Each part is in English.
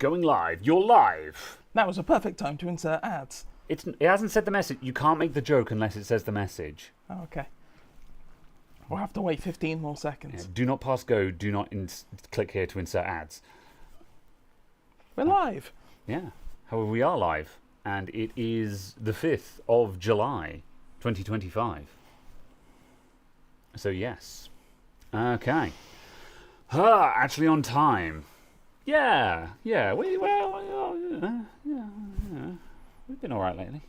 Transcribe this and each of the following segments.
going live. You're live. That was a perfect time to insert ads. It hasn't said the message. You can't make the joke unless it says the message. Oh, okay. We'll have to wait 15 more seconds. Yeah, do not pass go. Do not click here to insert ads. We're live. Yeah. However, we are live. And it is the 5th of July, 2025. So, yes. Okay. Actually on time. Yeah. We've been all right lately.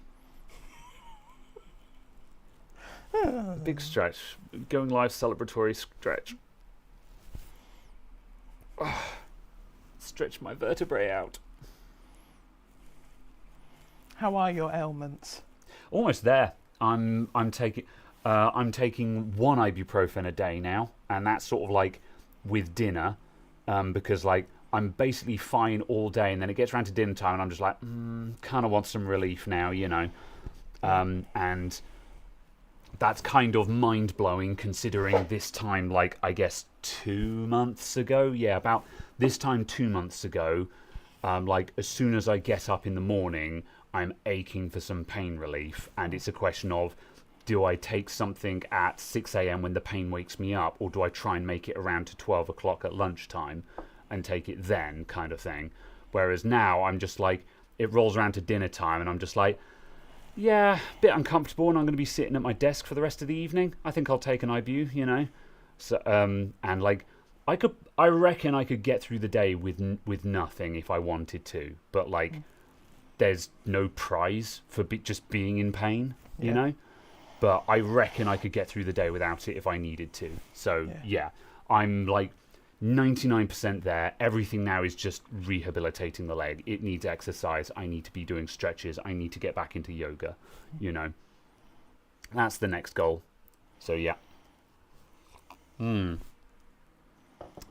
A big stretch. Going live celebratory stretch. Stretch my vertebrae out. How are your ailments? Almost there. I'm taking one ibuprofen a day now, and that's sort of like with dinner, because like I'm basically fine all day, and then it gets around to dinner time, and I'm just like, kind of want some relief now, you know, and that's kind of mind blowing considering this time, like I guess 2 months ago, about this time 2 months ago, like as soon as I get up in the morning, I'm aching for some pain relief, and it's a question of, do I take something at 6 a.m. when the pain wakes me up, or do I try and make it around to 12 o'clock at lunchtime and take it then, kind of thing. Whereas now I'm just like, it rolls around to dinner time and I'm just like, yeah, a bit uncomfortable, and I'm going to be sitting at my desk for the rest of the evening. I think I'll take an Ibu, you know. So, and like, I reckon I could get through the day with nothing if I wanted to, but like, there's no prize for just being in pain, you know? But I reckon I could get through the day without it if I needed to. So, yeah, I'm like 99% there. Everything now is just rehabilitating the leg. It needs exercise. I need to be doing stretches. I need to get back into yoga, you know? That's the next goal. So, yeah. But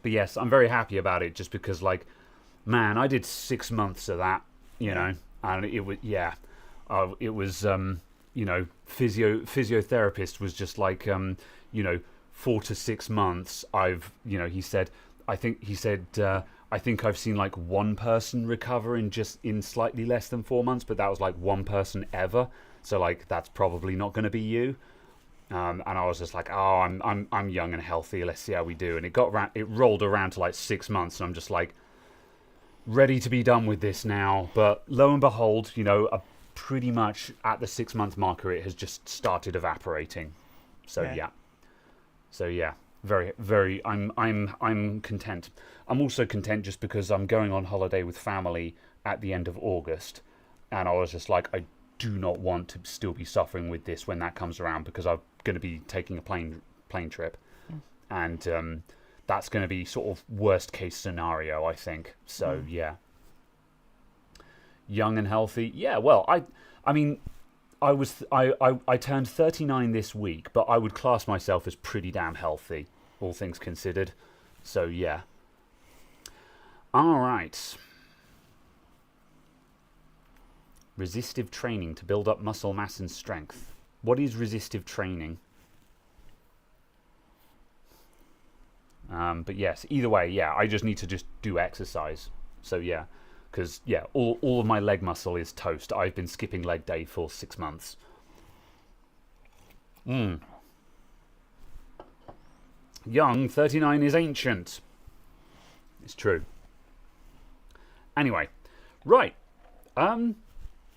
yes, I'm very happy about it just because, like, man, I did 6 months of that, you know? And it was, it was, you know, physiotherapist was just like, you know, 4 to 6 months. I've, you know, he said I think I've seen like one person recover in slightly less than 4 months, but that was like one person ever. So like, that's probably not going to be you. And I was just like, oh, I'm young and healthy. Let's see how we do. And it rolled around to like 6 months, and I'm just like, ready to be done with this now. But lo and behold, you know, pretty much at the 6 month marker, it has just started evaporating. So yeah, very, very. I'm content. I'm also content just because I'm going on holiday with family at the end of August, and I was just like, I do not want to still be suffering with this when that comes around, because I'm going to be taking a plane trip, and that's going to be sort of worst case scenario, I think. So yeah. Young and healthy. Yeah, well, I mean, I turned 39 this week, but I would class myself as pretty damn healthy, all things considered. So yeah. All right. Resistive training to build up muscle mass and strength. What is resistive training? But yes, either way, yeah, I just need to just do exercise. So yeah, because yeah, all of my leg muscle is toast. I've been skipping leg day for 6 months. Young, 39 is ancient. It's true. Anyway, right.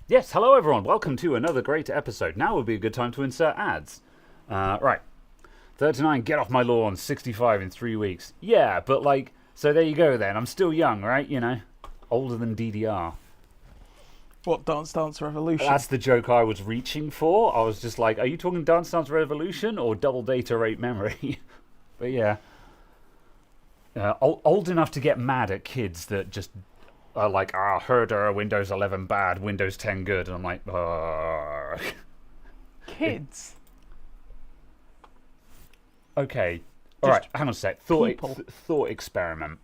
Yes, hello everyone. Welcome to another great episode. Now would be a good time to insert ads. Right. 39, get off my lawn. 65 in 3 weeks. Yeah, but like, so there you go then. I'm still young, right? You know, older than DDR. What, Dance Dance Revolution? That's the joke I was reaching for. I was just like, are you talking Dance Dance Revolution or Double Data Rate Memory? But yeah. Old enough to get mad at kids that just are like, herder, Windows 11 bad, Windows 10 good. And I'm like, Kids? Okay. All right, hang on a sec. Thought experiment.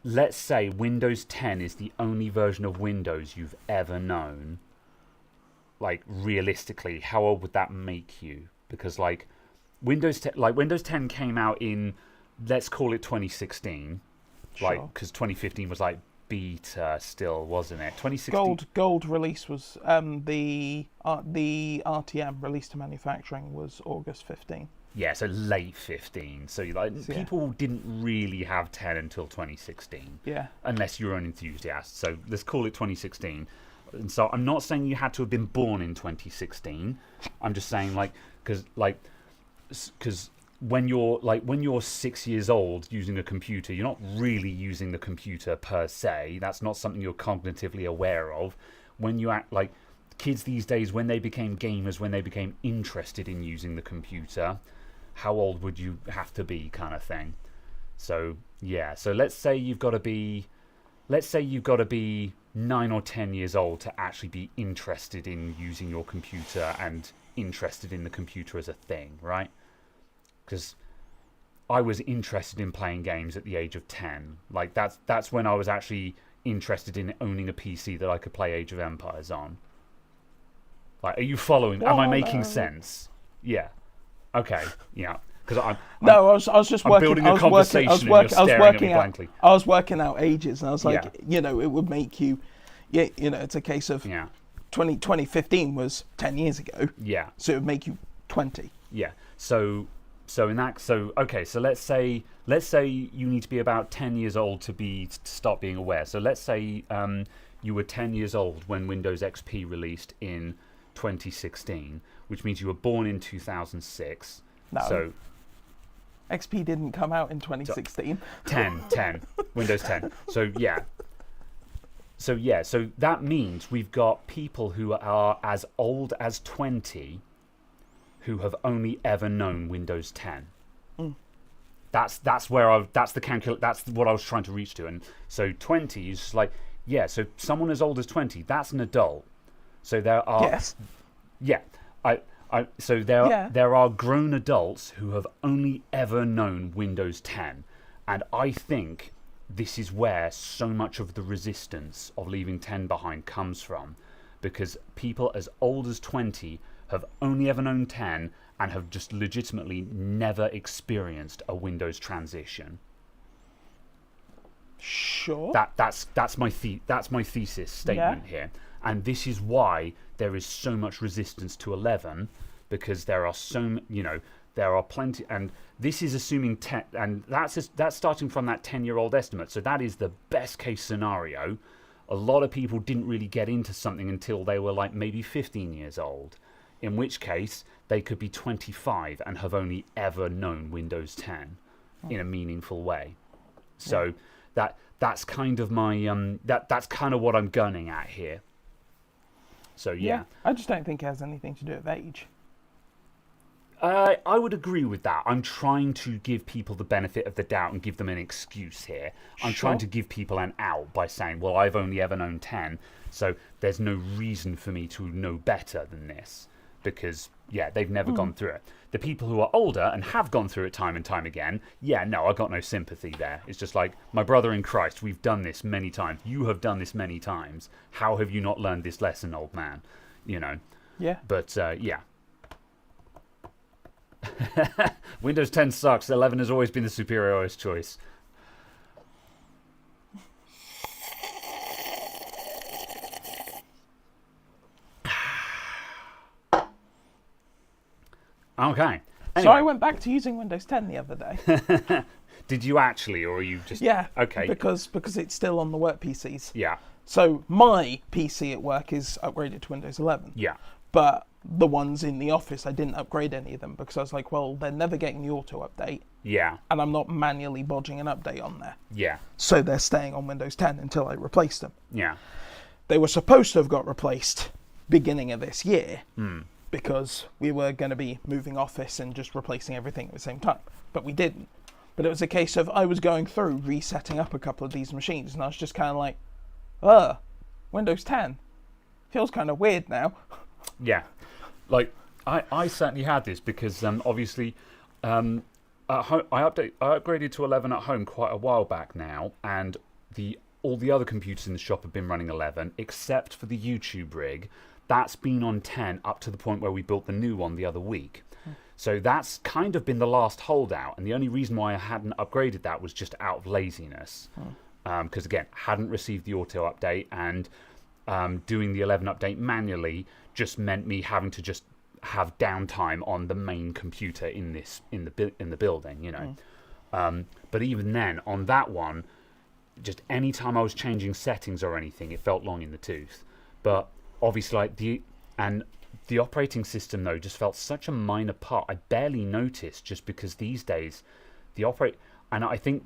Let's say Windows 10 is the only version of Windows you've ever known. Like, realistically, how old would that make you? Because, like, Windows 10 came out in, let's call it 2016. Like, Sure. because 2015 was like beta still, wasn't it? 2016. Gold release was the RTM release to manufacturing was August 15. Yeah, so late 15. So like Yeah. people didn't really have 10 until 2016. Yeah. Unless you're an enthusiast. So let's call it 2016. And so I'm not saying you had to have been born in 2016. I'm just saying because when you're 6 years old using a computer, you're not really using the computer per se. That's not something you're cognitively aware of. When you act like kids these days, when they became gamers, when they became interested in using the computer, how old would you have to be, kind of thing. So yeah, so let's say you've got to be 9 or 10 years old to actually be interested in using your computer and interested in the computer as a thing, right? Because I was interested in playing games at the age of 10. Like that's when I was actually interested in owning a PC that I could play Age of Empires on. Like, are you following? Am I making sense? Yeah. Okay. Yeah. Because I was just I'm working. building a conversation and you're staring at me blankly. I was working out ages, and I was like, Yeah. it would make you, it's a case of 2015 was 10 years ago. Yeah. So it would make you 20. Yeah. So let's say you need to be about 10 years old to start being aware. So let's say you were 10 years old when Windows XP released in 2016, which means you were born in 2006. No. So XP didn't come out in 2016. 10 Windows 10. So that means we've got people who are as old as 20 who have only ever known Windows 10. That's what I was trying to reach to. And so 20 is just like, yeah, so someone as old as 20, that's an adult. So there are Yes. Yeah. There are grown adults who have only ever known Windows 10. And I think this is where so much of the resistance of leaving 10 behind comes from, because people as old as 20 have only ever known 10 and have just legitimately never experienced a Windows transition. Sure. That's my thesis statement here, and this is why there is so much resistance to 11, because there are plenty, and this is assuming 10, and that's starting from that 10-year-old estimate. So that is the best case scenario. A lot of people didn't really get into something until they were like maybe 15 years old, in which case they could be 25 and have only ever known Windows 10 in a meaningful way. So that's kind of my that's kind of what I'm gunning at here. So yeah. I just don't think it has anything to do with age. I would agree with that. I'm trying to give people the benefit of the doubt and give them an excuse here. I'm trying to give people an out by saying, well, I've only ever known 10, so there's no reason for me to know better than this, because, they've never gone through it. The people who are older and have gone through it time and time again, I've got no sympathy there. It's just like, my brother in Christ, we've done this many times. You have done this many times. How have you not learned this lesson, old man? Yeah. But, Windows 10 sucks. 11 has always been the superior OS choice. Okay. Anyway. So I went back to using Windows 10 the other day. Did you actually, or are you just... Yeah. Okay. Because it's still on the work PCs. Yeah. So my PC at work is upgraded to Windows 11. Yeah. But the ones in the office, I didn't upgrade any of them because I was like, well, they're never getting the auto update. Yeah. And I'm not manually bodging an update on there. Yeah. So they're staying on Windows 10 until I replace them. Yeah. They were supposed to have got replaced beginning of this year because we were going to be moving office and just replacing everything at the same time. But we didn't. But it was a case of I was going through resetting up a couple of these machines and I was just kind of like, Windows 10 feels kind of weird now. Yeah. Like, I certainly had this because obviously at home, I upgraded to 11 at home quite a while back now, and all the other computers in the shop have been running 11 except for the YouTube rig. That's been on 10 up to the point where we built the new one the other week. So that's kind of been the last holdout, and the only reason why I hadn't upgraded that was just out of laziness. Because again, hadn't received the auto update, and doing the 11 update manually just meant me having to just have downtime on the main computer in the building, you know. But even then, on that one, just any time I was changing settings or anything, it felt long in the tooth. But obviously, like the operating system though just felt such a minor part. I barely noticed, just because these days and I think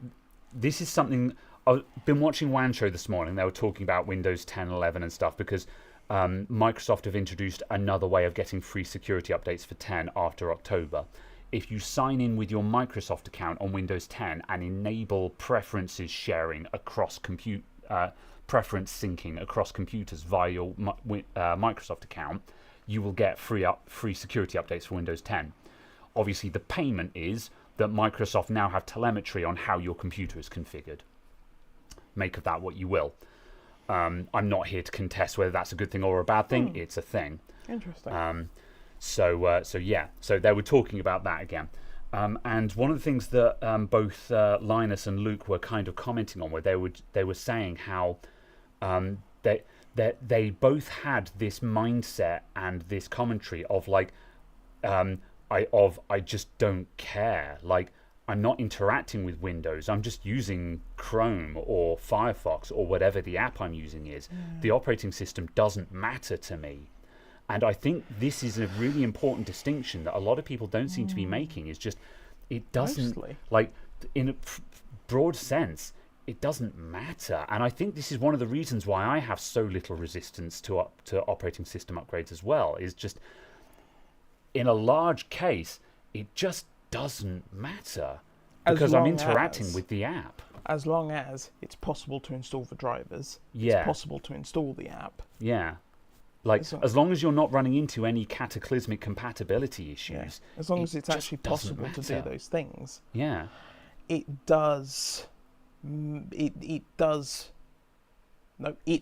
this is something. I've been watching WAN Show this morning. They were talking about Windows 10, 11 and stuff, because Microsoft have introduced another way of getting free security updates for 10 after October. If you sign in with your Microsoft account on Windows 10 and enable preferences sharing across preference syncing across computers via your Microsoft account, you will get free security updates for Windows 10. Obviously, the payment is that Microsoft now have telemetry on how your computer is configured. Make of that what you will. I'm not here to contest whether that's a good thing or a bad thing. It's a thing. Interesting. So they were talking about that again. And one of the things that both Linus and Luke were kind of commenting on, where they were saying how they both had this mindset and this commentary of like, I just don't care. Like, I'm not interacting with Windows. I'm just using Chrome or Firefox or whatever the app I'm using is. The operating system doesn't matter to me. And I think this is a really important distinction that a lot of people don't seem to be making. Is just, it doesn't, like, in a broad sense, it doesn't matter. And I think this is one of the reasons why I have so little resistance to operating system upgrades as well. Is just, in a large case, it just doesn't matter, because I'm interacting with the app. As long as it's possible to install the drivers, it's possible to install the app. Yeah. Like, as long as you're not running into any cataclysmic compatibility issues. As long as it's actually possible to do those things. Yeah. It does. It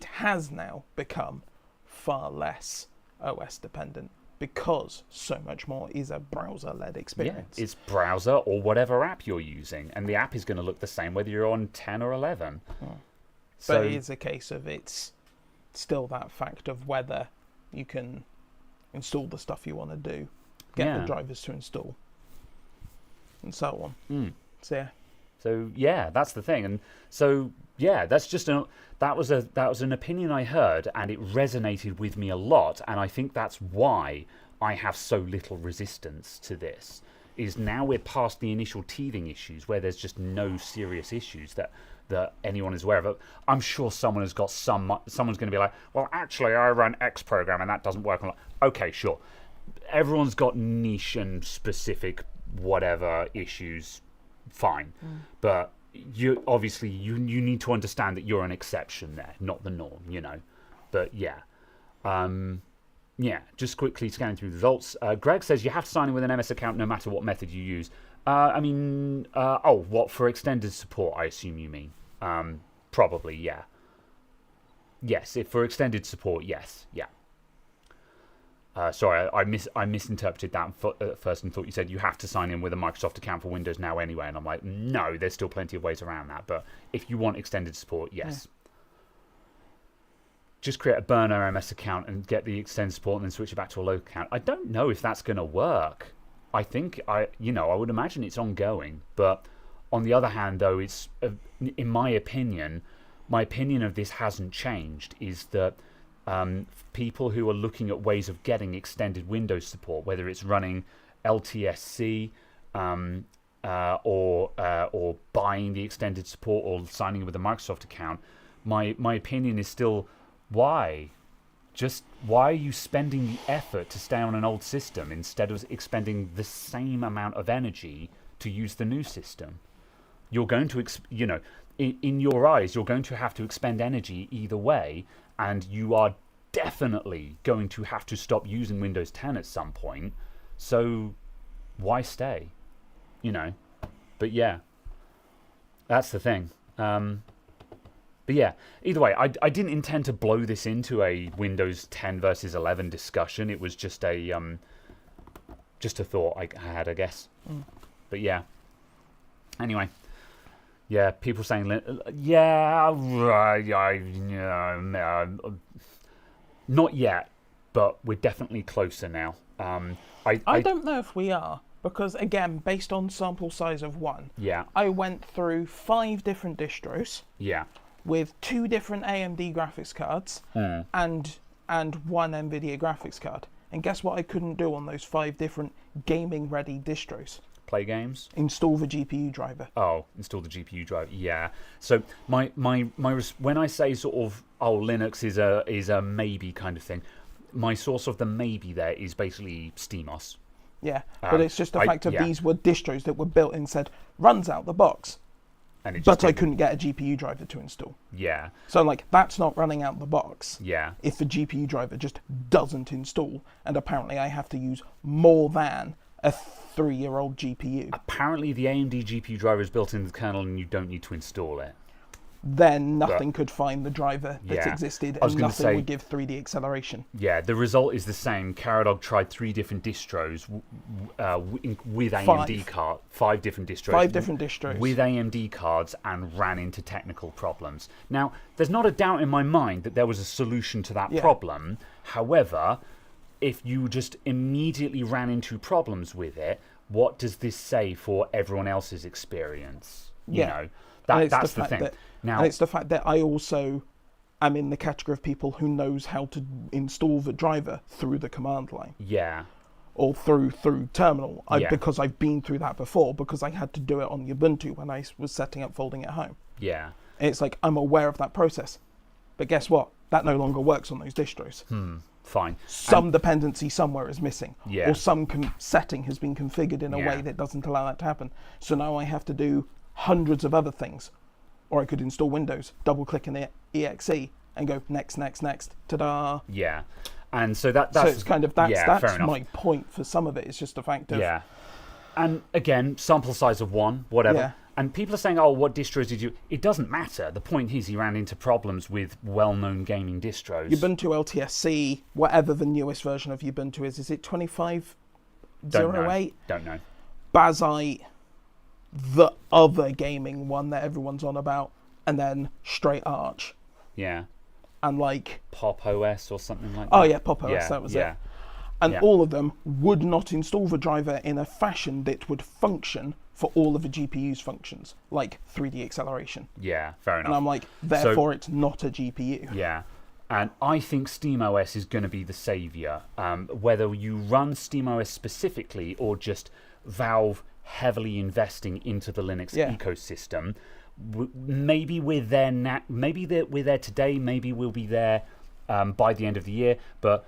has now become far less OS dependent, because so much more is a browser-led experience. Yeah, it's browser or whatever app you're using, and the app is going to look the same whether you're on 10 or 11. So, but it is a case of it's still that fact of whether you can install the stuff you want to do, get the drivers to install, and so on. So yeah, that's the thing, and so yeah, that's just that was an opinion I heard, and it resonated with me a lot, and I think that's why I have so little resistance to this. Is now we're past the initial teething issues where there's just no serious issues that anyone is aware of. I'm sure someone has got someone's going to be like, well, actually, I run X program and that doesn't work. I'm like, okay, sure. Everyone's got niche and specific whatever issues. Fine, but you obviously you need to understand that you're an exception there, not the norm, you know. But yeah, just quickly scanning through the results. Greg says you have to sign in with an MS account no matter what method you use. What, for extended support? I assume you mean. Probably, yeah. Yes, if for extended support, yes, yeah. Sorry, I misinterpreted that at first and thought you said you have to sign in with a Microsoft account for Windows now anyway, and I'm like, no, there's still plenty of ways around that. But if you want extended support, yes. Just create a burner MS account and get the extended support and then switch it back to a local account. I don't know if that's going to work. I think, I would imagine it's ongoing. But on the other hand, though, it's, in my opinion of this hasn't changed, is that people who are looking at ways of getting extended Windows support, whether it's running LTSC or buying the extended support or signing with a Microsoft account, my opinion is still, why are you spending the effort to stay on an old system instead of expending the same amount of energy to use the new system? You're going to in your eyes, you're going to have to expend energy either way, and you are definitely going to have to stop using Windows 10 at some point. So why stay? But yeah, that's the thing. But yeah, either way, I didn't intend to blow this into a Windows 10 versus 11 discussion. It was just just a thought I had, I guess. But yeah. Anyway. Yeah, people saying, not yet, but we're definitely closer now. I don't know if we are, because again, based on sample size of 1, I went through 5 different distros with 2 different AMD graphics cards and 1 NVIDIA graphics card. And guess what I couldn't do on those 5 different gaming-ready distros? Play games. Install the GPU driver. Oh, install the GPU driver. Yeah. So my when I say sort of Linux is a maybe kind of thing, my source of the maybe there is basically SteamOS. Yeah, but it's just the fact of these were distros that were built and said runs out the box. And but I couldn't get a GPU driver to install. Yeah. So like that's not running out the box. Yeah. If the GPU driver just doesn't install, and apparently I have to use more than a 3-year-old GPU. Apparently the AMD GPU driver is built into the kernel and you don't need to install it. Then nothing could find the driver that existed, and nothing would give 3D acceleration. Yeah, the result is the same. Caradog tried 3 different distros with AMD cards. 5 different distros. 5 different distros. With AMD cards, and ran into technical problems. Now, there's not a doubt in my mind that there was a solution to that problem. However, if you just immediately ran into problems with it, what does this say for everyone else's experience? You know, that's the thing. Now, and it's the fact that I also am in the category of people who knows how to install the driver through the command line. Yeah. Or through terminal. Because I've been through that before, because I had to do it on Ubuntu when I was setting up folding at home. Yeah. And it's like, I'm aware of that process. But guess what? That no longer works on those distros. Fine. Some dependency somewhere is missing. Yeah. Or some setting has been configured in a way that doesn't allow that to happen. So now I have to do hundreds of other things. Or I could install Windows, double-click in the exe, and go next, ta-da. Yeah. And so that's... So it's kind of, that's my point for some of it. It's just a fact of... Yeah. And again, sample size of 1, whatever. Yeah. And people are saying, oh, what distros did you... It doesn't matter. The point is he ran into problems with well-known gaming distros. Ubuntu LTSC, whatever the newest version of Ubuntu is it 25.08? Don't know. Bazite, the other gaming one that everyone's on about, and then Straight Arch. Yeah. And like... Pop OS or something like that. Oh, yeah, Pop OS, that was it. And all of them would not install the driver in a fashion that would function for all of the GPU's functions, like 3D acceleration. Yeah, fair enough. And I'm like, therefore it's not a GPU. Yeah. And I think SteamOS is going to be the savior. Whether you run SteamOS specifically or just Valve heavily investing into the Linux ecosystem, maybe we're there now. Maybe we're there today. Maybe we'll be there by the end of the year. But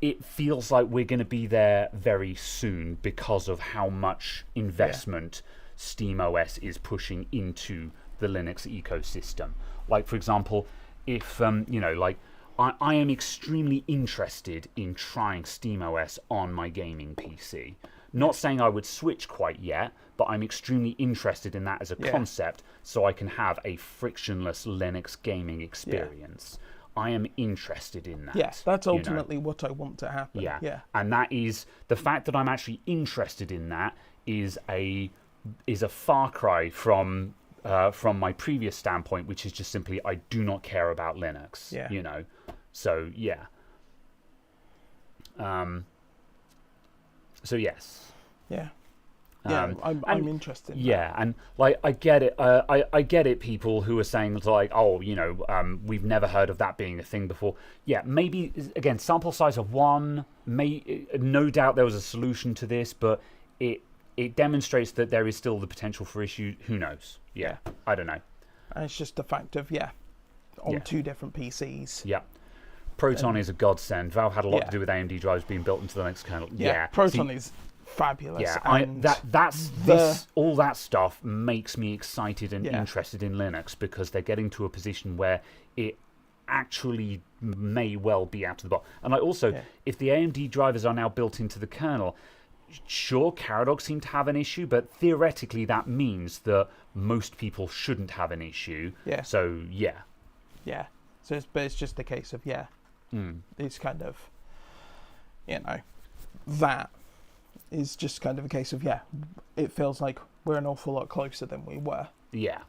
it feels like we're going to be there very soon because of how much investment SteamOS is pushing into the Linux ecosystem. Like, for example, if I am extremely interested in trying SteamOS on my gaming PC. Not saying I would switch quite yet, but I'm extremely interested in that as a concept, so I can have a frictionless Linux gaming experience. I am interested in that. Yes, that's ultimately what I want to happen. Yeah. And that is the fact that I'm actually interested in that is a far cry from my previous standpoint, which is just simply I do not care about Linux. Yeah. So yeah. So yes. Yeah. Yeah, I'm interested. And like I get it. I get it. People who are saying like, oh, we've never heard of that being a thing before. Yeah, maybe again, sample size of 1. No doubt there was a solution to this, but it demonstrates that there is still the potential for issue. Who knows? Yeah. I don't know. And it's just the fact of on 2 different PCs. Yeah. Proton is a godsend. Valve had a lot to do with AMD drives being built into the Linux kernel. Yeah. Proton is fabulous. Yeah, all that stuff makes me excited and interested in Linux because they're getting to a position where it actually may well be out of the box. And if the AMD drivers are now built into the kernel, sure, Caradog seem to have an issue, but theoretically that means that most people shouldn't have an issue. Yeah. So yeah. So it's just a case of it's kind of that. is just kind of a case of, it feels like we're an awful lot closer than we were. Yeah.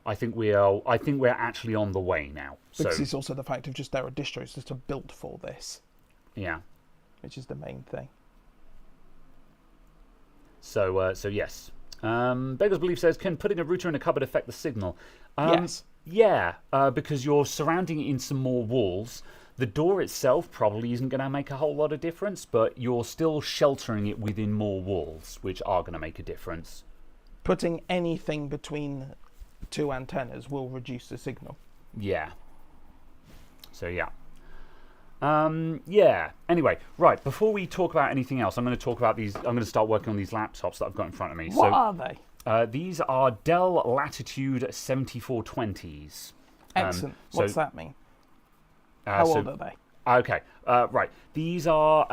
I think we're actually on the way now. Because So it's also the fact of just there are distros that are built for this, yeah. which is the main thing. So yes. Beggar's Belief says, can putting a router in a cupboard affect the signal? Yes. Yeah, because you're surrounding it in some more walls. The door itself probably isn't going to make a whole lot of difference, but you're still sheltering it within more walls, which are going to make a difference. Putting anything between two antennas will reduce the signal. Yeah. So yeah. Yeah. Anyway, right. Before we talk about anything else, I'm going to talk about these. I'm going to start working on these laptops that I've got in front of me. What are they? These are Dell Latitude 7420s. Excellent. What's that mean? How so- old are they? Okay, right. These are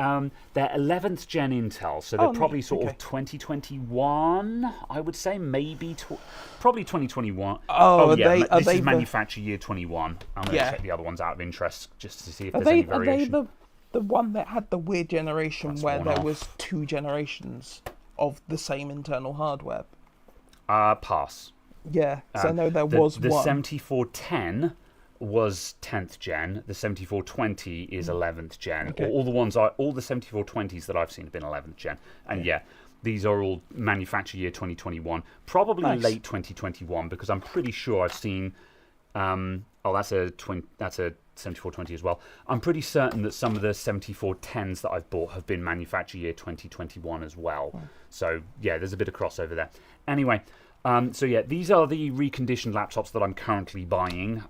they're 11th gen Intel, so they're probably neat. sort Okay. of 2021. I would say maybe probably 2021. Oh, are yeah, they- are this they is the- manufacture year 21. I'm going to Yeah. check the other ones out of interest just to see if Are there's any they variation. the one that had the weird generation That's where one there off. was 2 generations of the same internal hardware? Pass. Yeah, so I know there The was one. 7410 was 10th gen. The 7420 is 11th gen. Okay. All the 7420s that I've seen have been 11th gen. And yeah, these are all manufacture year 2021, probably Nice. late 2021, because I'm pretty sure I've seen. That's a 7420 as well. I'm pretty certain that some of the 7410s that I've bought have been manufacture year 2021 as well. So yeah, there's a bit of crossover there. Anyway. So yeah, these are the reconditioned laptops that I'm currently buying.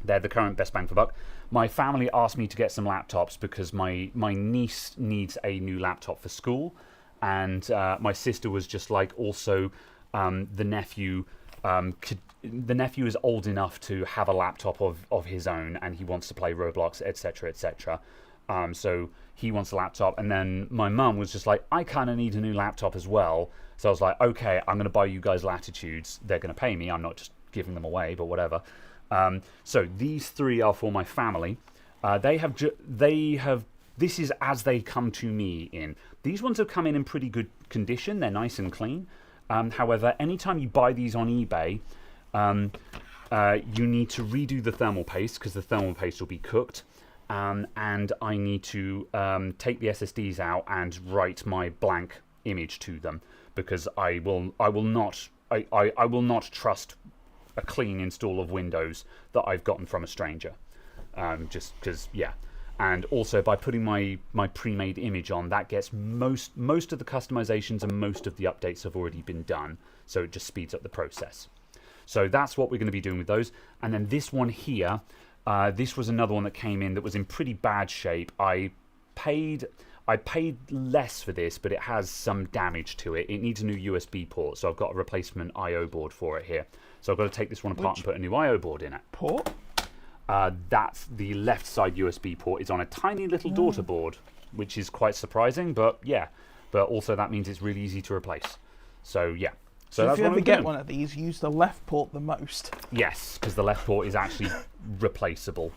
They're the current best bang for buck. My family asked me to get some laptops because my niece needs a new laptop for school, and my sister was just like, also the nephew is old enough to have a laptop of his own, and he wants to play Roblox, etc., etc. So he wants a laptop, and then my mum was just like, I kind of need a new laptop as well. So I was like, okay, I'm going to buy you guys Latitudes. They're going to pay me. I'm not just giving them away, but whatever. So these 3 are for my family. They have. This is as they come to me in. These ones have come in pretty good condition. They're nice and clean. However, anytime you buy these on eBay, you need to redo the thermal paste because the thermal paste will be cooked. And I need to take the SSDs out and write my blank image to them, because I will not trust a clean install of Windows that I've gotten from a stranger, just because and also by putting my pre-made image on, that gets most of the customizations and most of the updates have already been done, so it just speeds up the process. So that's what we're going to be doing with those. And then this one here, this was another one that came in that was in pretty bad shape. I paid less for this, but it has some damage to it. It needs a new USB port, so I've got a replacement I/O board for it here. So I've got to take this one apart and put a new I/O board in it. Port? That's the left side USB port. It's on a tiny little daughter board, which is quite surprising, but yeah. But also that means it's really easy to replace. So yeah. So that's if you what ever I'm get doing. one of these, use the left port the most. Yes, because the left port is actually replaceable.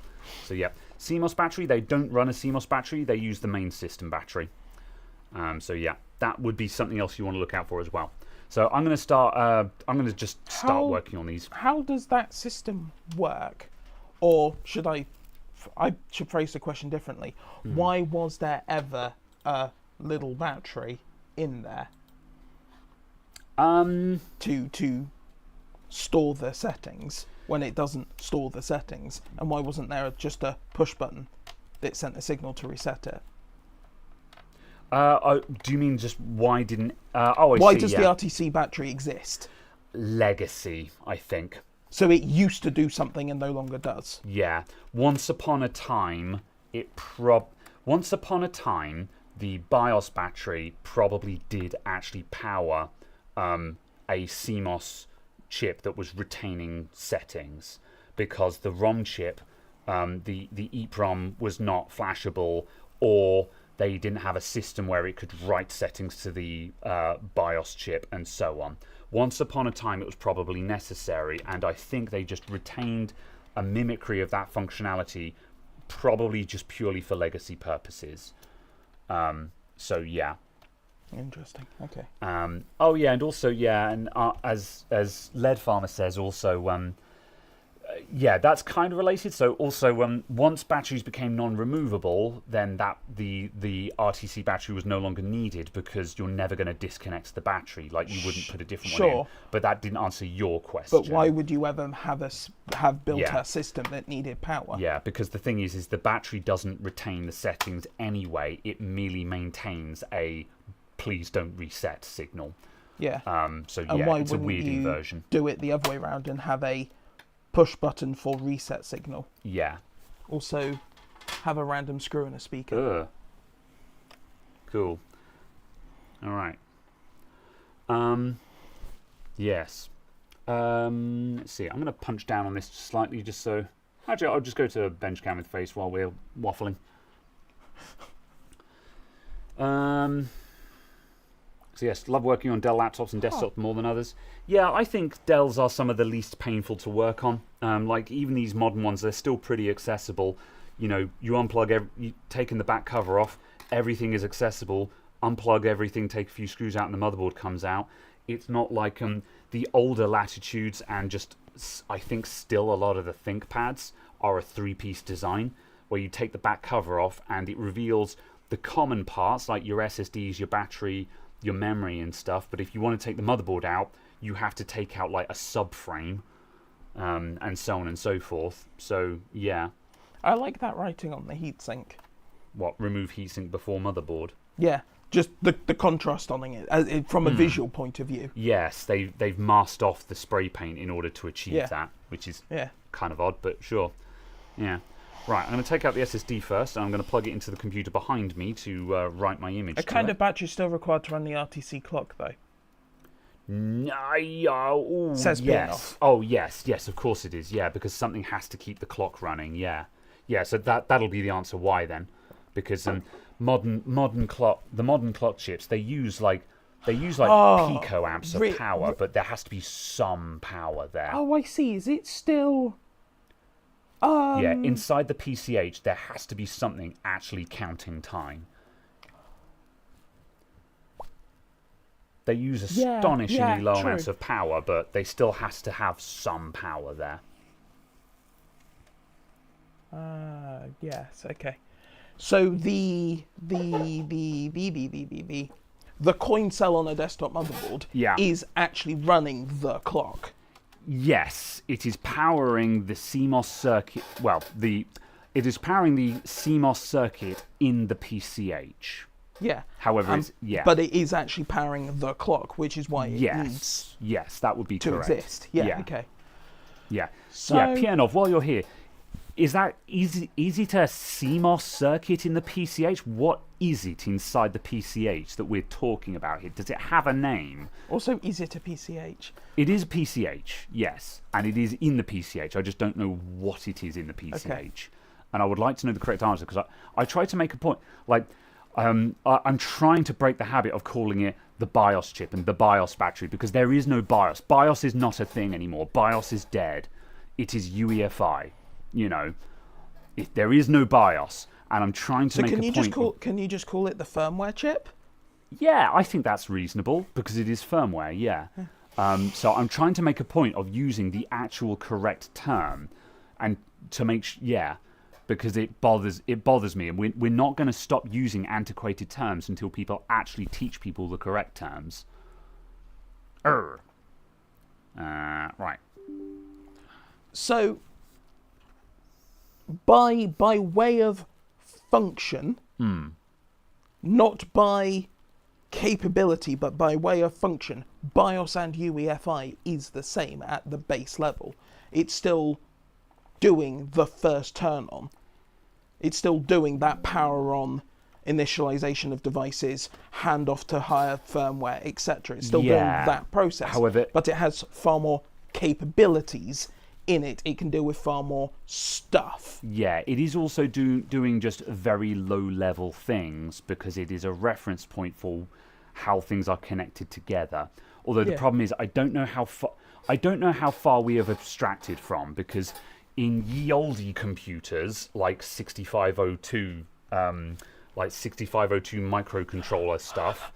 So yeah. CMOS battery, they don't run a CMOS battery, they use the main system battery. So yeah, that would be something else you want to look out for as well. So I'm going to just start working on these. How does that system work? Or should I should phrase the question differently. Why was there ever a little battery in there? To store the settings when it doesn't store the settings, and why wasn't there just a push button that sent a signal to reset it? Do you mean just why didn't? Why does the RTC battery exist? Legacy, I think. So it used to do something and no longer does. Yeah. Once upon a time, the BIOS battery probably did actually power a CMOS chip that was retaining settings, because the ROM chip, the EEPROM was not flashable, or they didn't have a system where it could write settings to the BIOS chip, and so on. Once upon a time, it was probably necessary, and I think they just retained a mimicry of that functionality, probably just purely for legacy purposes. So yeah. Interesting. Okay. Oh yeah, and also yeah, and as Lead Farmer says, also yeah, that's kind of related. So also, once batteries became non-removable, then that the RTC battery was no longer needed because you're never going to disconnect the battery. Like you wouldn't put a different one in. But that didn't answer your question. But why would you ever have built a system that needed power? Yeah, because the thing is the battery doesn't retain the settings anyway. It merely maintains a please don't reset signal. Yeah. So and yeah, why it's a wouldn't weird you inversion. Do it the other way around and have a push button for reset signal. Yeah. Also, have a random screw in a speaker. Ugh. Cool. All right. Yes. Let's see. I'm going to punch down on this slightly, just so. Actually, I'll just go to bench cam with face while we're waffling. So yes, love working on Dell laptops and desktops more than others. Yeah, I think Dells are some of the least painful to work on. Like even these modern ones, they're still pretty accessible. You know, you unplug, you taking the back cover off, everything is accessible. Unplug everything, take a few screws out, and the motherboard comes out. It's not like the older Latitudes, and just I think still a lot of the ThinkPads are a three-piece design where you take the back cover off and it reveals the common parts like your SSDs, your battery, your memory and stuff. But if you want to take the motherboard out, you have to take out like a subframe, and so on and so forth. So yeah. I like that writing on the heatsink. What, remove heatsink before motherboard? Yeah, just the contrast on it from a visual point of view. Yes, they've masked off the spray paint in order to achieve that, which is kind of odd, but sure. Yeah. Right, I'm going to take out the SSD first, and I'm going to plug it into the computer behind me to write my image. A kind of battery still required to run the RTC clock, though. No, says yes. Oh, yes, of course it is. Yeah, because something has to keep the clock running. Yeah. So that'll be the answer why then, because modern clock chips they use like picoamps of power, but there has to be some power there. Oh, I see. Is it still? Yeah, inside the PCH there has to be something actually counting time. They use astonishingly low amounts of power, but they still has to have some power there. Yes, okay. So the coin cell on a desktop motherboard is actually running the clock. Yes, it is powering the CMOS circuit. Well, it is powering the CMOS circuit in the PCH. Yeah. However, but it is actually powering the clock, which is why it needs that would be to correct. exist. Yeah. Okay. Yeah. So, Pianov, while you're here, is that is it a CMOS circuit in the PCH? What is it inside the PCH that we're talking about here? Does it have a name? Also, is it a PCH? It is a PCH, yes, and it is in the PCH. I just don't know what it is in the PCH, and I would like to know the correct answer because I try to make a point. Like, I'm trying to break the habit of calling it the BIOS chip and the BIOS battery because there is no BIOS. BIOS is not a thing anymore. BIOS is dead. It is UEFI. You know, there is no BIOS, and I'm trying to make a point. Can you just call it the firmware chip? Yeah, I think that's reasonable because it is firmware. Yeah. So I'm trying to make a point of using the actual correct term, and to make because it bothers me, and we're not going to stop using antiquated terms until people actually teach people the correct terms. Right. So, by way of function, not by capability, but by way of function, BIOS and UEFI is the same at the base level. It's still doing the first turn on. It's still doing that power on, initialization of devices, handoff to higher firmware, etc. It's still doing that process. However, but it has far more capabilities in it. It can deal with far more stuff. Yeah, it is also doing just very low-level things because it is a reference point for how things are connected together. Although the problem is, I don't know how far we have abstracted from, because in ye olde computers like 6502 like 6502 microcontroller stuff.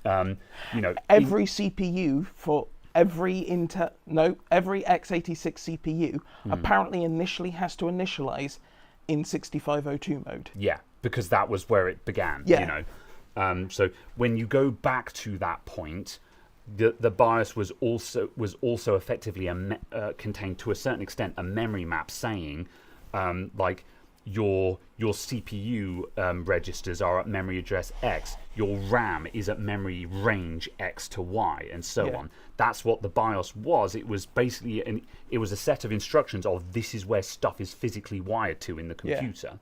Every CPU for every every x86 CPU apparently initially has to initialize in 6502 mode. Yeah, because that was where it began. Yeah. So when you go back to that point, the BIOS was also effectively contained to a certain extent a memory map saying, like your CPU registers are at memory address X, your RAM is at memory range X to Y, and so on. That's what the BIOS was. It was basically it was a set of instructions of this is where stuff is physically wired to in the computer.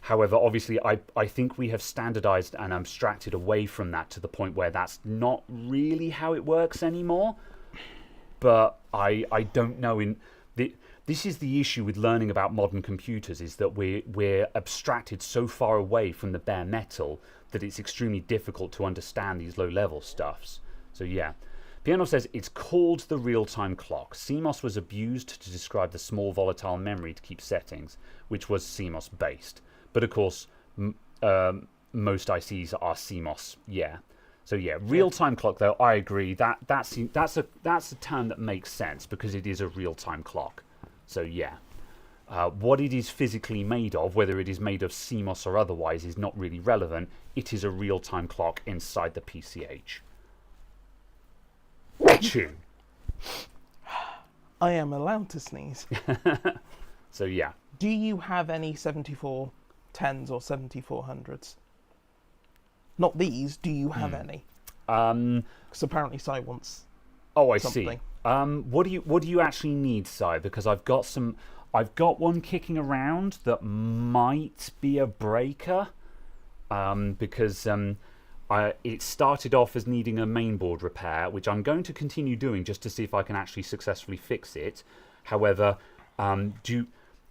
However, obviously, I think we have standardized and abstracted away from that to the point where that's not really how it works anymore. But I don't know. This is the issue with learning about modern computers, is that we're abstracted so far away from the bare metal that it's extremely difficult to understand these low-level stuffs. So yeah. Piano says it's called the real-time clock. CMOS was abused to describe the small volatile memory to keep settings, which was CMOS-based. But of course, most ICs are CMOS. Yeah. So yeah, real-time clock though, I agree. That's a term that makes sense because it is a real-time clock. So yeah. What it is physically made of, whether it is made of CMOS or otherwise, is not really relevant. It is a real-time clock inside the PCH. Chew. I am allowed to sneeze. So yeah. Do you have any 7410s or 7400s? Not these. Do you have any? Because apparently Si wants. Oh, I something. see. What do you actually need, Si? Because I've got one kicking around that might be a breaker. Because it started off as needing a mainboard repair, which I'm going to continue doing just to see if I can actually successfully fix it. However,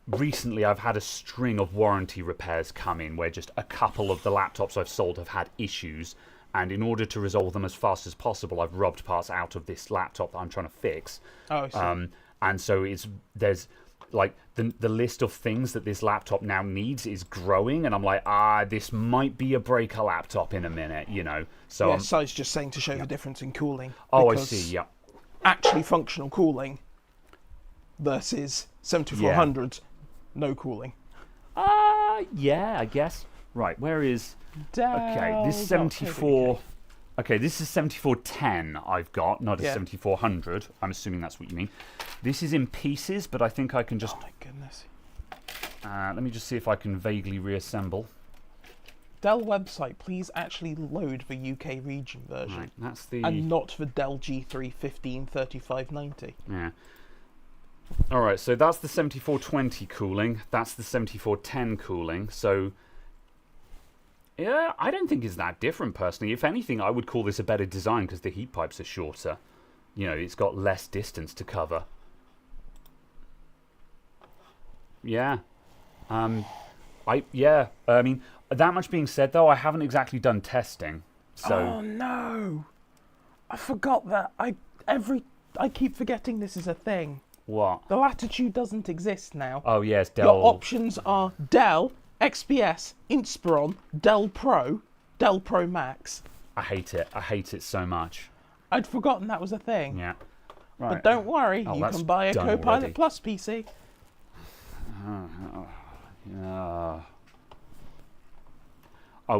recently I've had a string of warranty repairs come in where just a couple of the laptops I've sold have had issues, and in order to resolve them as fast as possible, I've rubbed parts out of this laptop that I'm trying to fix. Oh, I see. And so there's like the list of things that this laptop now needs is growing, and I'm like, this might be a breaker laptop in a minute, So yeah, Si's just saying to show the difference in cooling. Oh, I see. Yeah. Actually, functional cooling versus 7400s, no cooling. Yeah, I guess. Right, where is? Dell. Okay, this 74. Okay, this is 7410 I've got, not a 7400. I'm assuming that's what you mean. This is in pieces, but I think I can just. Oh my goodness. Let me just see if I can vaguely reassemble. Dell website, please actually load the UK region version. Right, that's the. And not the Dell G3 153590. Yeah. Alright, so that's the 7420 cooling. That's the 7410 cooling. So. Yeah, I don't think it's that different personally. If anything, I would call this a better design because the heat pipes are shorter. It's got less distance to cover. Yeah. I mean, that much being said though, I haven't exactly done testing. So Oh no. I forgot that. I keep forgetting this is a thing. What? The Latitude doesn't exist now. Oh yes, Dell. Your options are Dell, XPS, Inspiron, Dell Pro Max. I hate it. I hate it so much. I'd forgotten that was a thing. Yeah. Right. But don't worry, you that's can buy a done Copilot already. Plus PC. I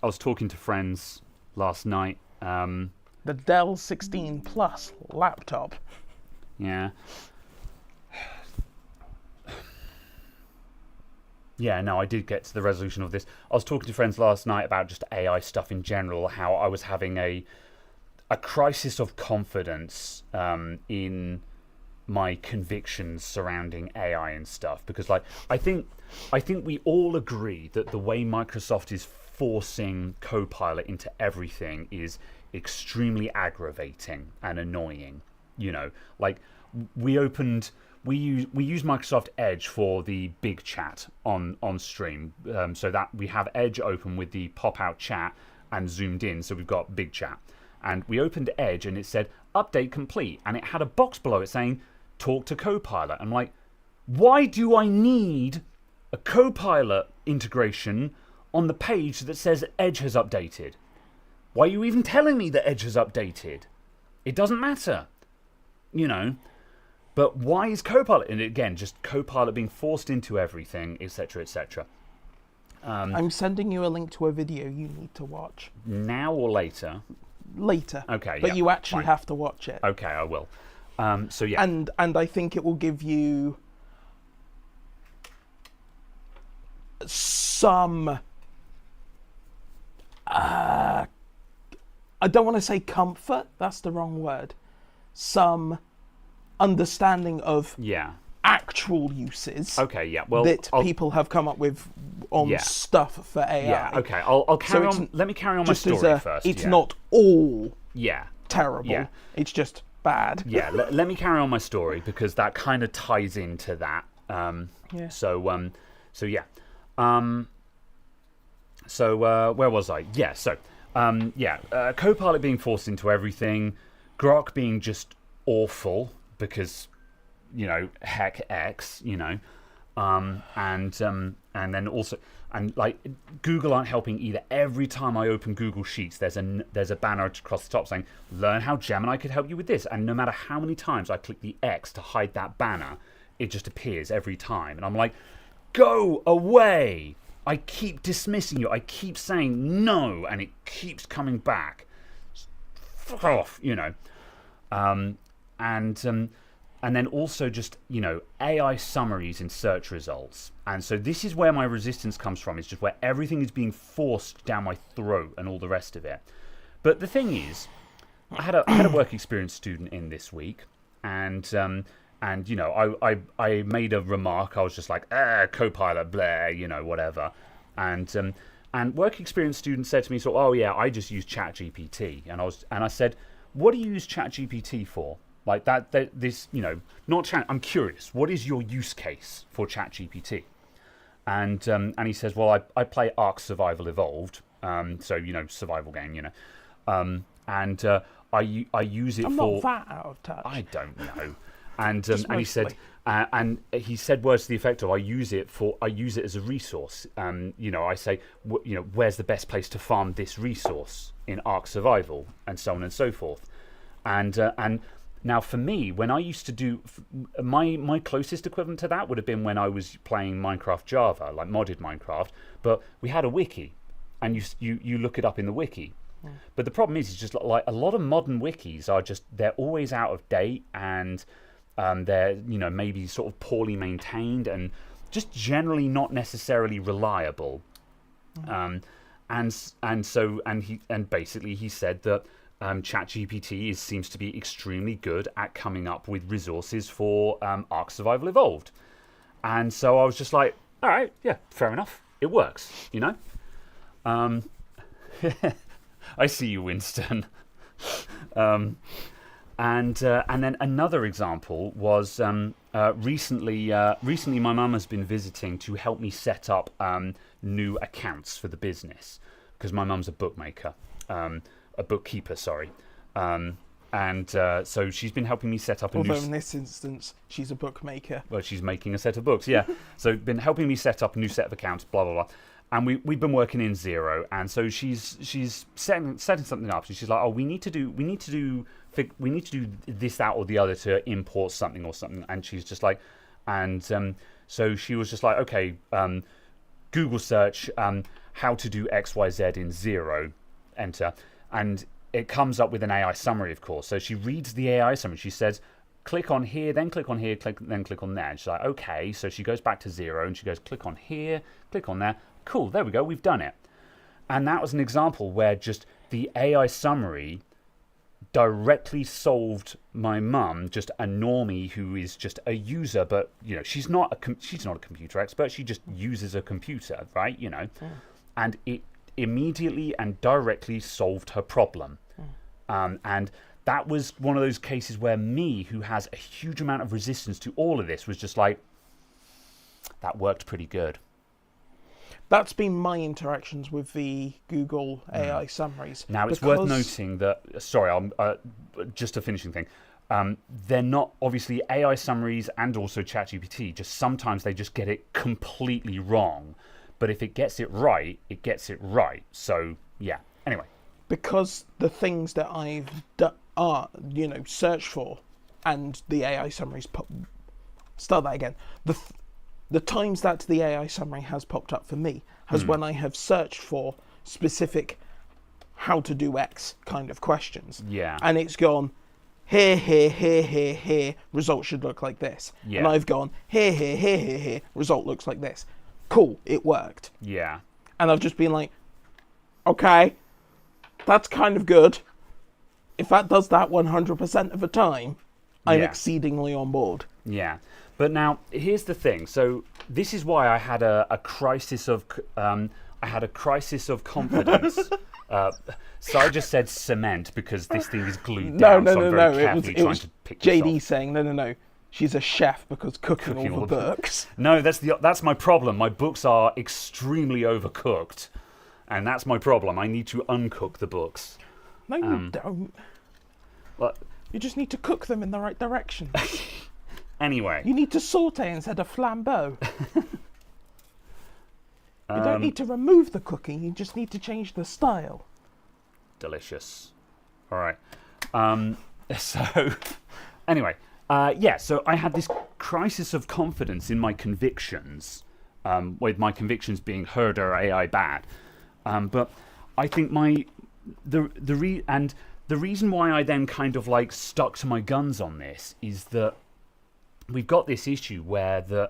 was talking to friends last night. The Dell 16 Plus laptop. Yeah. Yeah, no, I did get to the resolution of this. I was talking to friends last night about just AI stuff in general, how I was having a crisis of confidence in my convictions surrounding AI and stuff. Because I think we all agree that the way Microsoft is forcing Copilot into everything is extremely aggravating and annoying. We use Microsoft Edge for the big chat on stream, so that we have Edge open with the pop-out chat and zoomed in, so we've got big chat. And we opened Edge and it said, update complete, and it had a box below it saying, talk to Copilot. I'm like, why do I need a Copilot integration on the page that says Edge has updated? Why are you even telling me that Edge has updated? It doesn't matter, you know. But why is Copilot? And again, just Copilot being forced into everything, etc., etc. I'm sending you a link to a video you need to watch. Now or later? Later. Okay, but yeah, you actually fine. have to watch it. Okay, I will. So yeah. And I think it will give you some... I don't want to say comfort. That's the wrong word. Some understanding of actual uses that people have come up with on stuff for AI. Yeah, okay. I'll carry on. Let me carry on my story first. It's not all yeah terrible. Yeah. It's just bad. Yeah, let me carry on my story because that kind of ties into that. So where was I? Yeah, so Copilot being forced into everything, Grok being just awful because, you know, heck X, you know, and then also, and like Google aren't helping either. Every time I open Google Sheets, there's a banner across the top saying, "Learn how Gemini could help you with this," and no matter how many times I click the X to hide that banner, it just appears every time, and I'm like, go away. I keep dismissing you. I keep saying no, and it keeps coming back. Fuck off, you know. And then also just, you know, AI summaries in search results. And so this is where my resistance comes from. It's just where everything is being forced down my throat and all the rest of it. But the thing is, I had a work experience student in this week, and you know, I made a remark. I was just like, Copilot, blah, you know, whatever. And work experience student said to me, so, oh yeah, I just use ChatGPT. And I said, what do you use ChatGPT for? Like this, you know, not chat. I'm curious. What is your use case for ChatGPT? And he says, well, I play Ark Survival Evolved. So, you know, survival game, you know. I use it I'm for. not that out of touch. I don't know. And he said, he said words to the effect of, I use it as a resource. You know, I say, you know, where's the best place to farm this resource in Ark Survival, and so on and so forth. And now for me, when I used to do my closest equivalent to that would have been when I was playing Minecraft Java, like modded Minecraft. But we had a wiki, and you look it up in the wiki. But the problem is just like a lot of modern wikis are just, they're always out of date, and they're, you know, maybe sort of poorly maintained and just generally not necessarily reliable. And basically he said that ChatGPT seems to be extremely good at coming up with resources for Ark Survival Evolved. And so I was just like, all right, yeah, fair enough. It works, you know? I see you, Winston. And then another example was recently my mum has been visiting to help me set up new accounts for the business, because my mum's a bookkeeper, sorry. So she's been helping me set up Although in this instance, she's a bookmaker. Well, she's making a set of books, yeah. So been helping me set up a new set of accounts, blah, blah, blah. And we've been working in Xero, and so she's setting something up. So she's like, oh, we need to do this, that, or the other to import something or something. And she's just like, so she was just like, okay, Google search how to do XYZ in Xero, enter, and it comes up with an AI summary, of course. So she reads the AI summary. She says, click on here, then click on here, then click on there. And she's like, okay. So she goes back to Xero and she goes, click on here, click on there. Cool, there we go, we've done it. And that was an example where just the AI summary directly solved my mum, just a normie who is just a user, but you know, she's not a computer expert. She just uses a computer, right? You know, and it immediately and directly solved her problem. And that was one of those cases where me, who has a huge amount of resistance to all of this, was just like, that worked pretty good. That's been my interactions with the Google AI summaries. Now, it's worth noting that, sorry, just a finishing thing. They're not, obviously, AI summaries and also ChatGPT, just sometimes they just get it completely wrong. But if it gets it right, it gets it right. So, yeah. Anyway. Because the things that I've searched for, and the AI summaries start that again. The times that the AI summary has popped up for me has when I have searched for specific how to do X kind of questions. Yeah. And it's gone here, result should look like this. Yeah. And I've gone here, result looks like this. Cool, it worked. Yeah. And I've just been like, okay, that's kind of good. If that does that 100% of the time, I'm exceedingly on board. Yeah. But now, here's the thing. So this is why I had a crisis of confidence. So I just said cement because this thing is glued down. So I'm very carefully trying to pick this JD off. saying no. She's a chef because cooking all the books. No, that's my problem. My books are extremely overcooked, and that's my problem. I need to uncook the books. No, you don't. Well, you just need to cook them in the right direction. Anyway. You need to saute instead of flambeau. You don't need to remove the cooking, you just need to change the style. Delicious. All right. So, anyway, so I had this crisis of confidence in my convictions, with my convictions being herder AI bad. But I think the reason why I then kind of like stuck to my guns on this is that we've got this issue where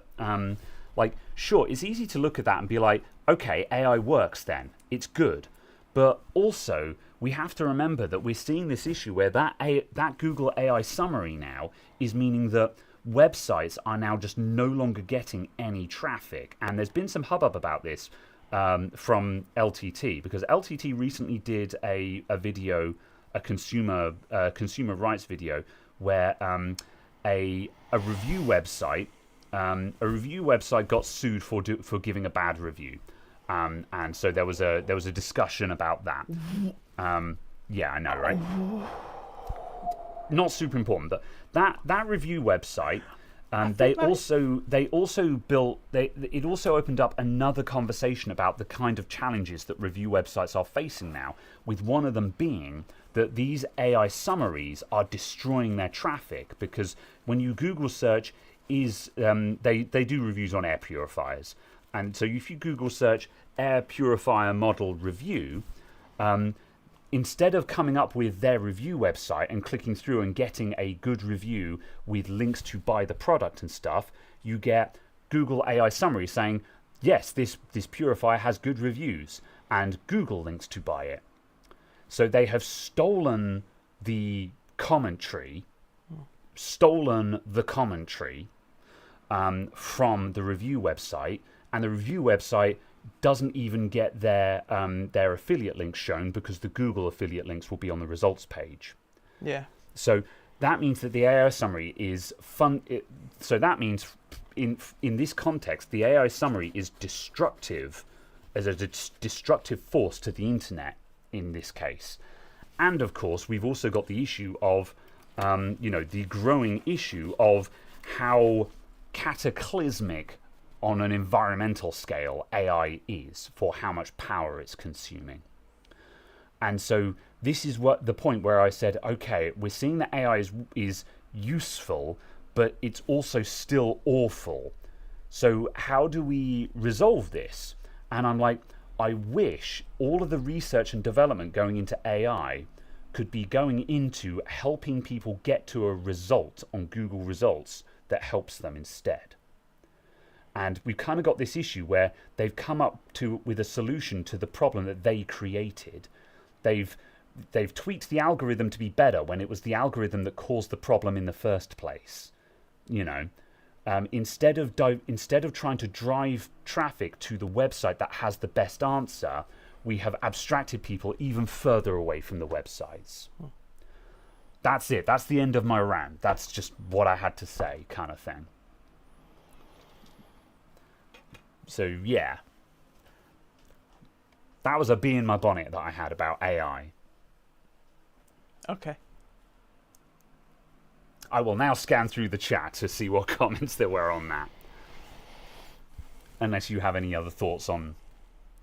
sure, it's easy to look at that and be like, okay, AI works then, it's good. But also, we have to remember that we're seeing this issue where that Google AI summary now is meaning that websites are now just no longer getting any traffic. And there's been some hubbub about this from LTT, because LTT recently did a video, a consumer rights video, where a review website got sued for giving a bad review, and so there was a discussion about that. Yeah, I know, right? Not super important, but that review website, it also opened up another conversation about the kind of challenges that review websites are facing now, with one of them being that these AI summaries are destroying their traffic, because when you Google search they do reviews on air purifiers, and so if you Google search air purifier model review, instead of coming up with their review website and clicking through and getting a good review with links to buy the product and stuff, you get Google AI summary saying, yes, this purifier has good reviews, and Google links to buy it. So they have stolen the commentary from the review website, and the review website doesn't even get their affiliate links shown, because the Google affiliate links will be on the results page. Yeah. So that means that the AI summary is so that means in this context, the AI summary is destructive, as a destructive force to the internet in this case. And of course, we've also got the issue of the growing issue of how cataclysmic on an environmental scale AI is, for how much power it's consuming. And so this is what the point where I said, okay, we're seeing that AI is useful, but it's also still awful. So how do we resolve this? And I'm like, I wish all of the research and development going into AI could be going into helping people get to a result on Google results that helps them instead. And we've kind of got this issue where they've come up with a solution to the problem that they created. They've tweaked the algorithm to be better when it was the algorithm that caused the problem in the first place. Instead of trying to drive traffic to the website that has the best answer, we have abstracted people even further away from the websites. That's it. That's the end of my rant. That's just what I had to say, kind of thing. So, yeah. That was a bee in my bonnet that I had about AI. Okay. I will now scan through the chat to see what comments there were on that. Unless you have any other thoughts on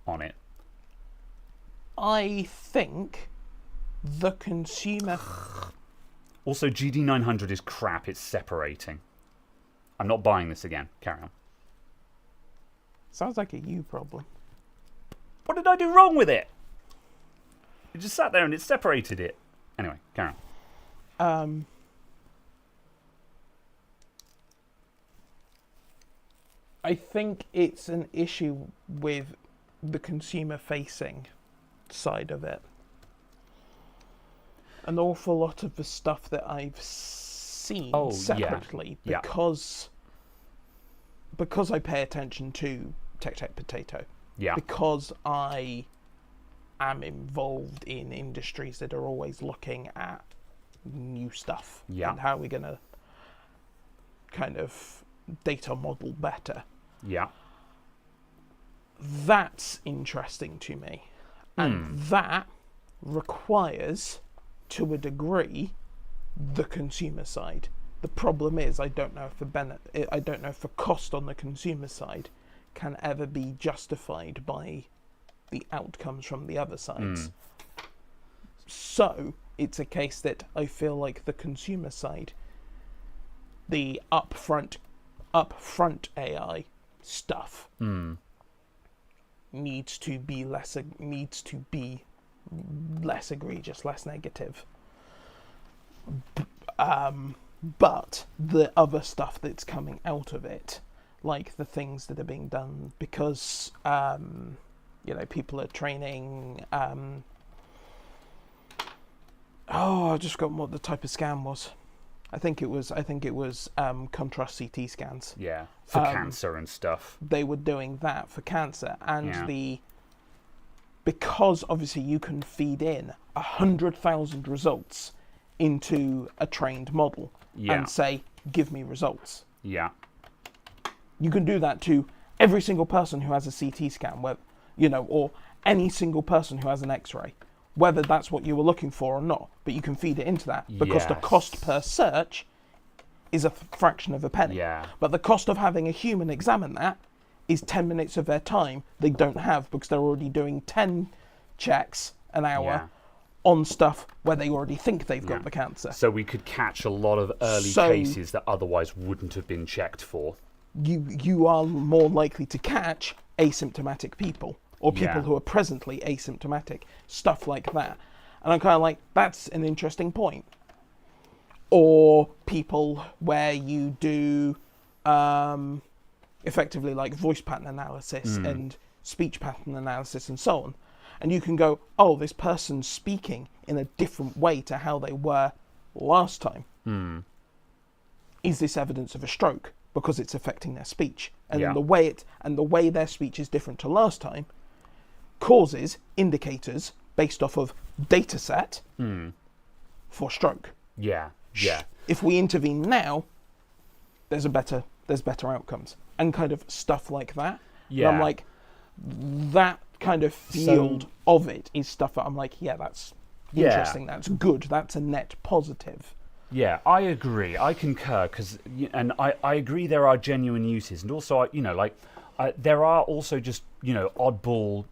on it? I think the consumer... Also, GD900 is crap. It's separating. I'm not buying this again. Carry on. Sounds like a you problem. What did I do wrong with it? It just sat there and it separated it. Anyway, carry on. I think it's an issue with the consumer-facing side of it. An awful lot of the stuff that I've seen separately, because I pay attention to Tech Potato, because I am involved in industries that are always looking at new stuff and how we're going to kind of data model better. That's interesting to me, and that requires, to a degree, the consumer side. The problem is, I don't know if the cost on the consumer side can ever be justified by the outcomes from the other sides. So it's a case that I feel like the consumer side, the upfront AI stuff, needs to be less egregious, less negative. But the other stuff that's coming out of it, like the things that are being done because people are training. I just forgot what the type of scan was. I think it was contrast CT scans. Yeah, for cancer and stuff. They were doing that for cancer, and because obviously you can feed in 100,000 results into a trained model and say, give me results. You can do that to every single person who has a CT scan, or any single person who has an X-ray, whether that's what you were looking for or not. But you can feed it into that because the cost per search is a fraction of a penny. But the cost of having a human examine that is 10 minutes of their time they don't have, because they're already doing 10 checks an hour on stuff where they already think they've got the cancer. So we could catch a lot of early cases that otherwise wouldn't have been checked for. You are more likely to catch asymptomatic people, or people who are presently asymptomatic, stuff like that. And I'm kind of like, that's an interesting point. Or people where you do effectively like voice pattern analysis and speech pattern analysis and so on. And you can go, oh, this person's speaking in a different way to how they were last time. Is this evidence of a stroke? Because it's affecting their speech. And the way their speech is different to last time causes indicators based off of data set for stroke. If we intervene now, there's better outcomes, and kind of stuff like that. And I'm like, that kind of field of it is stuff that I'm like, that's interesting, that's good, that's a net positive. I agree. I concur, and I agree there are genuine uses, and also there are also just oddball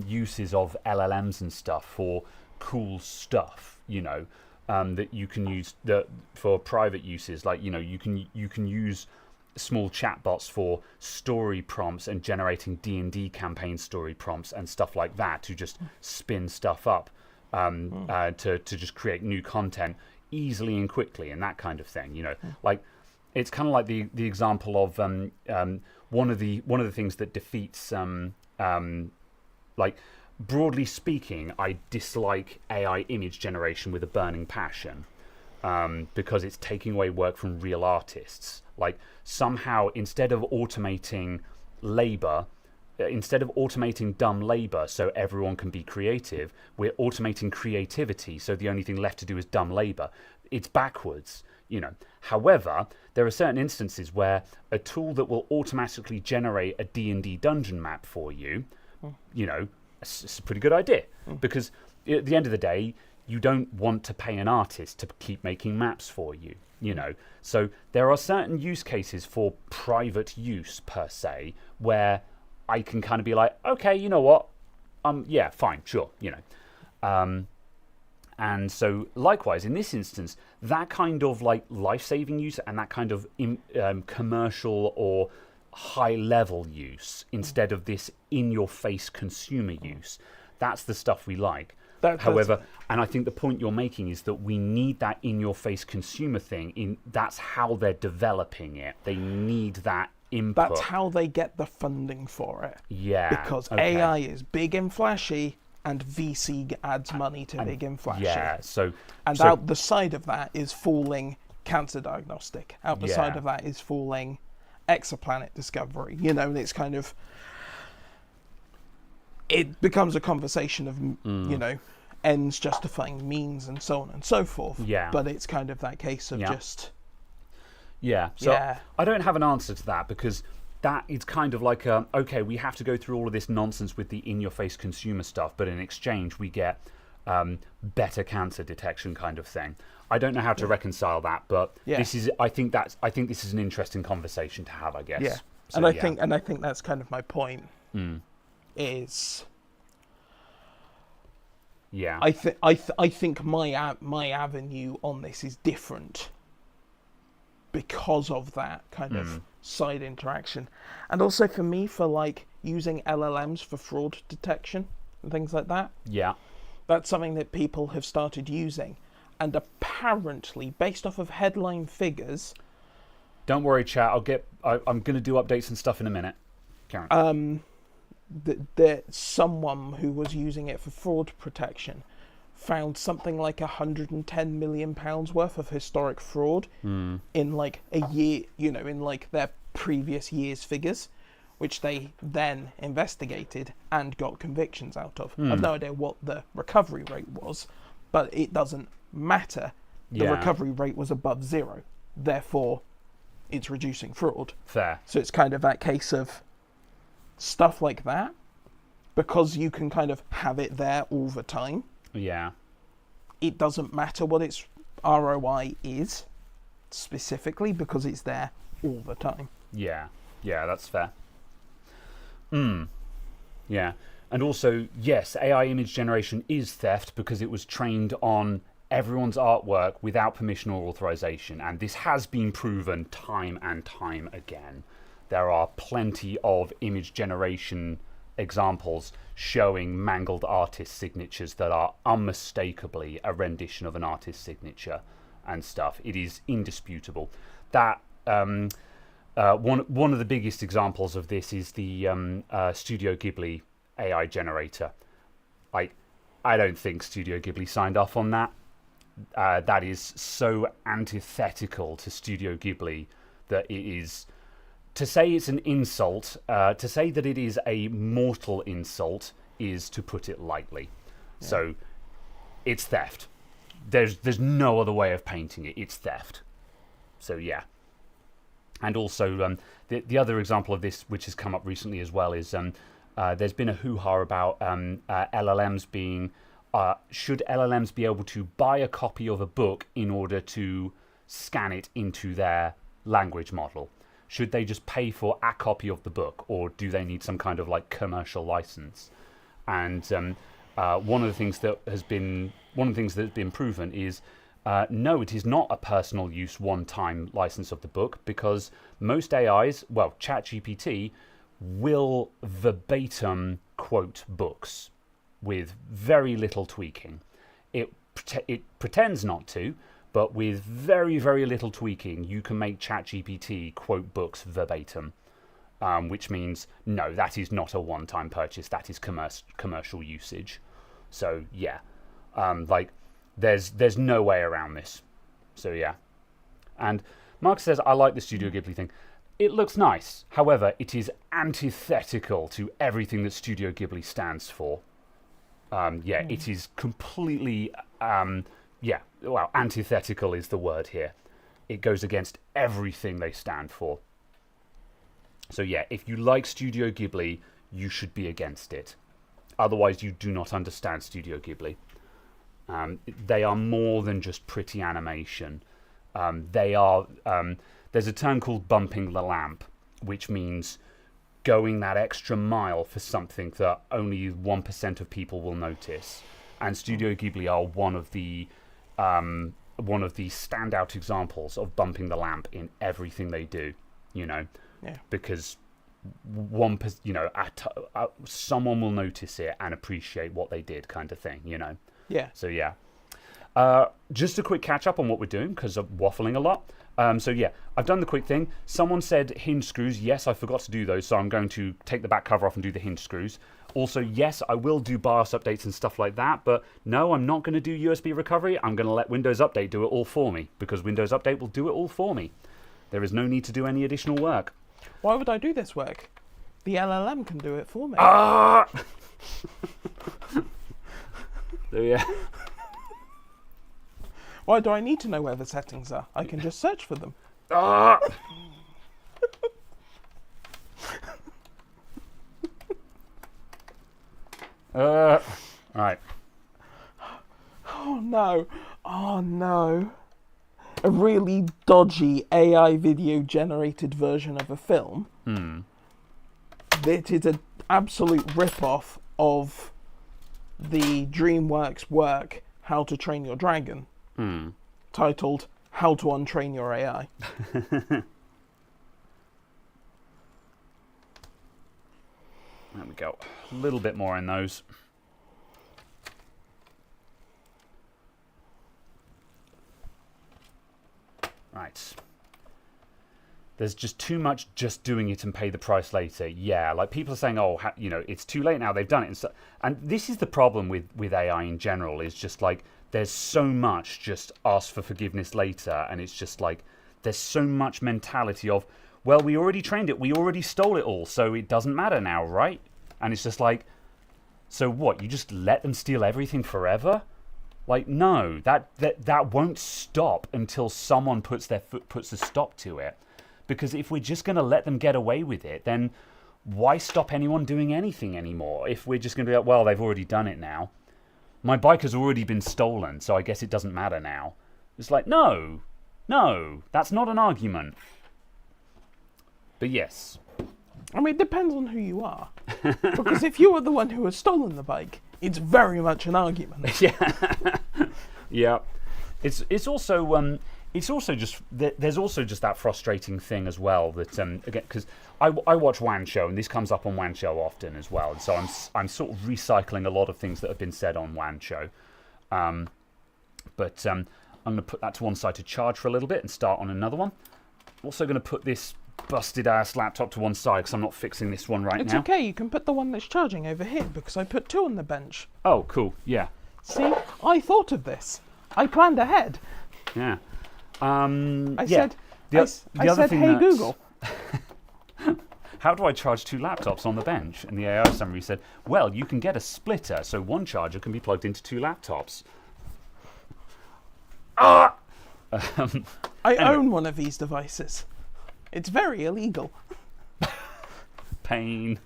uses of LLMs and stuff for cool stuff. That you can use for private uses, like you can use small chatbots for story prompts and generating D&D campaign story prompts and stuff like that to just spin stuff up to just create new content easily and quickly and that kind of thing. Like it's kind of like the example of one of the things that defeats like, broadly speaking, I dislike AI image generation with a burning passion, because it's taking away work from real artists. Like, somehow, instead of automating dumb labor so everyone can be creative, we're automating creativity so the only thing left to do is dumb labor. It's backwards. However, there are certain instances where a tool that will automatically generate a D&D dungeon map for you, it's a pretty good idea, because at the end of the day, you don't want to pay an artist to keep making maps for you, So there are certain use cases for private use per se where I can kind of be like, okay, you know what? Yeah, fine, sure, you know. And so, likewise, in this instance, that kind of like life-saving use and that kind of commercial or high-level use instead of this in-your-face consumer use, that's the stuff we like. However, and I think the point you're making is that we need that in-your-face consumer thing. That's how they're developing it. They need that input. That's how they get the funding for it. Yeah. Because AI is big and flashy, and VC adds money to big and flashy. Yeah, and out the side of that is falling cancer diagnostic. Out the side of that is falling exoplanet discovery. You know, and it's kind of, it becomes a conversation of, you know, ends justifying means and so on and so forth. Yeah. But it's kind of that case of just... Yeah, so I don't have an answer to that because that is kind of like, okay, we have to go through all of this nonsense with the in-your-face consumer stuff, but in exchange we get better cancer detection kind of thing. I don't know how to reconcile that, but this is. I think this is an interesting conversation to have, I guess. Yeah, so, and I think that's kind of my point. Is I think my avenue on this is different because of that kind of side interaction, and also for me, for like using LLMs for fraud detection and things like that. Yeah, that's something that people have started using, and apparently, based off of headline figures. Don't worry, chat. I'm going to do updates and stuff in a minute. Karen. That someone who was using it for fraud protection found something like £110 million worth of historic fraud in like a year, you know, in like their previous year's figures, which they then investigated and got convictions out of. I've no idea what the recovery rate was, but it doesn't matter. The recovery rate was above zero. Therefore, it's reducing fraud. Fair. So it's kind of that case of stuff like that, because you can kind of have it there all the time. Yeah. It doesn't matter what its ROI is specifically because it's there all the time. Yeah. Yeah, that's fair. Yeah. And also, yes, AI image generation is theft because it was trained on everyone's artwork without permission or authorization. And this has been proven time and time again. There are plenty of image generation examples showing mangled artist signatures that are unmistakably a rendition of an artist's signature and stuff. It is indisputable. That one of the biggest examples of this is the Studio Ghibli AI generator. Like, I don't think Studio Ghibli signed off on that. That is so antithetical to Studio Ghibli that it is. To say it's an insult, to say that it is a mortal insult, is to put it lightly. Yeah. So, it's theft. There's no other way of painting it. It's theft. So yeah. And also, the other example of this, which has come up recently as well, is there's been a hoo-ha about LLMs being. Should LLMs be able to buy a copy of a book in order to scan it into their language model? Should they just pay for a copy of the book, or do they need some kind of like commercial license? And one of the things that has been proven is no, it is not a personal use one-time license of the book, because most AIs, well, ChatGPT, will verbatim quote books with very little tweaking. It pretends not to. But with very, very little tweaking, you can make ChatGPT quote books verbatim, which means, no, that is not a one-time purchase. That is commercial usage. So, yeah, like, there's no way around this. So, yeah. And Mark says, I like the Studio Ghibli thing. It looks nice. However, it is antithetical to everything that Studio Ghibli stands for. It is completely... well, antithetical is the word here. It goes against everything they stand for. So yeah, if you like Studio Ghibli, you should be against it. Otherwise, you do not understand Studio Ghibli. They are more than just pretty animation. They are. There's a term called bumping the lamp, which means going that extra mile for something that only 1% of people will notice. And Studio Ghibli are one of the standout examples of bumping the lamp in everything they do, because someone will notice it and appreciate what they did, kind of thing, Yeah. So yeah. Just a quick catch up on what we're doing because I'm waffling a lot. So yeah, I've done the quick thing. Someone said hinge screws. Yes, I forgot to do those, so I'm going to take the back cover off and do the hinge screws. Also, yes, I will do BIOS updates and stuff like that, but no, I'm not going to do USB recovery. I'm going to let Windows Update do it all for me, because Windows Update will do it all for me. There is no need to do any additional work. Why would I do this work? The LLM can do it for me. Ah! So yeah. Why do I need to know where the settings are? I can just search for them. Ah! Right. Oh no. Oh no. A really dodgy AI video generated version of a film. That is an absolute rip-off of the DreamWorks work How to Train Your Dragon, titled How to Untrain Your AI. There we go. A little bit more in those. Right. There's just too much just doing it and pay the price later. Yeah, like people are saying, oh, it's too late now, they've done it. And this is the problem with AI in general, is just like there's so much just ask for forgiveness later. And it's just like there's so much mentality of, well, we already trained it, we already stole it all, so it doesn't matter now, right? And it's just like, so what, you just let them steal everything forever? Like, no, that won't stop until someone puts a stop to it. Because if we're just going to let them get away with it, then why stop anyone doing anything anymore? If we're just going to be like, well, they've already done it now. My bike has already been stolen, so I guess it doesn't matter now. It's like, no, that's not an argument. But yes. I mean, it depends on who you are. Because if you are the one who has stolen the bike, it's very much an argument. Yeah. Yeah. It's also just there's also just that frustrating thing as well that again, because I watch Wan Show, and this comes up on Wan Show often as well, and so I'm sort of recycling a lot of things that have been said on Wan Show, but I'm going to put that to one side to charge for a little bit and start on another one. I'm also going to put this busted ass laptop to one side because I'm not fixing this one right now. It's okay, you can put the one that's charging over here because I put two on the bench. Oh, cool. Yeah. See, I thought of this. I planned ahead. Yeah. I yeah. said, the other thing hey Google. How do I charge two laptops on the bench? And the AI summary said, well, you can get a splitter, so one charger can be plugged into two laptops. I own one of these devices. It's very illegal. Pain.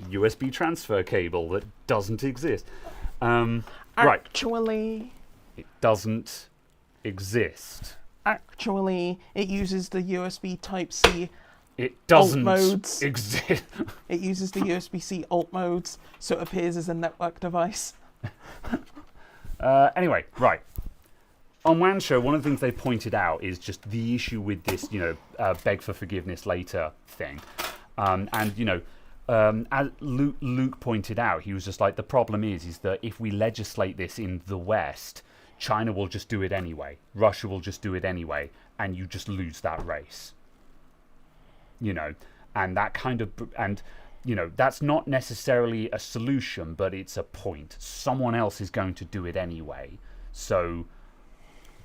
USB transfer cable that doesn't exist. Right. Actually, it doesn't exist. Actually, it uses the USB Type-C It doesn't alt modes. exist. It uses the USB-C alt modes, so it appears as a network device. Anyway, right. On Wan Show, one of the things they pointed out is just the issue with this, beg for forgiveness later thing. As Luke pointed out, he was just like, the problem is that if we legislate this in the West, China will just do it anyway. Russia will just do it anyway, and you just lose that race. And that kind of, that's not necessarily a solution, but it's a point. Someone else is going to do it anyway. So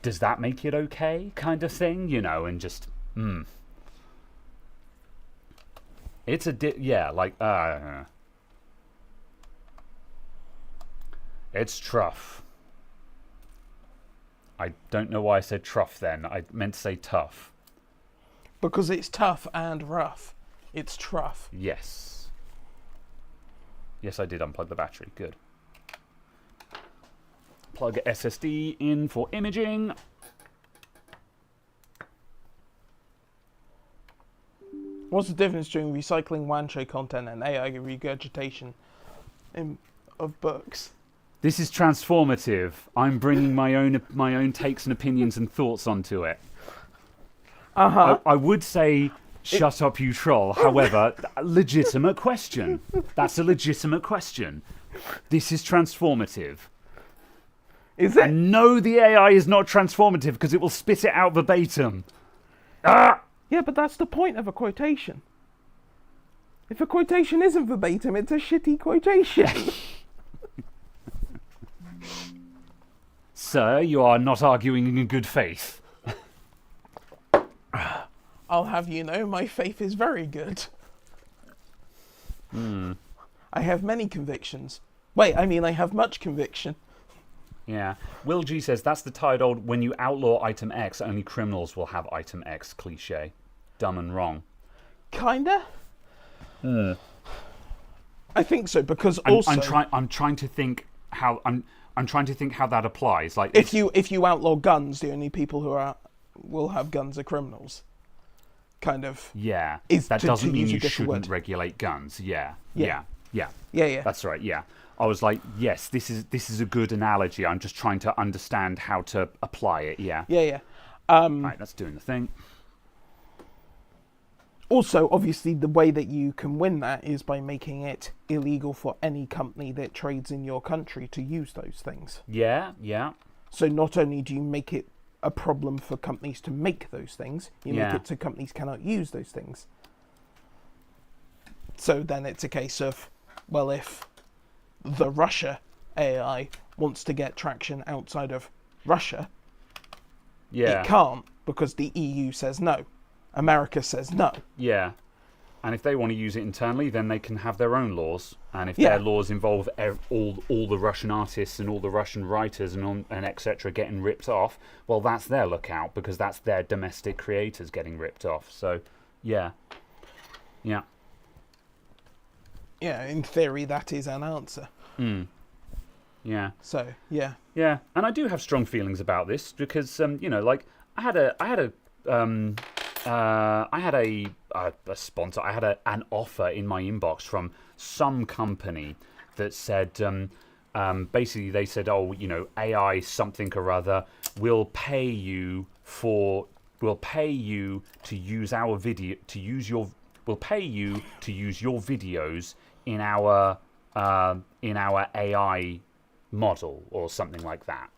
does that make it okay, kind of thing, and just, It's a, it's truff. I don't know why I said truff then. I meant to say tough. Because it's tough and rough. It's truff. Yes. Yes, I did unplug the battery. Good. Plug SSD in for imaging. What's the difference between recycling Wancho content and AI regurgitation of books? This is transformative. I'm bringing my own takes and opinions and thoughts onto it. I would say, shut up, you troll. However, legitimate question. That's a legitimate question. This is transformative. Is it? And no, the AI is not transformative because it will spit it out verbatim. Ah! Yeah, but that's the point of a quotation. If a quotation isn't verbatim, it's a shitty quotation. Sir, you are not arguing in good faith. I'll have you know, my faith is very good. I have many convictions. Wait, I mean I have much conviction. Yeah. Will G says, that's the tired old, when you outlaw item X, only criminals will have item X cliche. Dumb and wrong. Kinda? I think so, because also... I'm trying to think how... I'm trying to think how that applies. Like, if you outlaw guns, the only people who will have guns are criminals. Kind of. Yeah. Is that doesn't mean use a you different shouldn't word. regulate guns. Yeah. Yeah. Yeah. That's right. Yeah. I was like, yes, this is a good analogy. I'm just trying to understand how to apply it. Yeah. Yeah. Right. That's doing the thing. Also, obviously, the way that you can win that is by making it illegal for any company that trades in your country to use those things. Yeah. So not only do you make it a problem for companies to make those things, you make it so companies cannot use those things. So then it's a case of, well, if the Russia AI wants to get traction outside of Russia, it can't because the EU says no. America says no. Yeah. And if they want to use it internally, then they can have their own laws. And if their laws involve all the Russian artists and all the Russian writers and etc. getting ripped off, well, that's their lookout because that's their domestic creators getting ripped off. So, yeah. Yeah, in theory, that is an answer. Yeah. So, yeah. Yeah, and I do have strong feelings about this because, like I had a sponsor. I had an offer in my inbox from some company that said, basically they said, oh, AI something or other will pay you to use our video, will pay you to use your videos in our AI model or something like that.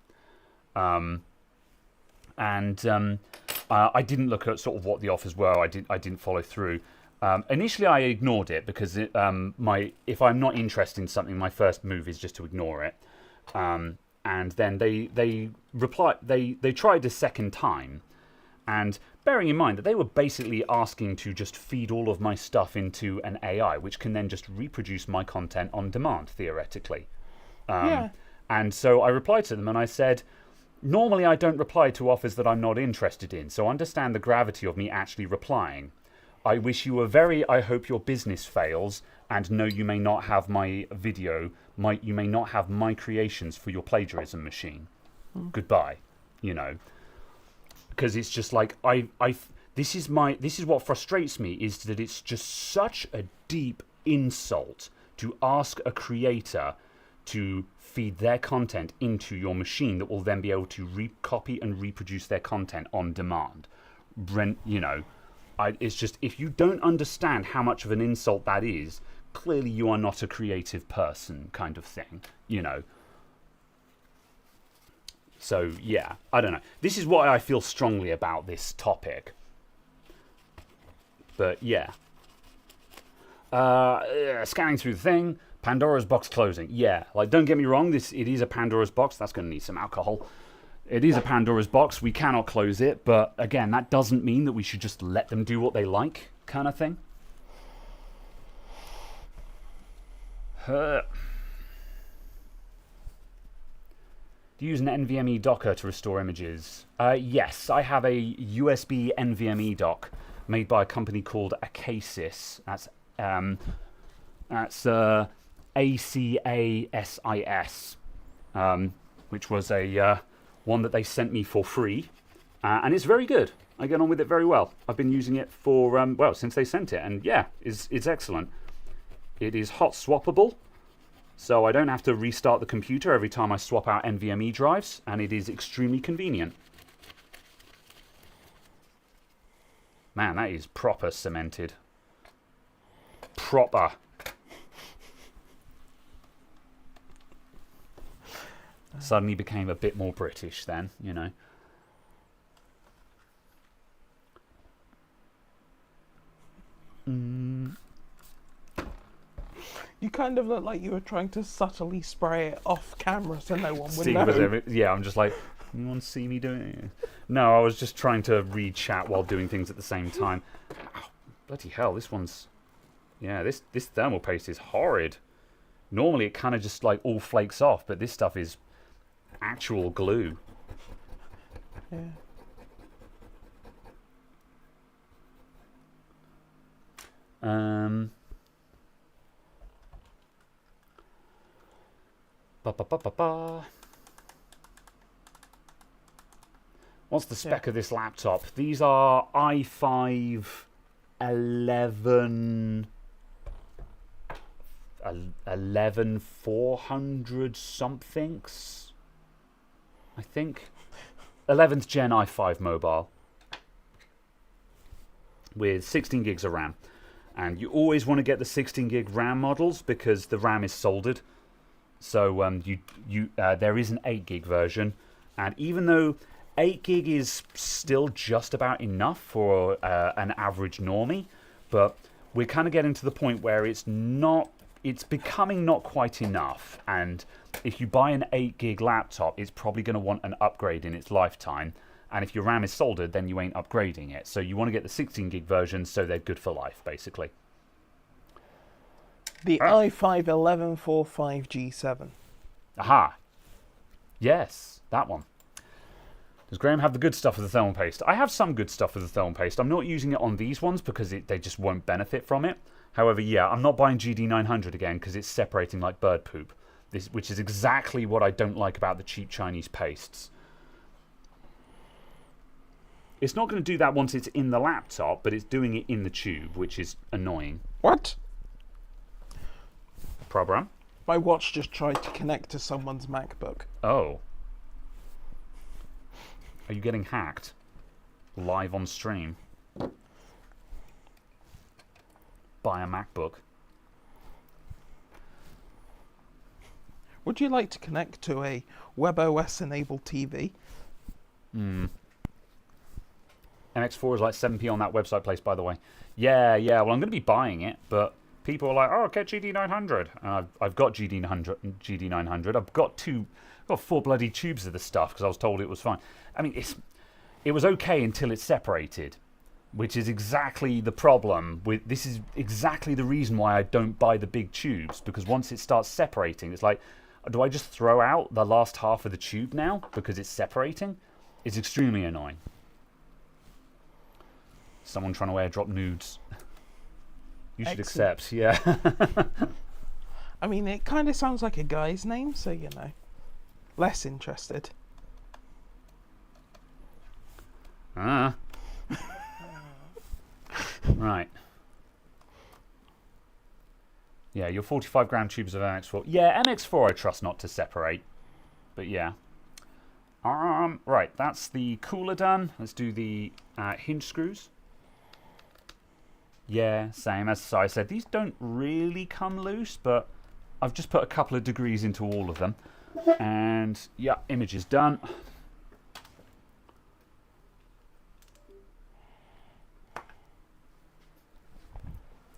I didn't look at sort of what the offers were. I didn't follow through. Initially, I ignored it because if I'm not interested in something, my first move is just to ignore it. And then they replied. They tried a second time, and bearing in mind that they were basically asking to just feed all of my stuff into an AI, which can then just reproduce my content on demand theoretically. And so I replied to them and I said, normally I don't reply to offers that I'm not interested in, so understand the gravity of me actually replying. I wish you I hope your business fails, and no, you may not have my video, you may not have my creations for your plagiarism machine. Goodbye, Because it's just like, this is what frustrates me, is that it's just such a deep insult to ask a creator to feed their content into your machine that will then be able to copy and reproduce their content on demand. It's just, if you don't understand how much of an insult that is, clearly you are not a creative person, kind of thing, So, yeah, I don't know. This is why I feel strongly about this topic. But, yeah. Scanning through the thing. Pandora's box closing. Yeah, like, don't get me wrong, it is a Pandora's box. That's going to need some alcohol. It is a Pandora's box. We cannot close it. But, again, that doesn't mean that we should just let them do what they like, kind of thing. Do you use an NVMe Docker to restore images? Yes, I have a USB NVMe dock made by a company called Acasis. That's ACASIS, which was a one that they sent me for free, and it's very good. I get on with it very well. I've been using it for, well, since they sent it. And yeah, it's excellent. It is hot swappable. So I don't have to restart the computer every time I swap out NVMe drives. And it is extremely convenient. Man, that is proper cemented. Proper. Suddenly became a bit more British then, you know. You kind of look like you were trying to subtly spray it off camera so no one would know. Yeah, I'm just like, anyone see me doing it? No, I was just trying to read chat while doing things at the same time. Oh, bloody hell, this one's... Yeah, this thermal paste is horrid. Normally it kind of just like all flakes off, but this stuff is actual glue. Yeah. What's the spec of this laptop? These are i5 11 400 somethings, I think. 11th gen i5 mobile with 16 gigs of RAM. And you always want to get the 16 gig RAM models because the RAM is soldered. So there is an 8 gig version. And even though 8 gig is still just about enough for an average normie, but we're kind of getting to the point where it's becoming not quite enough. And if you buy an 8 gig laptop, it's probably going to want an upgrade in its lifetime. And if your RAM is soldered, then you ain't upgrading it. So you want to get the 16 gig version so they're good for life, basically. The i5 1145G7. Aha. Yes, that one. Does Graham have the good stuff with the thermal paste? I have some good stuff with the thermal paste. I'm not using it on these ones because they just won't benefit from it. However, yeah, I'm not buying GD900 again because it's separating like bird poop, which is exactly what I don't like about the cheap Chinese pastes. It's not going to do that once it's in the laptop, but it's doing it in the tube, which is annoying. What? Problem? My watch just tried to connect to someone's MacBook. Oh. Are you getting hacked? Live on stream? By a MacBook? Would you like to connect to a WebOS-enabled TV? MX4 is like 7p on that website place, by the way. Yeah, well, I'm going to be buying it, but people are like, oh, get GD900. And I've got GD900. I've got 4 bloody tubes of the stuff because I was told it was fine. I mean, it was okay until it separated, which is exactly the problem. This is exactly the reason why I don't buy the big tubes, because once it starts separating, it's like, do I just throw out the last half of the tube now because it's separating? It's extremely annoying. Someone trying to airdrop nudes. You should accept, yeah. I mean, it kind of sounds like a guy's name, so, you know. Less interested. Right. Yeah, your 45 gram tubes of MX4. Yeah, MX4 I trust not to separate. But yeah. Right, that's the cooler done. Let's do the hinge screws. Yeah, same. As I said, these don't really come loose, but I've just put a couple of degrees into all of them. And yeah, image is done.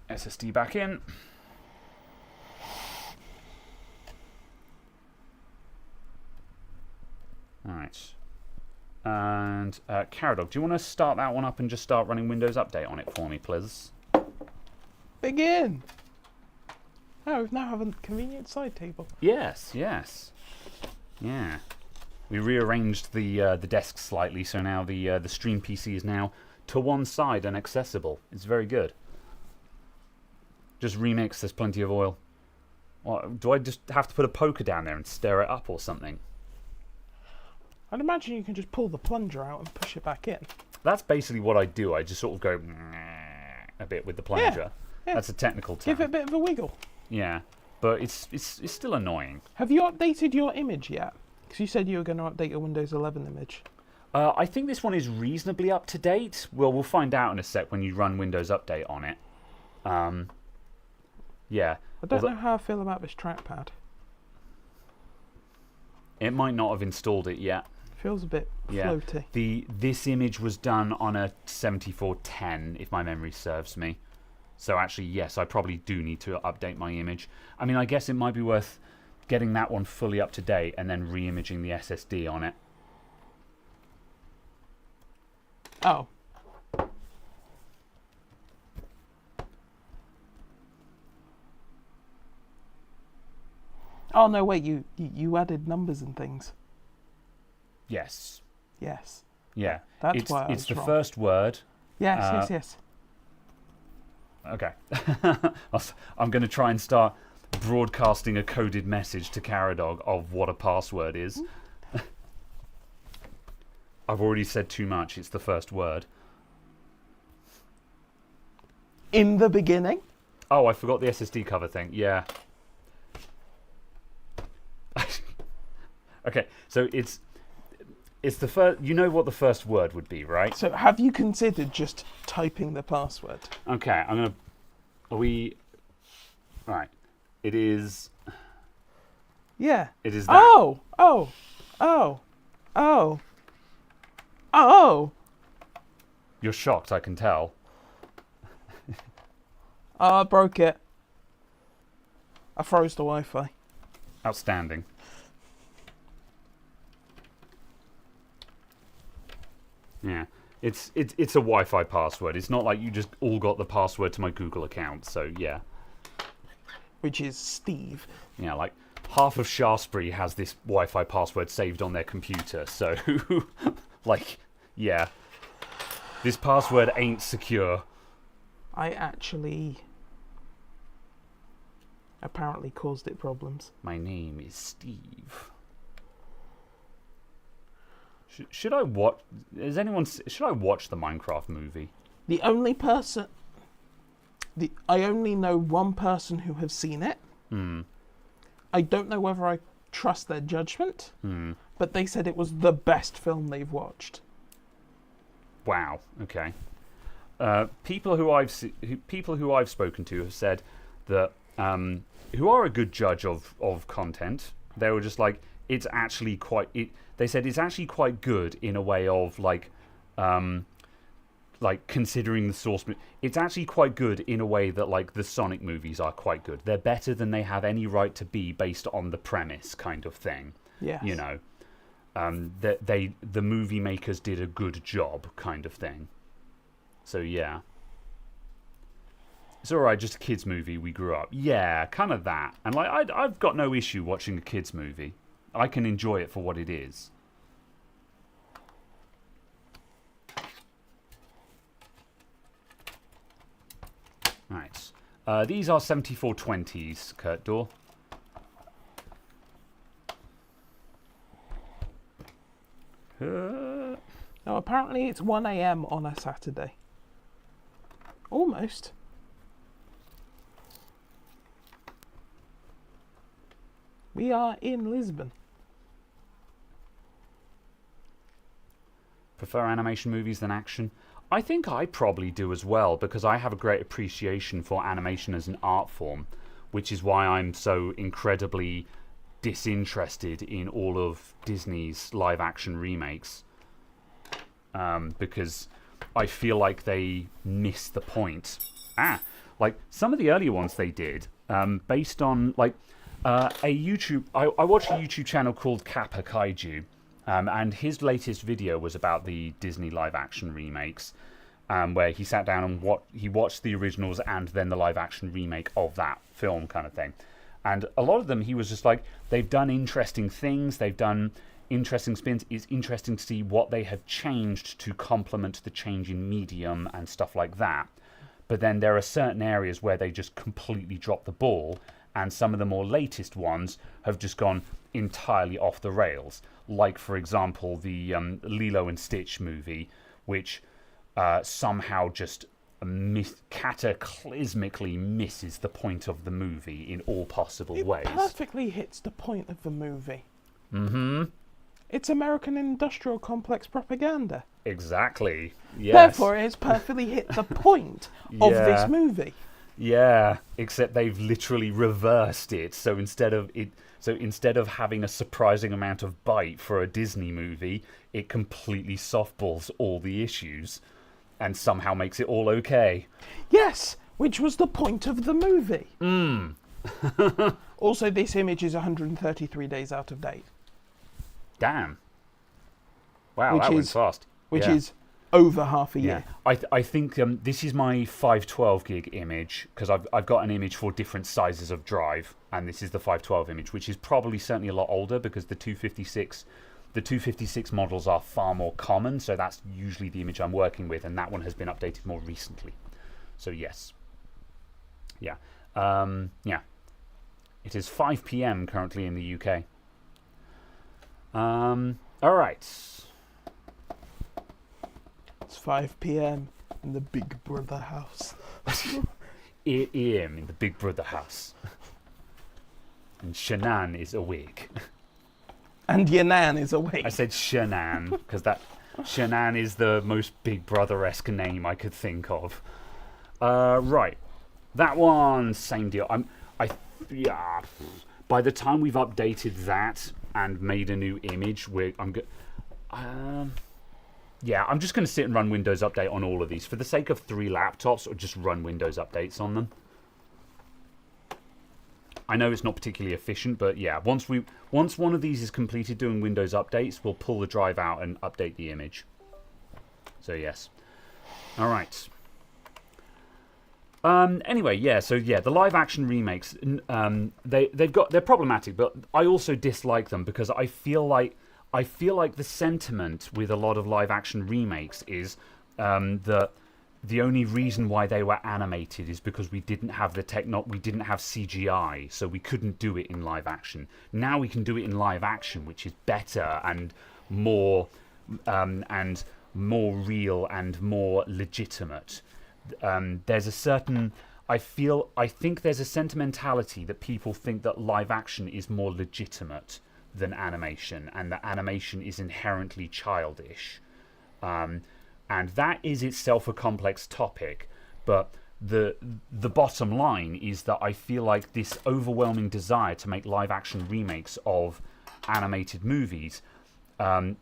SSD back in. Alright. And Caradog, do you want to start that one up and just start running Windows Update on it for me, please? Begin! Oh, we now have a convenient side table. Yes. Yeah. We rearranged the desk slightly, so now the stream PC is now to one side and accessible. It's very good. Just remix, there's plenty of oil. What, do I just have to put a poker down there and stir it up or something? I'd imagine you can just pull the plunger out and push it back in. that's basically what I do. I just sort of go a bit with the plunger. Yeah. That's a technical term. Give it a bit of a wiggle. Yeah, but it's still annoying. Have you updated your image yet? Because you said you were going to update your Windows 11 image. I think this one is reasonably up to date. Well, we'll find out in a sec when you run Windows Update on it. Yeah. I don't know how I feel about this trackpad. It might not have installed it yet. Feels a bit floaty. This image was done on a 7410, if my memory serves me. So actually, yes, I probably do need to update my image. I mean, I guess it might be worth getting that one fully up to date and then re-imaging the SSD on it. Oh. Oh no! Wait, you added numbers and things. Yes. Yes. Yeah. That's why it's the wrong. first word. Yes. Yes. Okay. I'm going to try and start broadcasting a coded message to Caradog of what a password is. I've already said too much. It's the first word. In the beginning? Oh, I forgot the SSD cover thing. Yeah. Okay, so it's the first. You know what the first word would be, right? So have you considered just typing the password? Okay, I'm gonna. Right. It is. Yeah. It is that. Oh. You're shocked, I can tell. I broke it. I froze the Wi-Fi. Outstanding. Yeah, it's a Wi-Fi password. It's not like you just all got the password to my Google account. So yeah. Which is Steve. Yeah, like half of Shaftesbury has this Wi-Fi password saved on their computer. So, like, yeah, this password ain't secure. I actually apparently caused it problems. My name is Steve. Should I watch? Should I watch the Minecraft movie? The only person. I only know one person who has seen it. I don't know whether I trust their judgment, but they said it was the best film they've watched. Wow. Okay. People who I've spoken to have said that who are a good judge of content. They were just like, it's actually quite. They said it's actually quite good in a way of like considering the source. It's actually quite good in a way that like the Sonic movies are quite good. They're better than they have any right to be based on the premise, kind of thing. Yeah. You know, the movie makers did a good job, kind of thing. So yeah. It's alright, just a kids movie. We grew up. Yeah, kind of that. And like, I've got no issue watching a kids movie. I can enjoy it for what it is. Right. These are 7420s, Kurt Dorr. No, apparently it's 1 a.m. on a Saturday. Almost. We are in Lisbon. Prefer animation movies than action? I think I probably do as well, because I have a great appreciation for animation as an art form, which is why I'm so incredibly disinterested in all of Disney's live action remakes. Because I feel like they miss the point. Like some of the earlier ones they did, based on like a YouTube. I watched a YouTube channel called Kappa Kaiju. And his latest video was about the Disney live-action remakes, where he sat down and he watched the originals and then the live-action remake of that film kind of thing. And a lot of them, he was just like, they've done interesting things, they've done interesting spins. It's interesting to see what they have changed to complement the change in medium and stuff like that. But then there are certain areas where they just completely drop the ball, and some of the more latest ones have just gone entirely off the rails. Like, for example, the Lilo and Stitch movie, which somehow just cataclysmically misses the point of the movie in all possible ways. It perfectly hits the point of the movie. Mm-hmm. It's American industrial complex propaganda. Exactly. Yes. Therefore, it has perfectly hit the point of Yeah. this movie. Yeah, except they've literally reversed it. So instead of having a surprising amount of bite for a Disney movie, it completely softballs all the issues and somehow makes it all okay. Yes, which was the point of the movie. Also, this image is 133 days out of date. Damn. Wow, that went fast. Which Yeah. is over half a year. Yeah, I think this is my 512 gig image because I've got an image for different sizes of drive, and this is the 512 image, which is probably certainly a lot older because the 256 models are far more common, so that's usually the image I'm working with, and that one has been updated more recently. So yes, yeah, yeah. It is 5 p.m. currently in the UK. All right. It's 5 p.m. in the Big Brother house. 8 a.m. in the Big Brother house. And Shanann is awake. And your nan is awake. I said Shanann because Shanann is the most Big Brother-esque name I could think of. Right. That one, same deal. Yeah. By the time we've updated that and made a new image, I'm just going to sit and run Windows Update on all of these for the sake of 3 laptops, or just run Windows Updates on them. I know it's not particularly efficient, but yeah, once one of these is completed doing Windows Updates, we'll pull the drive out and update the image. So yes. All right. Anyway, yeah. So yeah, the live action remakes, they're problematic, but I also dislike them because I feel like the sentiment with a lot of live action remakes is that the only reason why they were animated is because we didn't have we didn't have CGI, so we couldn't do it in live action. Now we can do it in live action, which is better and more real and more legitimate. There's a certain I think there's a sentimentality that people think that live action is more legitimate than animation, and that animation is inherently childish. And that is itself a complex topic, but the bottom line is that I feel like this overwhelming desire to make live action remakes of animated movies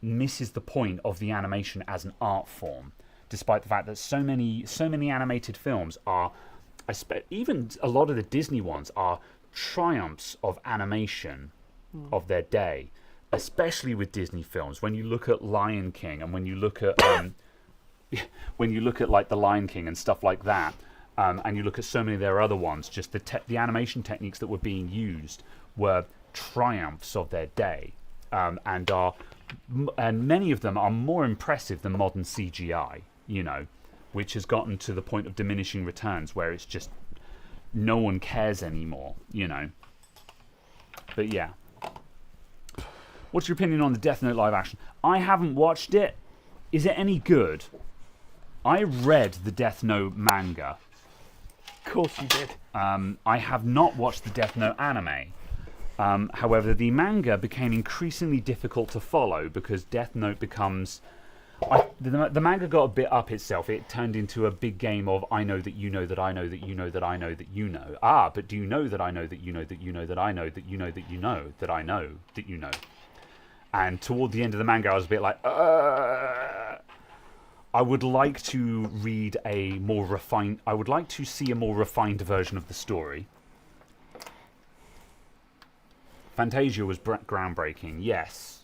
misses the point of the animation as an art form, despite the fact that so many animated films are, even a lot of the Disney ones are triumphs of animation of their day, especially with Disney films. When you look at Lion King, and when you look at like the Lion King and stuff like that, and you look at so many of their other ones, just the animation techniques that were being used were triumphs of their day, and many of them are more impressive than modern CGI, which has gotten to the point of diminishing returns where it's just no one cares anymore, But yeah. What's your opinion on the Death Note live action? I haven't watched it. Is it any good? I read the Death Note manga. Of course you did. I have not watched the Death Note anime. However, the manga became increasingly difficult to follow because Death Note becomes... the manga got a bit up itself. It turned into a big game of I know that you know that I know that you know that I know that you know. But do you know that I know that you know that you know that I know that you know that you know that I know that you know? And toward the end of the manga, I was a bit like, I would like to read I would like to see a more refined version of the story. Fantasia was groundbreaking. Yes,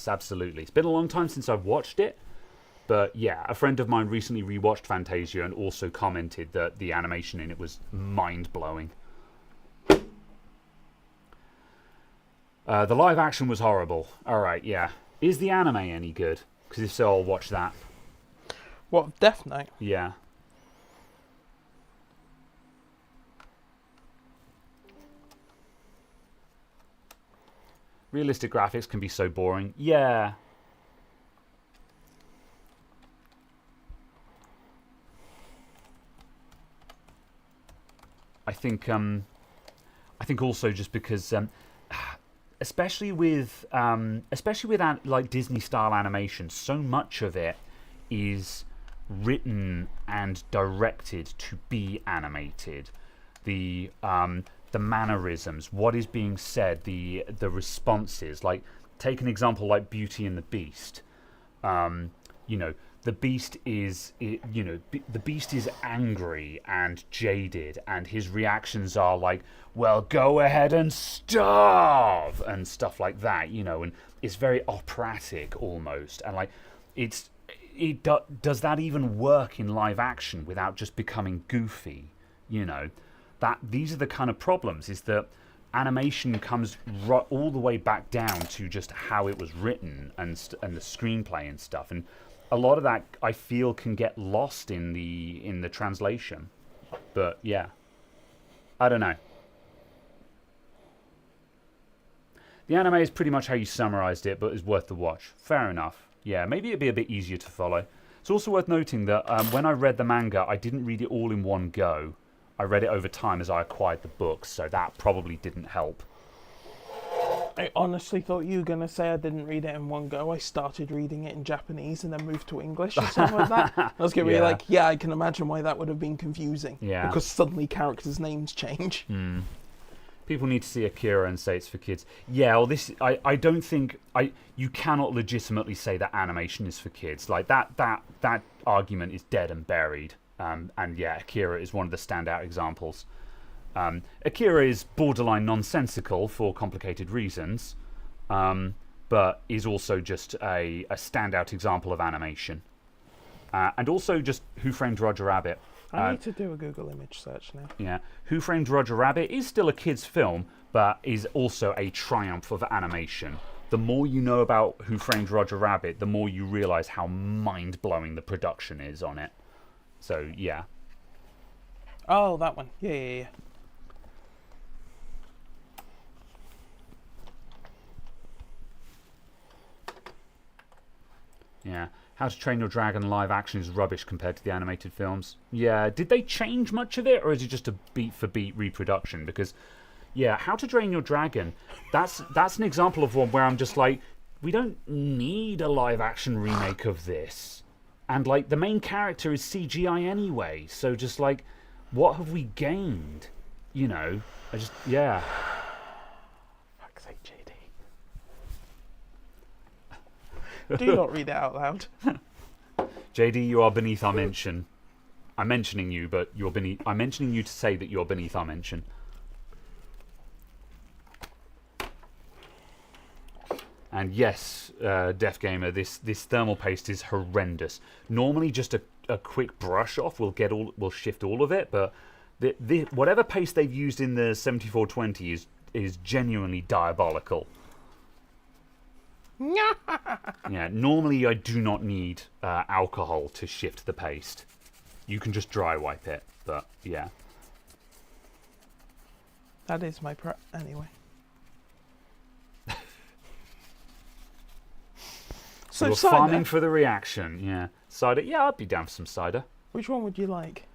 absolutely. It's been a long time since I've watched it. But yeah, a friend of mine recently rewatched Fantasia and also commented that the animation in it was mind-blowing. The live action was horrible. Alright, yeah. Is the anime any good? Because if so, I'll watch that. What, Death Note? Yeah. Realistic graphics can be so boring. Yeah. I think also just because, especially with like Disney style animation, so much of it is written and directed to be animated. The mannerisms, what is being said, the responses. Like, take an example like Beauty and the Beast. The Beast is, the Beast is angry and jaded, and his reactions are like, well, go ahead and starve, and stuff like that, and it's very operatic almost, and like, does that even work in live action without just becoming goofy? These are the kind of problems, is that animation comes all the way back down to just how it was written and the screenplay and stuff, and a lot of that I feel can get lost in the translation. But yeah, I don't know. The anime is pretty much how you summarized it, but is worth the watch. Fair enough. Yeah, maybe it'd be a bit easier to follow. It's also worth noting that when I read the manga, I didn't read it all in one go. I read it over time as I acquired the books, so that probably didn't help. I honestly thought you were going to say I didn't read it in one go. I started reading it in Japanese and then moved to English or something like that. I was going to be like, yeah, I can imagine why that would have been confusing. Yeah. Because suddenly characters' names change. Mm. People need to see Akira and say it's for kids. Yeah, well, I don't think... you cannot legitimately say that animation is for kids. Like, that argument is dead and buried. And yeah, Akira is one of the standout examples. Akira is borderline nonsensical for complicated reasons, but is also just a standout example of animation. And also just Who Framed Roger Rabbit. I need to do a Google image search now. Yeah. Who Framed Roger Rabbit is still a kid's film, but is also a triumph of animation. The more you know about Who Framed Roger Rabbit, the more you realise how mind-blowing the production is on it. So, yeah. Oh, that one. Yeah. Yeah. How to Train Your Dragon live action is rubbish compared to the animated films. Yeah. Did they change much of it, or is it just a beat-for-beat reproduction? Because, yeah, How to Train Your Dragon, that's an example of one where I'm just like, we don't need a live-action remake of this. And, like, the main character is CGI anyway, so just, like, what have we gained? Yeah. Fuck's sake, JD. Do not read it out loud. JD, you are beneath our mention. I'm mentioning you, but you're beneath... I'm mentioning you to say that you're beneath our mention. And yes, Def Gamer, this thermal paste is horrendous. Normally, just a quick brush off will shift all of it, but whatever paste they've used in the 7420 is genuinely diabolical. Yeah, normally I do not need alcohol to shift the paste. You can just dry wipe it, but yeah. That is my anyway. So you're cider. farming for the reaction, yeah. Cider, yeah, I'd be down for some cider. Which one would you like?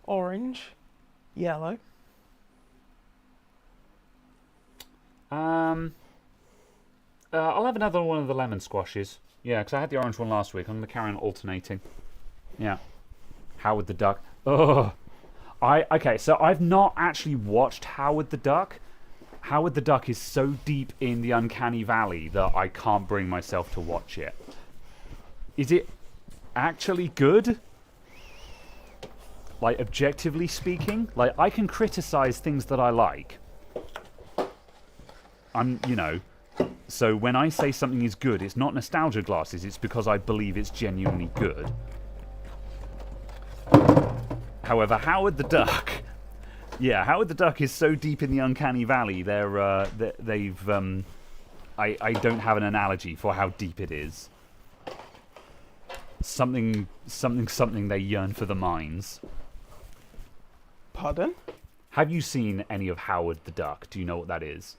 Orange? Yellow? I'll have another one of the lemon squashes. Yeah, because I had the orange one last week. I'm going to carry on alternating. Yeah. Howard the Duck. Ugh. Okay, so I've not actually watched Howard the Duck. Howard the Duck is so deep in the uncanny valley that I can't bring myself to watch it. Is it actually good? Like, objectively speaking? Like, I can criticize things that I like. So when I say something is good, it's not nostalgia glasses, it's because I believe it's genuinely good. However, Howard the Duck... Yeah, Howard the Duck is so deep in the uncanny valley, I don't have an analogy for how deep it is. Something they yearn for the mines. Pardon? Have you seen any of Howard the Duck? Do you know what that is?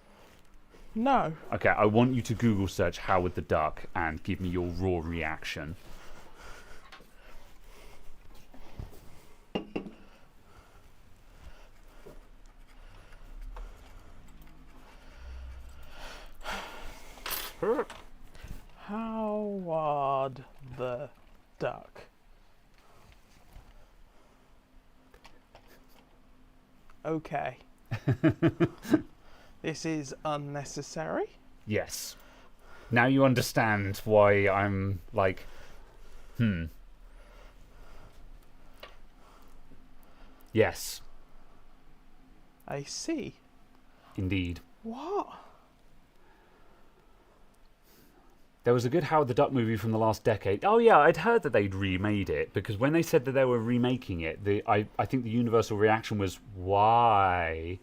No. Okay, I want you to Google search Howard the Duck and give me your raw reaction. Okay. This is unnecessary. Yes. Now you understand why I'm like, Yes, I see. indeed. What? There was a good Howard the Duck movie from the last decade. Oh yeah, I'd heard that they'd remade it, because when they said that they were remaking it, I think the universal reaction was, why?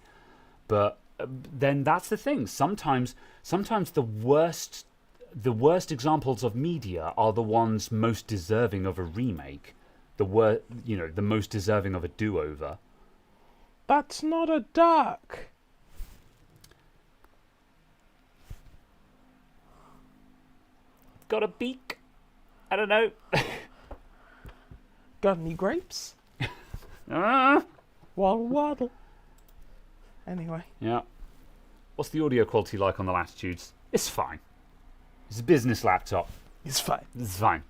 But then that's the thing. Sometimes the worst examples of media are the ones most deserving of a remake. The most deserving of a do-over. That's not a duck. Got a beak? I don't know. Got any grapes? Ah. Waddle waddle. Anyway. Yeah. What's the audio quality like on the Latitudes? It's fine. It's a business laptop. It's fine. It's fine.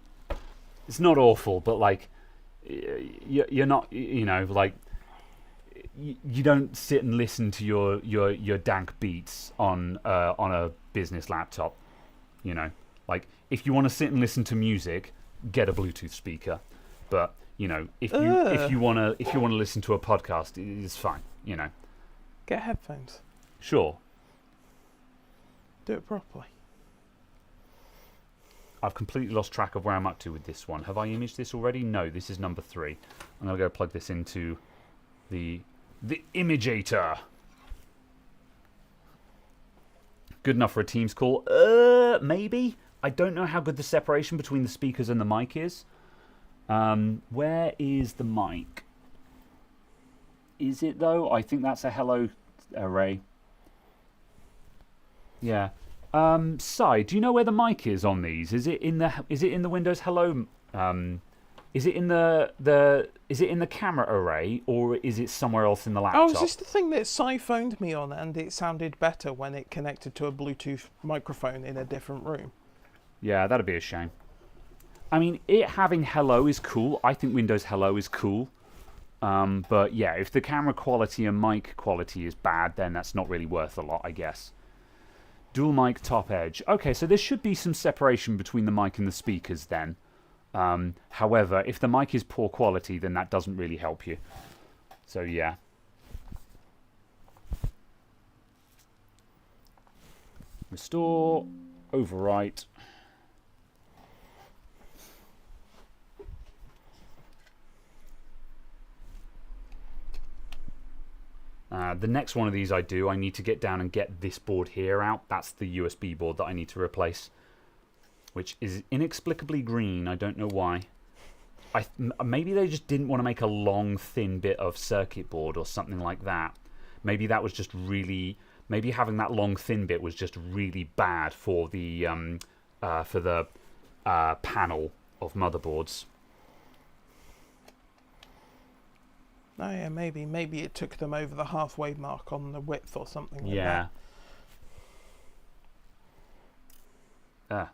It's not awful, but like, you're not, like, you don't sit and listen to your dank beats on a business laptop. Like, if you want to sit and listen to music, get a Bluetooth speaker. But if you want to listen to a podcast, it's fine. Get headphones. Sure. Do it properly. I've completely lost track of where I'm up to with this one. Have I imaged this already? No, this is number 3. I'm going to go plug this into the Imagator. Good enough for a Teams call? Maybe. I don't know how good the separation between the speakers and the mic is. Where is the mic? Is it though? I think that's a hello array. Yeah. Si, do you know where the mic is on these? Is it in the Windows Hello? Is it in the camera array, or is it somewhere else in the laptop? Oh, is this the thing that Si phoned me on, and it sounded better when it connected to a Bluetooth microphone in a different room? Yeah, that'd be a shame. I mean, it having hello is cool. I think Windows Hello is cool. But yeah, if the camera quality and mic quality is bad, then that's not really worth a lot, I guess. Dual mic top edge. Okay, so there should be some separation between the mic and the speakers then. However, if the mic is poor quality, then that doesn't really help you. So yeah. Restore, overwrite. The next one of these I need to get down and get this board here out. That's the USB board that I need to replace, which is inexplicably green. I don't know why. Maybe they just didn't want to make a long, thin bit of circuit board or something like that. Maybe that was just really... Maybe having that long, thin bit was just really bad for the panel of motherboards. Oh yeah, maybe it took them over the halfway mark on the width or something like Yeah. that.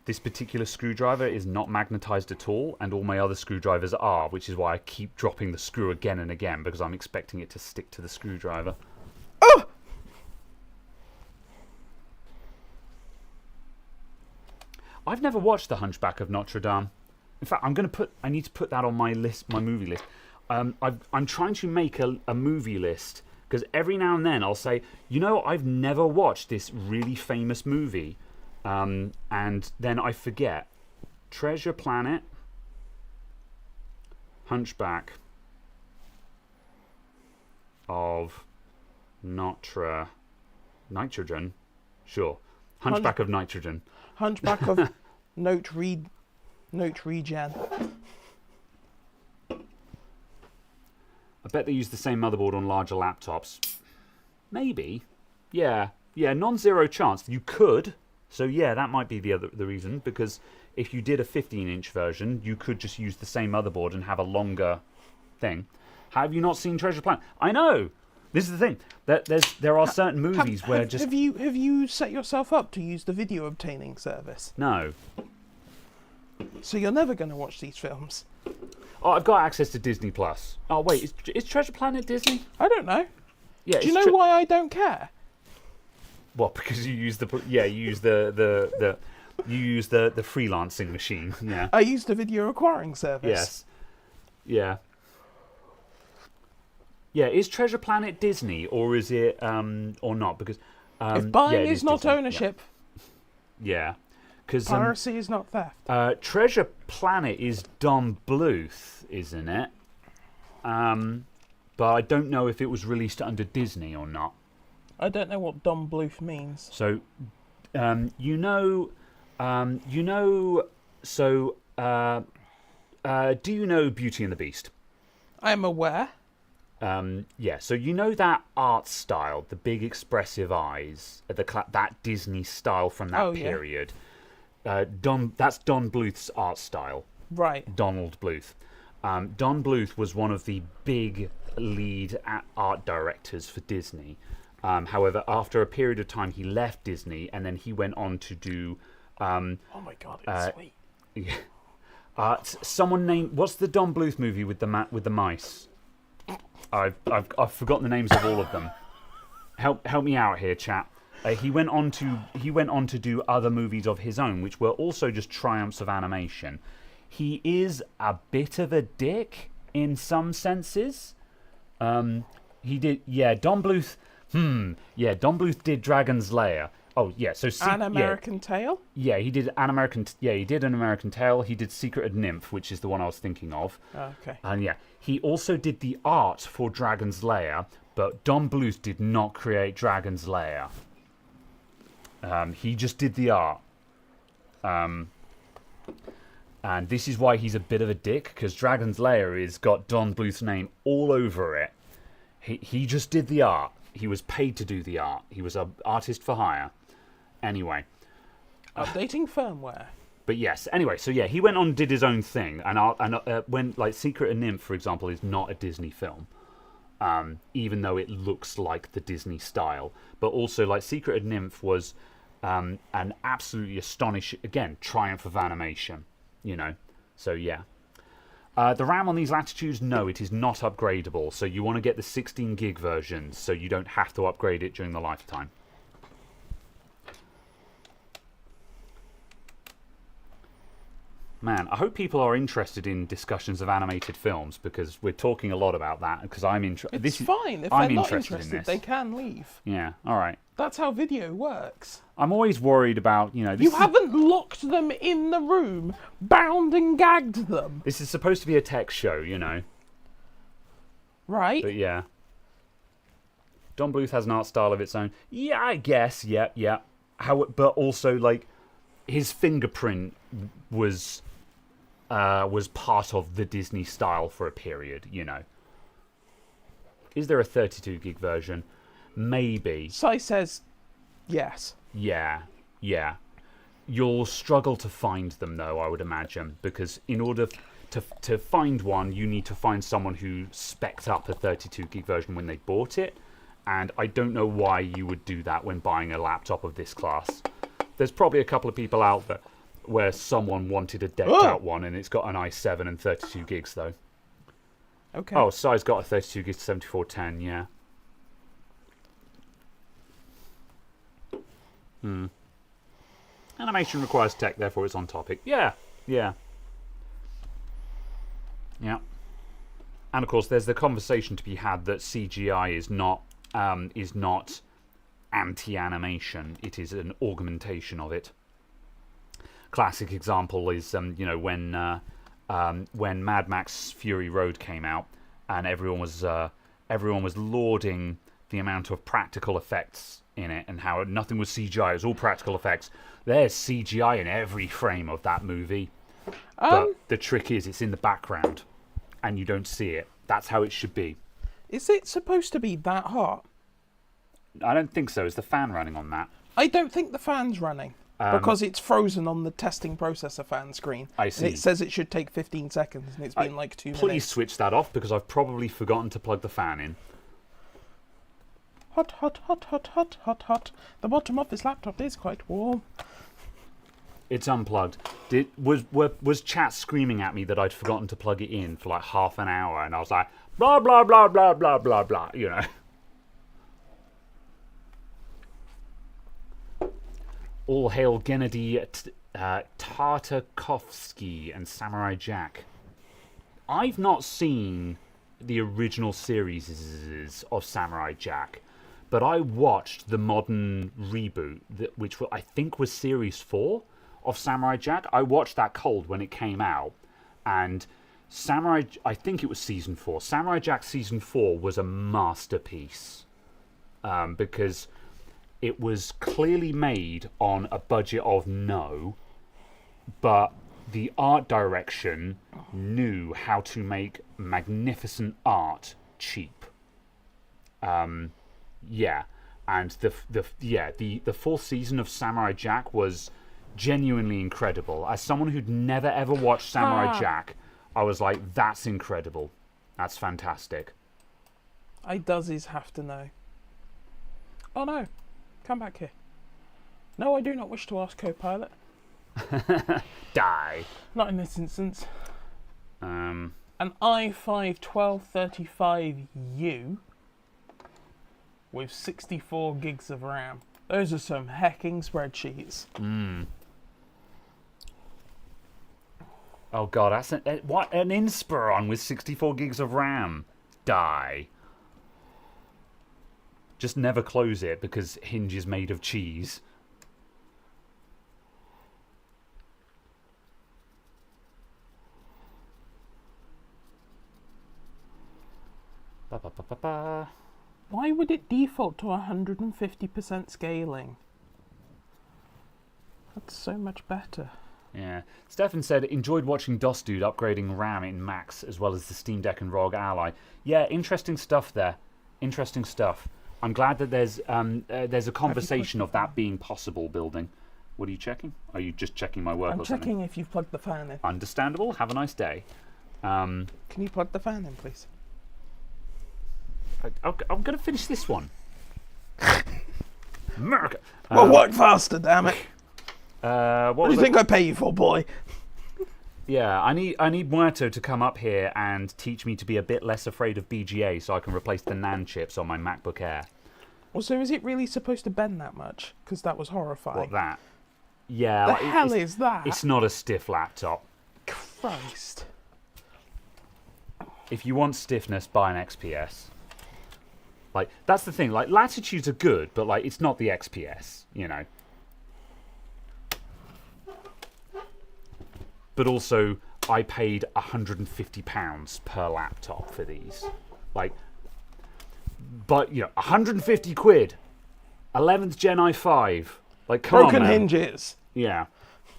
This particular screwdriver is not magnetized at all, and all my other screwdrivers are, which is why I keep dropping the screw again and again, because I'm expecting it to stick to the screwdriver. Oh! I've never watched The Hunchback of Notre Dame. In fact, I need to put that on my list, my movie list. I'm trying to make a movie list, because every now and then I'll say, I've never watched this really famous movie. And then I forget. Treasure Planet, Hunchback of Nitrogen. Sure. Hunchback of Nitrogen. Hunchback of Note Regen. I bet they use the same motherboard on larger laptops. Maybe. Yeah, non-zero chance. You could. So yeah, that might be the reason, because if you did a 15-inch version, you could just use the same motherboard and have a longer thing. Have you not seen Treasure Planet? I know. This is the thing. There are certain movies where just... Have you set yourself up to use the video obtaining service? No. So you're never going to watch these films. Oh, I've got access to Disney Plus. Oh wait, is Treasure Planet Disney? I don't know. Yeah. Do you know why I don't care? What? Because you use the freelancing machine. Yeah. I use the video acquiring service. Yes. Yeah. Yeah. Is Treasure Planet Disney or is it or not? Because if buying it is not Disney. ownership, Yeah. Because piracy is not theft. Treasure Planet is Don Bluth, isn't it? But I don't know if it was released under Disney or not. I don't know what Don Bluth means. So, do you know Beauty and the Beast? I am aware. Yeah, so you know that art style, the big expressive eyes, that Disney style from that period. That's Don Bluth's art style. Right. Donald Bluth. Don Bluth was one of the big lead art directors for Disney. However, after a period of time, he left Disney, and then he went on to do. Oh my god, it's sweet. Yeah. Someone named. What's the Don Bluth movie with the mice? I've forgotten the names of all of them. Help me out here, chat. He went on to do other movies of his own, which were also just triumphs of animation. He is a bit of a dick in some senses. He did, Don Bluth. Don Bluth did Dragon's Lair. Oh yeah, so An American Tale. Yeah, he did An American. He did An American Tale. He did Secret of Nymph, which is the one I was thinking of. Okay. And yeah, he also did the art for Dragon's Lair, but Don Bluth did not create Dragon's Lair. He just did the art. And this is why he's a bit of a dick, because Dragon's Lair has got Don Bluth's name all over it. He just did the art. He was paid to do the art. He was an artist for hire. Anyway. Updating firmware. But yes, anyway, so yeah, he went on and did his own thing. And when, like, Secret of Nymph, for example, is not a Disney film. Even though it looks like the Disney style. But also, like, Secret of Nymph was an absolutely astonishing, again, triumph of animation. You know, so yeah. The RAM on these Latitudes, no, it is not upgradable. So you want to get the 16 gig version so you don't have to upgrade it during the lifetime. Man, I hope people are interested in discussions of animated films because we're talking a lot about that. Because I'm interested. It's fine. If they're not interested, they can leave. Yeah, all right. That's how video works. I'm always worried about, you know... You haven't locked them in the room, bound and gagged them. This is supposed to be a tech show, you know. Right. But yeah. Don Bluth has an art style of its own. Yeah, I guess. Yeah. But also, like, his fingerprint was part of the Disney style for a period, you know. Is there a 32 gig version? Maybe. Sai says yes. Yeah. You'll struggle to find them, though, I would imagine, because in order to find one, you need to find someone who spec'd up a 32 gig version when they bought it, and I don't know why you would do that when buying a laptop of this class. There's probably a couple of people out there where someone wanted a decked out one, and it's got an i7 and 32 gigs, though. Okay. Oh, Sai's got a 32 gigs to 7410, yeah. Animation requires tech, therefore it's on topic. Yeah. And of course, there's the conversation to be had that CGI is not anti-animation. It is an augmentation of it. Classic example is when Mad Max Fury Road came out, and everyone was lauding the amount of practical effects in it and how nothing was CGI, it was all practical effects. There's CGI in every frame of that movie. But the trick is it's in the background and you don't see it. That's how it should be. Is it supposed to be that hot? I don't think so. Is the fan running on that? I don't think the fan's running. Because it's frozen on the testing processor fan screen. I see. And it says it should take 15 seconds and it's been like 2 minutes. Please switch that off because I've probably forgotten to plug the fan in. Hot. The bottom of this laptop is quite warm. It's unplugged. Was chat screaming at me that I'd forgotten to plug it in for like half an hour, and I was like, blah blah blah blah blah blah blah. You know. All hail Gennady Tartakovsky and Samurai Jack. I've not seen the original series of Samurai Jack, but I watched the modern reboot, which I think was Series 4 of Samurai Jack. I watched that cold when it came out, and I think it was Season 4. Samurai Jack Season 4 was a masterpiece because it was clearly made on a budget of but the art direction knew how to make magnificent art cheap. Yeah, and the fourth season of Samurai Jack was genuinely incredible. As someone who'd never ever watched Samurai Jack, I was like, that's incredible. That's fantastic. I doesies have to know. Oh no, come back here. No, I do not wish to ask co-pilot. Die. Not in this instance. Um, An i5-1235U with 64 gigs of RAM. Those are some hecking spreadsheets. Oh god, that's what an Inspiron with 64 gigs of RAM. Die. Just never close it because Hinge is made of cheese. Ba, ba, ba, ba, ba. Why would it default to 150% scaling? That's so much better. Yeah. Stefan said, enjoyed watching DOS Dude upgrading RAM in Macs as well as the Steam Deck and ROG Ally. Yeah, interesting stuff there. Interesting stuff. I'm glad that there's a conversation of that being possible building. What are you checking? Are you just checking my work I'm or something? checking if you've plugged the fan in. Understandable. Have a nice day. Can you plug the fan in, please? I'm going to finish this one. America. Well, work faster, damn it. What do you think I pay you for, boy? Yeah, I need Muerto to come up here and teach me to be a bit less afraid of BGA so I can replace the NAND chips on my MacBook Air. Well, so is it really supposed to bend that much? Because that was horrifying. What, that? Yeah. The hell is that? It's not a stiff laptop. Christ. If you want stiffness, buy an XPS. Like, that's the thing. Like, latitudes are good, but like, it's not the XPS, you know. But also, I paid £150 per laptop for these. Like, but you know, 150 quid, 11th Gen i5. Like, come Broken on, man. hinges. Yeah,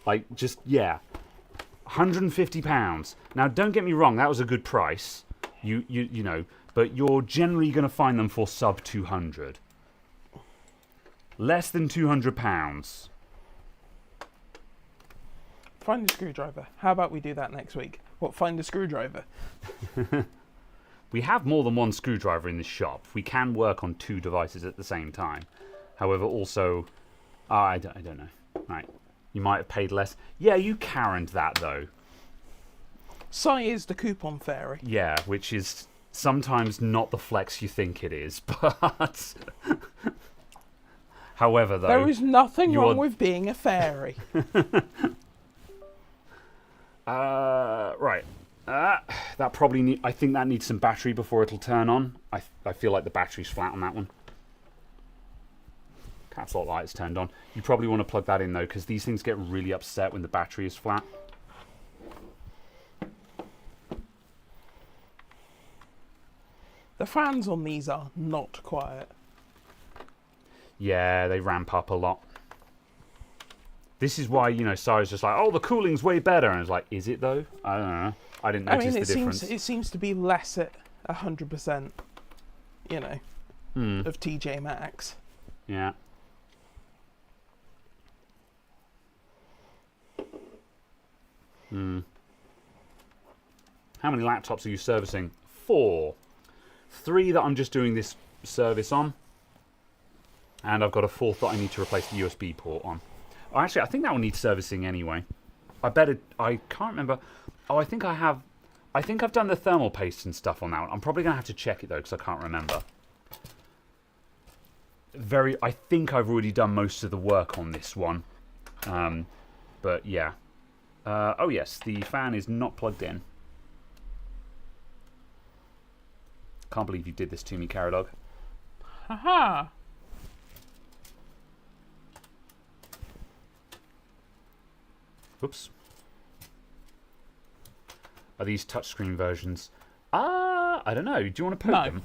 like just £150. Now, don't get me wrong, that was a good price. You know, but you're generally going to find them for sub 200. Less than £200. Find a screwdriver. How about we do that next week? What, find a screwdriver? We have more than one screwdriver in this shop. We can work on two devices at the same time. However, also, I don't know. Right, you might have paid less. Yeah, you Karen'd that though. Sai is the coupon fairy. Yeah, which is sometimes not the flex you think it is, but however, though, there is nothing wrong with being a fairy. Right. That probably I think that needs some battery before it'll turn on. I feel like the battery's flat on that one. Caps lock light is turned on. You probably want to plug that in though, because these things get really upset when the battery is flat. The fans on these are not quiet. Yeah, they ramp up a lot. This is why, you know, Sarah's just like, oh, the cooling's way better. And it's like, is it though? I don't know. I didn't notice the difference. It seems to be less at 100%, you know, of TJ Maxx. Yeah. How many laptops are you servicing? 4. 3 that I'm just doing this service on. And I've got a 4th that I need to replace the USB port on. Oh, actually, I think that will need servicing anyway. I can't remember. Oh, I think I've done the thermal paste and stuff on that one. I'm probably going to have to check it, though, because I can't remember. I think I've already done most of the work on this one. But, yeah. Oh, yes, the fan is not plugged in. Can't believe you did this to me, Caradog. Haha. Oops. Are these touchscreen versions? I don't know. Do you want to poke them?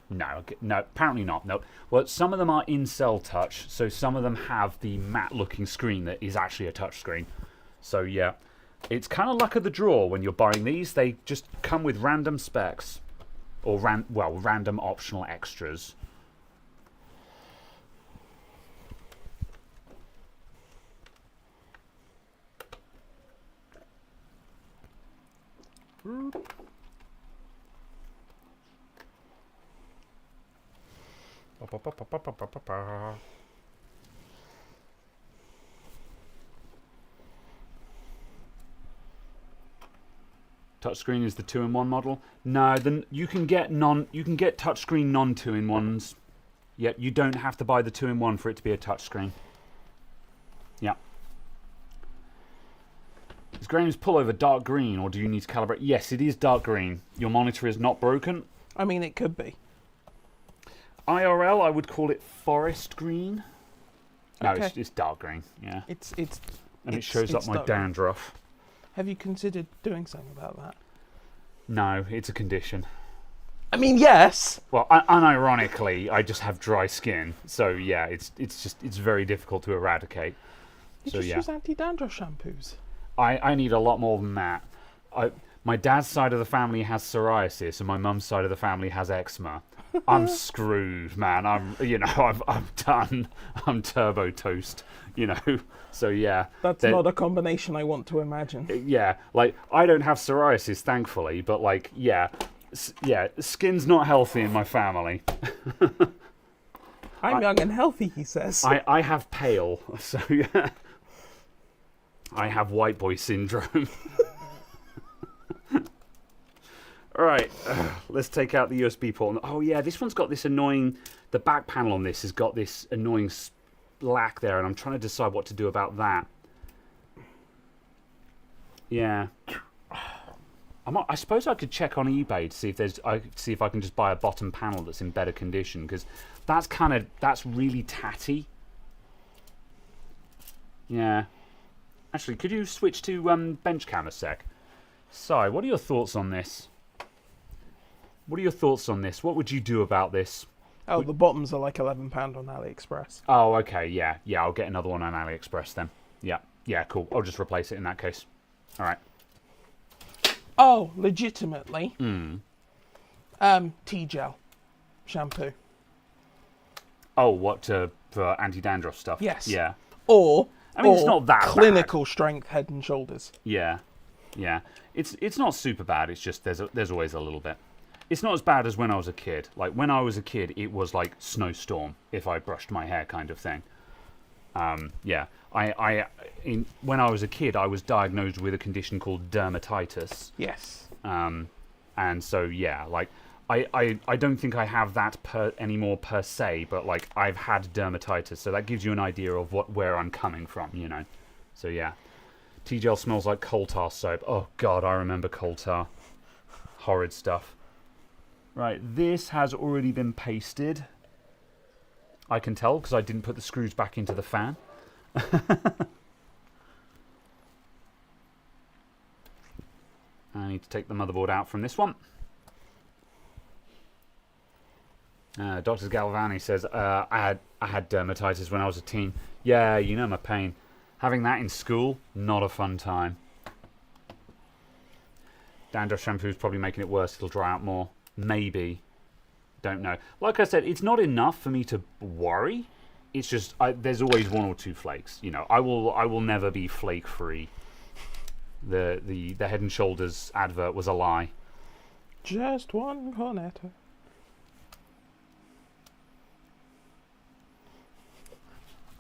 No, apparently not. No. Well, some of them are in-cell touch, so some of them have the matte-looking screen that is actually a touchscreen. So, yeah. It's kind of luck of the draw when you're buying these. They just come with random specs. Or, random optional extras. Touchscreen is the 2-in-1 model. No, then you can get touchscreen non 2-in-1s. Yet you don't have to buy the 2-in-1 for it to be a touchscreen. Yeah. Is Graham's pullover dark green, or do you need to calibrate? Yes, it is dark green. Your monitor is not broken. I mean, it could be. IRL, I would call it forest green. No, Okay. it's dark green. Yeah. And it shows up my dandruff. Have you considered doing something about that? No, it's a condition. I mean, yes. Well, unironically, I just have dry skin, so yeah, it's very difficult to eradicate. You So just yeah, use anti-dandruff shampoos. I need a lot more than that. My dad's side of the family has psoriasis, and my mum's side of the family has eczema. I'm screwed, man. I'm done. I'm turbo toast. So yeah. That's not a combination I want to imagine. Yeah, like I don't have psoriasis, thankfully, but like yeah, skin's not healthy in my family. I'm young and healthy, he says. I have pale, so yeah. I have white boy syndrome. All right, let's take out the USB port. Oh yeah, this one's got this annoying. The back panel on this has got this annoying black there, and I'm trying to decide what to do about that. Yeah. I suppose I could check on eBay to see if I can just buy a bottom panel that's in better condition, because that's really tatty. Yeah. Actually, could you switch to bench cam a sec? Si, what are your thoughts on this? What are your thoughts on this? What would you do about this? Oh, the bottoms are like £11 on AliExpress. Oh, okay, yeah. I'll get another one on AliExpress then. Yeah, cool. I'll just replace it in that case. All right. Oh, legitimately. T-gel shampoo. Oh, what for anti-dandruff stuff? Yes. Yeah. Or it's not that clinical strength Head and Shoulders. Yeah. It's not super bad. It's just there's always a little bit. It's not as bad as when I was a kid. Like when I was a kid, it was like snowstorm if I brushed my hair, kind of thing. Yeah. When I was a kid, I was diagnosed with a condition called dermatitis. Yes. And so yeah, like I don't think I have that anymore per se, but like I've had dermatitis, so that gives you an idea of where I'm coming from, So yeah, T-gel smells like coal tar soap. Oh god, I remember coal tar. Horrid stuff. Right, this has already been pasted. I can tell because I didn't put the screws back into the fan. I need to take the motherboard out from this one. Dr. Galvani says, I had dermatitis when I was a teen. Yeah, you know my pain. Having that in school, not a fun time. Dandruff shampoo is probably making it worse. It'll dry out more. Maybe. Don't know. Like I said, it's not enough for me to worry. It's just there's always one or two flakes. I will never be flake free. The Head and Shoulders advert was a lie. Just one cornetto.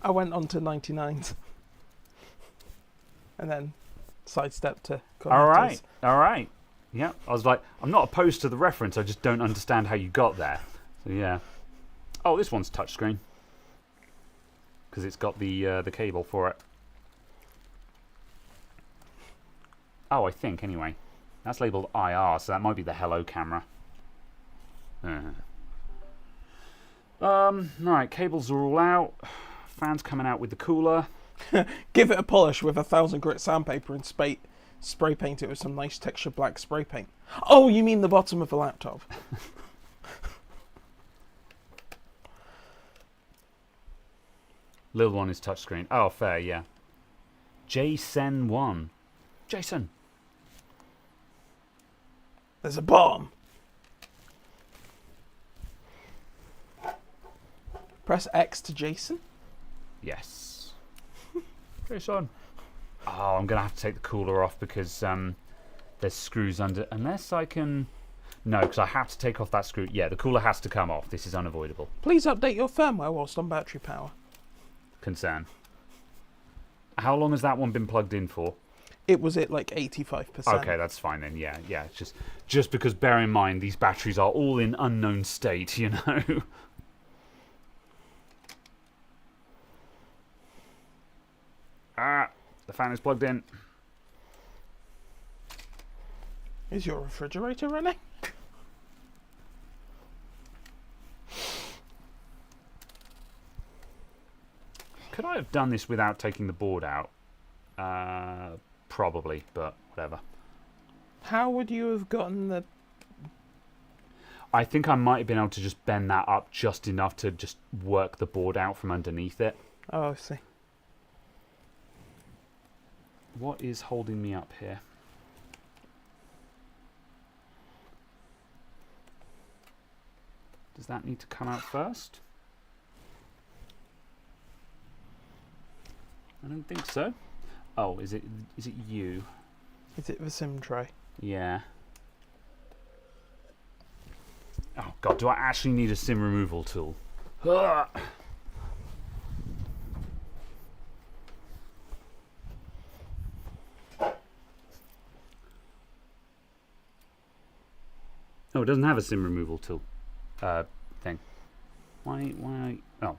I went on to 99s. And then sidestepped to converters. All right. Yeah, I was like, I'm not opposed to the reference, I just don't understand how you got there. So yeah. Oh, this one's touchscreen. Because it's got the cable for it. Oh, I think, anyway. That's labelled IR, so that might be the hello camera. Right, cables are all out. Fans coming out with the cooler. Give it a polish with 1000 grit sandpaper and spray paint it with some nice textured black spray paint. Oh, you mean the bottom of the laptop? Little one is touchscreen. Oh, fair, yeah. Jason1. Jason. There's a bomb. Press X to Jason. Yes. Jason. Oh, I'm going to have to take the cooler off because there's screws under. Unless I can. No, because I have to take off that screw. Yeah, the cooler has to come off. This is unavoidable. Please update your firmware whilst on battery power. Concern. How long has that one been plugged in for? It was at like 85%. Okay, that's fine then. Yeah. It's just because bear in mind these batteries are all in unknown state, you know. The fan is plugged in. Is your refrigerator running? Could I have done this without taking the board out? Probably, but whatever. How would you have gotten the... I think I might have been able to just bend that up just enough to just work the board out from underneath it. Oh, I see. What is holding me up here? Does that need to come out first? I don't think so. Oh, is it you? Is it the SIM tray? Yeah. Oh god, do I actually need a SIM removal tool? Ugh. Oh, it doesn't have a SIM removal tool thing. Why? Oh.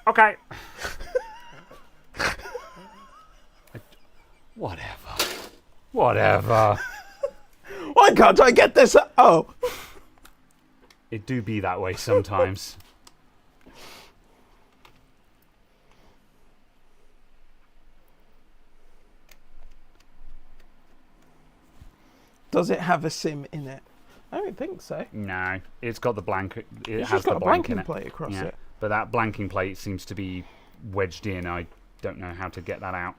Okay. Whatever. Why can't I get this? Oh. It do be that way sometimes. Does it have a SIM in it? I don't think so. No, it's got the blank. It's has just got the a blank in blanking it. plate across Yeah, it. but that blanking plate seems to be wedged in. I don't know how to get that out.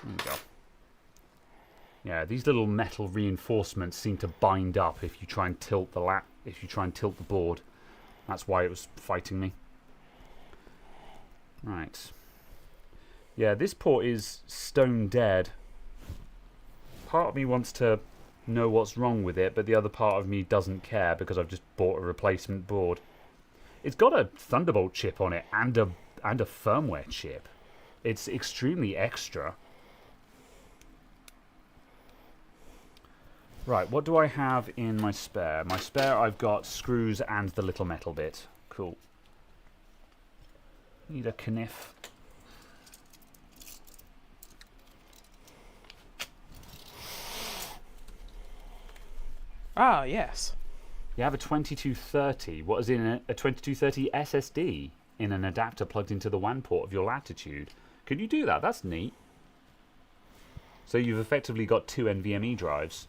There you go. Yeah, these little metal reinforcements seem to bind up if you try and tilt the the board. That's why it was fighting me. Right. Yeah, this port is stone dead. Part of me wants to know what's wrong with it, but the other part of me doesn't care because I've just bought a replacement board. It's got a Thunderbolt chip on it and a firmware chip. It's extremely extra. Right, what do I have in my spare? My spare, I've got screws and the little metal bit. Cool. Need a kniff. Ah, yes. You have a 2230. What is in a 2230 SSD in an adapter plugged into the WAN port of your Latitude? Can you do that? That's neat. So you've effectively got two NVMe drives.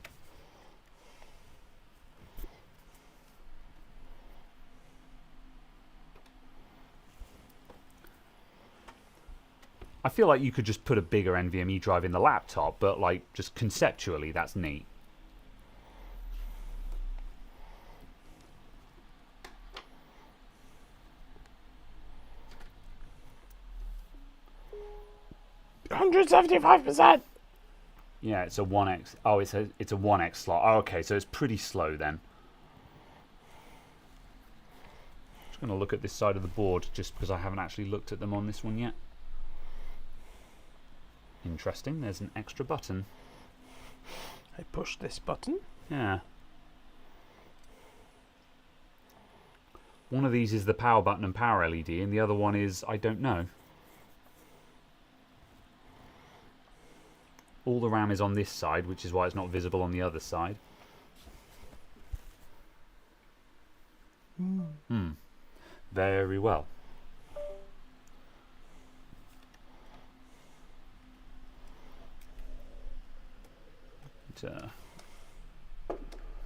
I feel like you could just put a bigger NVMe drive in the laptop, but like just conceptually, that's neat. $175%. Yeah, it's a 1x. Oh, it's a 1x slot. Oh, okay, so it's pretty slow then. Just going to look at this side of the board just because I haven't actually looked at them on this one yet. Interesting, there's an extra button. I push this button. Yeah. One of these is the power button and power LED, and the other one is, I don't know. All the RAM is on this side, which is why it's not visible on the other side. Very well.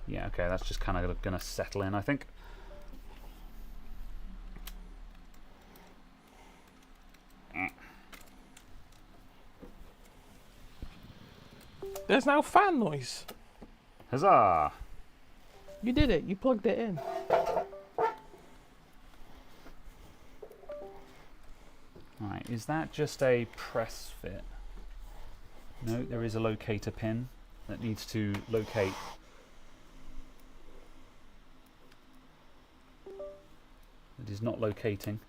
Yeah, okay, that's just kind of going to settle in, I think. There's now fan noise. Huzzah! You did it. You plugged it in. Right, is that just a press fit? No, there is a locator pin that needs to locate. It is not locating.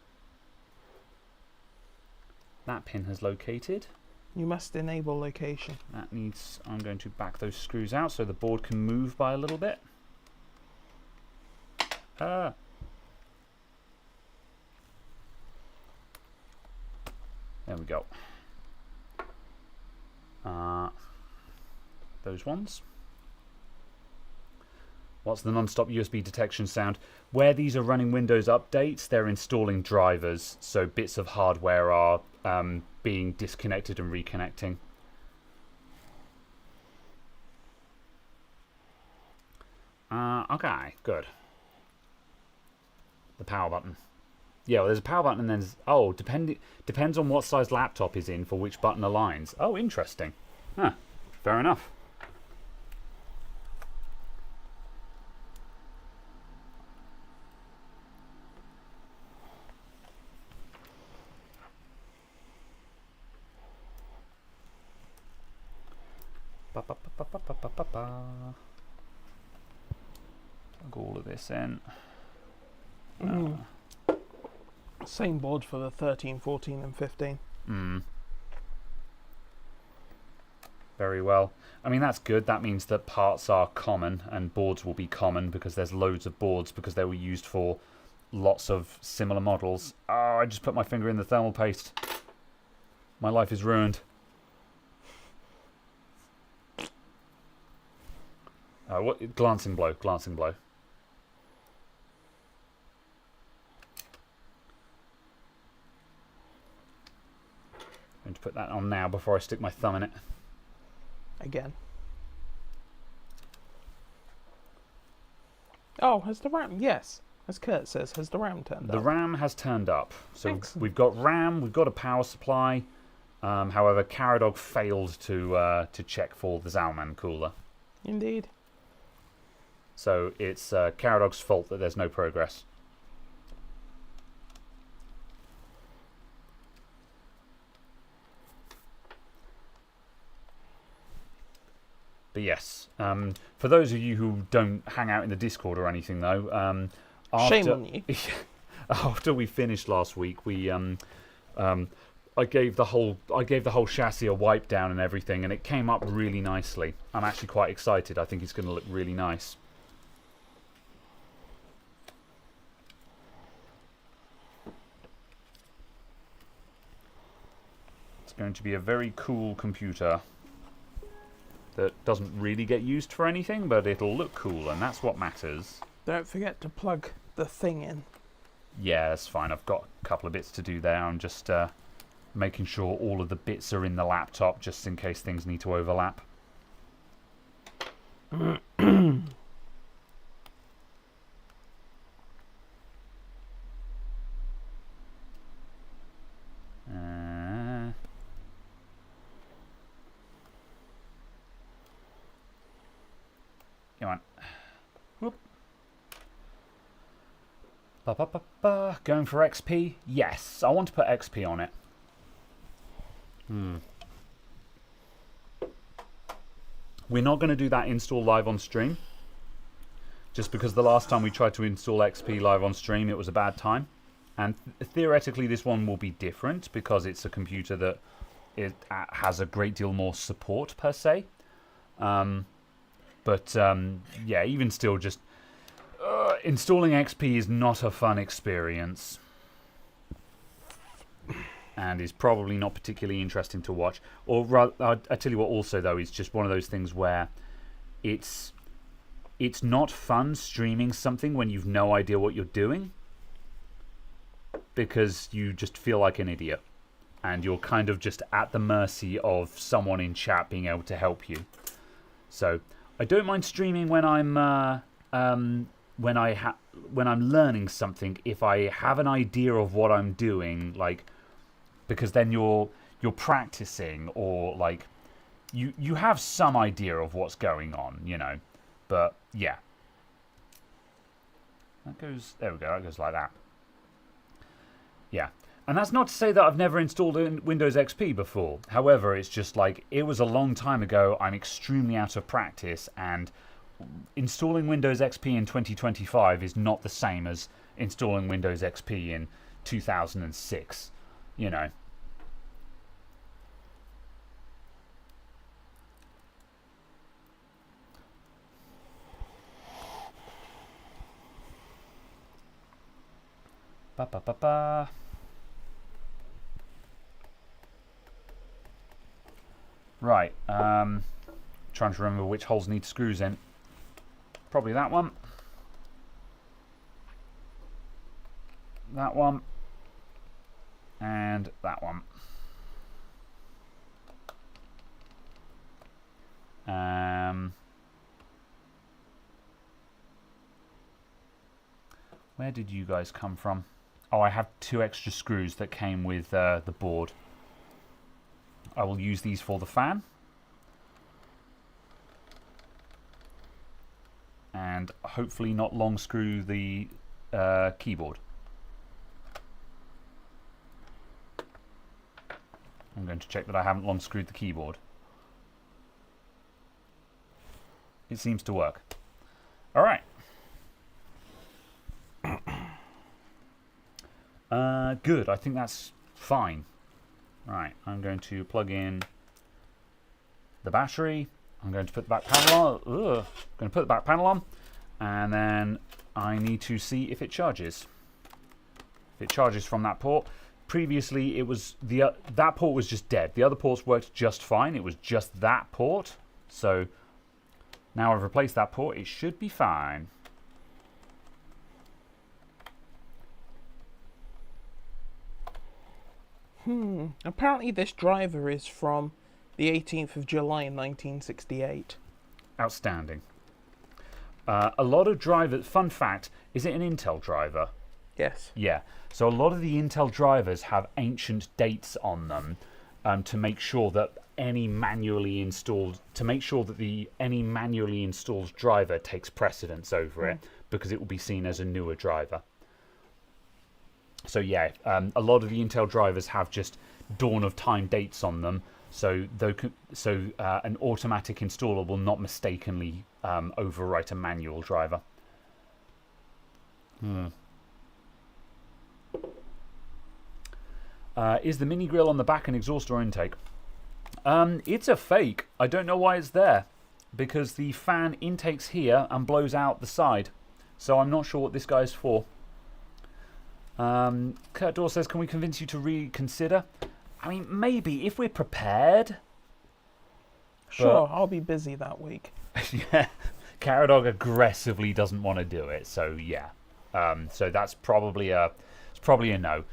That pin has located. You must enable location. That needs, I'm going to back those screws out so the board can move by a little bit. There we go. Those ones. What's the non-stop USB detection sound? Where these are running Windows updates, they're installing drivers, so bits of hardware are being disconnected and reconnecting. Okay, good. The power button. Yeah, well, there's a power button and then depends on what size laptop is in for which button aligns. Oh, interesting. Huh, fair enough. Plug all of this in. Same board for the 13, 14 and 15. Very well. I mean, that's good. That means that parts are common and boards will be common because there's loads of boards because they were used for lots of similar models. Oh, I just put my finger in the thermal paste. My life is ruined. What? Glancing blow, glancing blow. I'm going to put that on now before I stick my thumb in it. Again. Oh, has the RAM? Yes. As Kurt says, has the RAM turned up? The RAM has turned up. So Excellent. we've got RAM, we've got a power supply. However, Caradog failed to check for the Zalman cooler. Indeed. So it's Caradog's fault that there's no progress. But yes, for those of you who don't hang out in the Discord or anything, though, Shame on you. After we finished last week, I gave the whole chassis a wipe down and everything, and it came up really nicely. I'm actually quite excited. I think it's going to look really nice. It's going to be a very cool computer that doesn't really get used for anything, but it'll look cool, and that's what matters. Don't forget to plug the thing in. Yeah, that's fine. I've got a couple of bits to do there. I'm just making sure all of the bits are in the laptop, just in case things need to overlap. Come on. Whoop. Going for XP? Yes, I want to put XP on it. We're not going to do that install live on stream, just because the last time we tried to install XP live on stream, it was a bad time. And theoretically, this one will be different because it's a computer that has a great deal more support, per se. Yeah, even still, just installing XP is not a fun experience. And is probably not particularly interesting to watch. Or rather, I tell you what, also though, it's just one of those things where it's not fun streaming something when you've no idea what you're doing, because you just feel like an idiot, and you're kind of just at the mercy of someone in chat being able to help you. So I don't mind streaming when I'm learning something, if I have an idea of what I'm doing, like. Because then you're practicing, or like you have some idea of what's going on, you know. But yeah, there we go. That goes like that. Yeah, and that's not to say that I've never installed Windows XP before. However, it's just like it was a long time ago. I'm extremely out of practice, and installing Windows XP in 2025 is not the same as installing Windows XP in 2006. You know. Ba ba ba ba. Right. Trying to remember which holes need screws in. Probably that one. That one. And that one. Where did you guys come from? Oh, I have 2 extra screws that came with the board. I will use these for the fan. And hopefully not long screw the keyboard. I'm going to check that I haven't long screwed the keyboard. It seems to work. All right. Good. I think that's fine. Right. I'm going to plug in the battery. I'm going to put the back panel on. Ugh. Going to put the back panel on, and then I need to see if it charges. If it charges from that port. Previously, it was that port was just dead. The other ports worked just fine. It was just that port. So now I've replaced that port. It should be fine. Apparently this driver is from the 18th of July 1968. Outstanding. A lot of drivers... Fun fact, is it an Intel driver? Yes. Yeah. So a lot of the Intel drivers have ancient dates on them to make sure that any manually installed... To make sure that any manually installed driver takes precedence over it, because it will be seen as a newer driver. So yeah, a lot of the Intel drivers have just dawn of time dates on them, so an automatic installer will not mistakenly overwrite a manual driver. Is the mini grill on the back an exhaust or intake? It's a fake. I don't know why it's there, because the fan intakes here and blows out the side, so I'm not sure what this guy's for. Kurt Dorr says, can we convince you to reconsider? I mean, maybe, if we're prepared. Sure, I'll be busy that week. Yeah, Caradog aggressively doesn't want to do it, so yeah. So that's probably a no.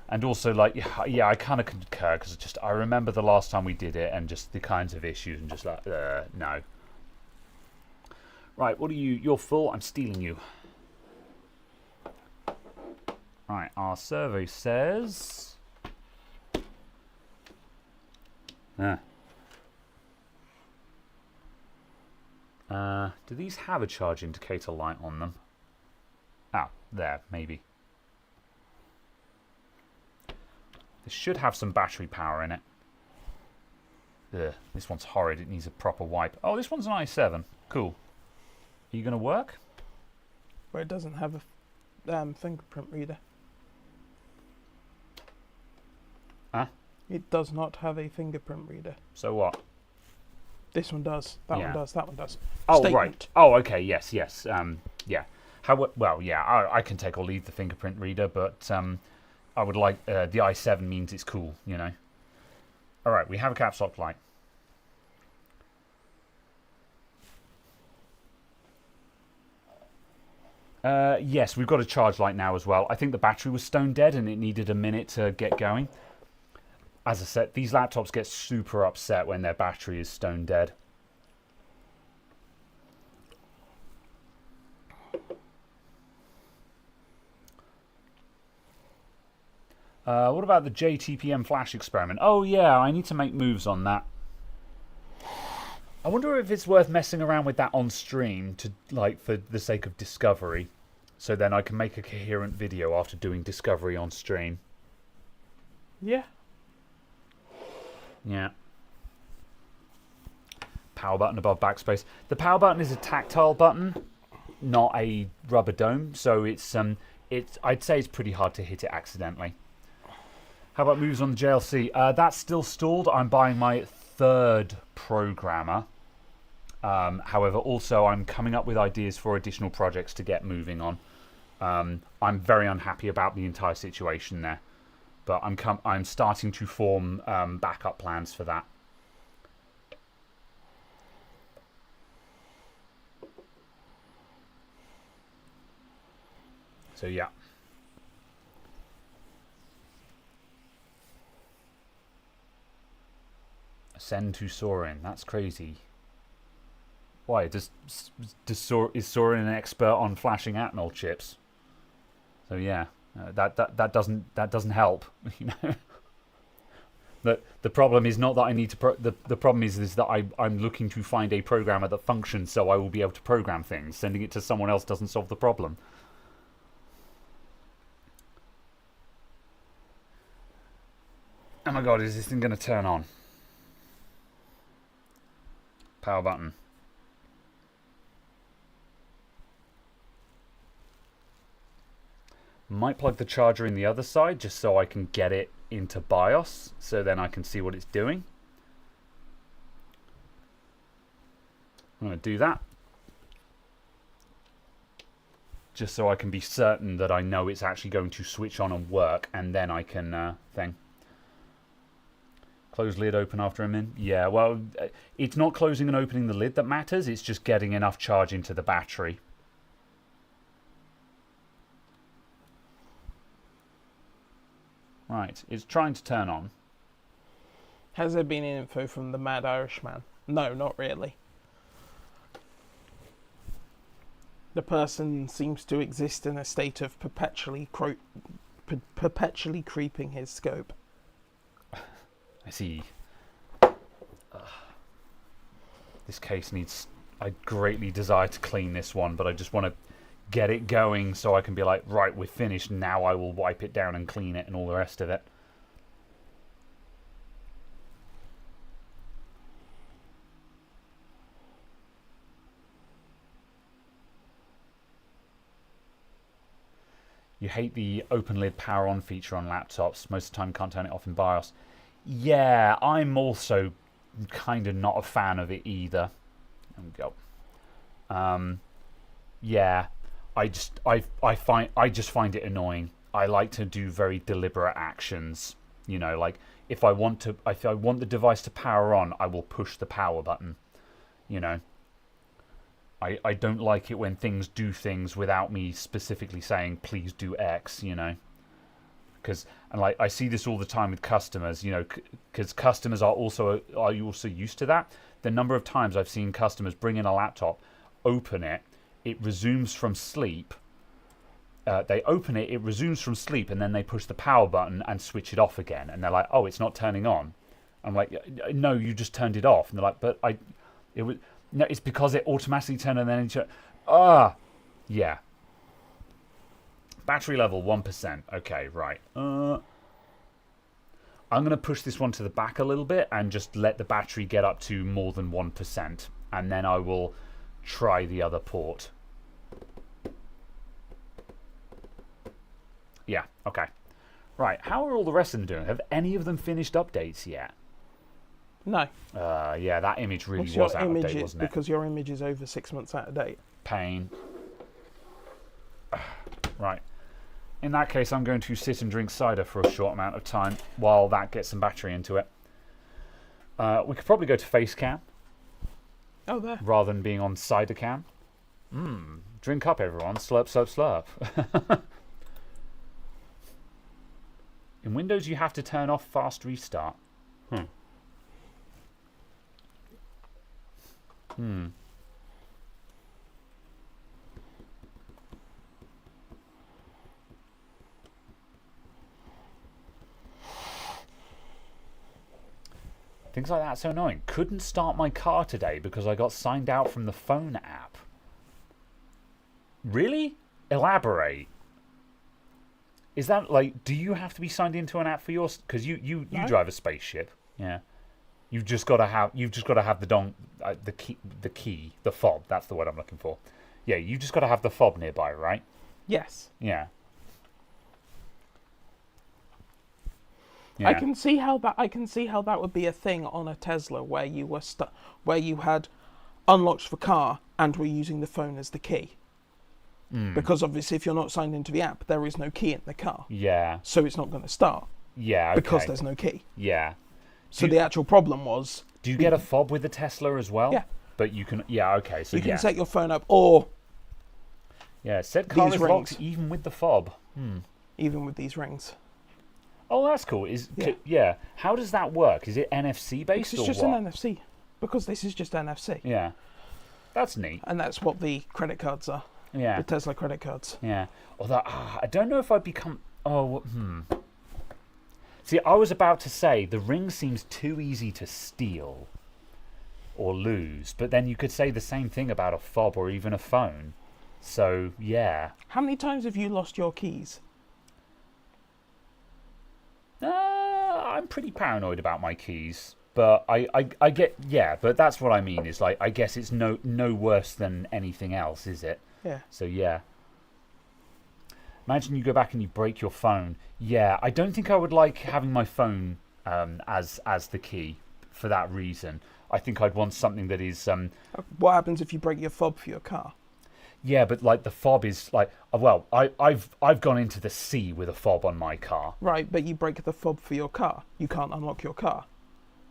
And also, like, yeah, I kind of concur, because I remember the last time we did it and just the kinds of issues and just like, no. Right, what are you? You're full, I'm stealing you. Right, our survey says... do these have a charge indicator light on them? Ah, there, maybe. This should have some battery power in it. Ugh, this one's horrid. It needs a proper wipe. Oh, this one's an i7. Cool. Are you going to work? But it doesn't have a fingerprint reader. Huh? It does not have a fingerprint reader. So what? This one does. That one does. That one does. Oh, Statement. right. Oh, okay. Yes. Yeah. Well, yeah, I can take or leave the fingerprint reader, but I would like... the i7 means it's cool, you know. All right, we have a caps lock light. Yes, we've got a charge light now as well. I think the battery was stone dead and it needed a minute to get going. As I said, these laptops get super upset when their battery is stone dead. What about the JTPM flash experiment? Oh yeah, I need to make moves on that. I wonder if it's worth messing around with that on stream to for the sake of discovery, so then I can make a coherent video after doing discovery on stream. Yeah. Yeah. Power button above backspace. The power button is a tactile button, not a rubber dome, so it's I'd say it's pretty hard to hit it accidentally. How about moves on the JLC? That's still stalled. I'm buying my third programmer. However, also I'm coming up with ideas for additional projects to get moving on. I'm very unhappy about the entire situation there, but I'm starting to form backup plans for that. So yeah. Ascend to Sorin. That's crazy. Why is Sorin an expert on flashing Atmel chips? So yeah, that doesn't help. You know, the problem is not that I need to. The problem is that I'm looking to find a programmer that functions, so I will be able to program things. Sending it to someone else doesn't solve the problem. Oh my god, is this thing going to turn on? Power button. Might plug the charger in the other side just so I can get it into BIOS, so then I can see what it's doing. I'm going to do that. Just so I can be certain that I know it's actually going to switch on and work, and then I can thing. Close lid, open after I'm in. Yeah, well, it's not closing and opening the lid that matters. It's just getting enough charge into the battery. Right, it's trying to turn on. Has there been any info from the Mad Irishman? No, not really. The person seems to exist in a state of perpetually creeping his scope. I see. This case needs... I greatly desire to clean this one, but I just want to get it going so I can be like, right, we're finished. Now I will wipe it down and clean it and all the rest of it. You hate the open lid power on feature on laptops. Most of the time can't turn it off in BIOS. Yeah, I'm also kind of not a fan of it either. There we go. Yeah, I just find it annoying. I like to do very deliberate actions. You know, like if I want the device to power on, I will push the power button. You know, I don't like it when things do things without me specifically saying please do X. You know. And I see this all the time with customers, you know, because customers are also used to that. The number of times I've seen customers bring in a laptop, open it, it resumes from sleep. They open it, it resumes from sleep, and then they push the power button and switch it off again. And they're like, "Oh, it's not turning on." I'm like, "No, you just turned it off." And they're like, "But no, it's because it automatically turned on and then yeah." Battery level 1%. Okay, right. I'm going to push this one to the back a little bit and just let the battery get up to more than 1%. And then I will try the other port. Yeah, okay. Right, how are all the rest of them doing? Have any of them finished updates yet? No. Yeah, that image really What's was your out of image date, wasn't it? because your image is over 6 months out of date. Pain. Right. In that case, I'm going to sit and drink cider for a short amount of time while that gets some battery into it. We could probably go to face cam. Oh, there. Rather than being on cider cam. Drink up, everyone. Slurp, slurp, slurp. In Windows, you have to turn off fast restart. Things like that are so annoying. Couldn't start my car today because I got signed out from the phone app. Really? Elaborate. Is that like, do you have to be signed into an app for yours? Because you drive a spaceship. Yeah. You've just got to have the key, the fob. That's the word I'm looking for. Yeah, you've just got to have the fob nearby, right? Yes. Yeah. I can see how that would be a thing on a Tesla where you were where you had unlocks for car and were using the phone as the key. Because obviously, if you're not signed into the app, there is no key in the car. Yeah. So it's not going to start. Yeah. Okay. Because there's no key. Yeah. So the actual problem was. Do you get a fob with the Tesla as well? Yeah. But you can. Yeah. Okay. So you can set your phone up, or. Yeah. Set car is rings. locked even with the fob. Even with these rings. Oh, that's cool. Yeah. How does that work? Is it NFC based It's or just what? an NFC. Because this is just NFC. Yeah. That's neat. And that's what the credit cards are. Yeah. The Tesla credit cards. Yeah. Although I don't know if I'd become. See, I was about to say the ring seems too easy to steal or lose, but then you could say the same thing about a fob or even a phone. So yeah. How many times have you lost your keys? I'm pretty paranoid about my keys, but I get, yeah, but that's what I mean is like, I guess it's no worse than anything else, is it? Yeah. So yeah. Imagine you go back and you break your phone. Yeah, I don't think I would like having my phone as the key for that reason. I think I'd want something that is What happens if you break your fob for your car? Yeah, but like the fob is like, well, I've gone into the sea with a fob on my car. Right, but you break the fob for your car. You can't unlock your car.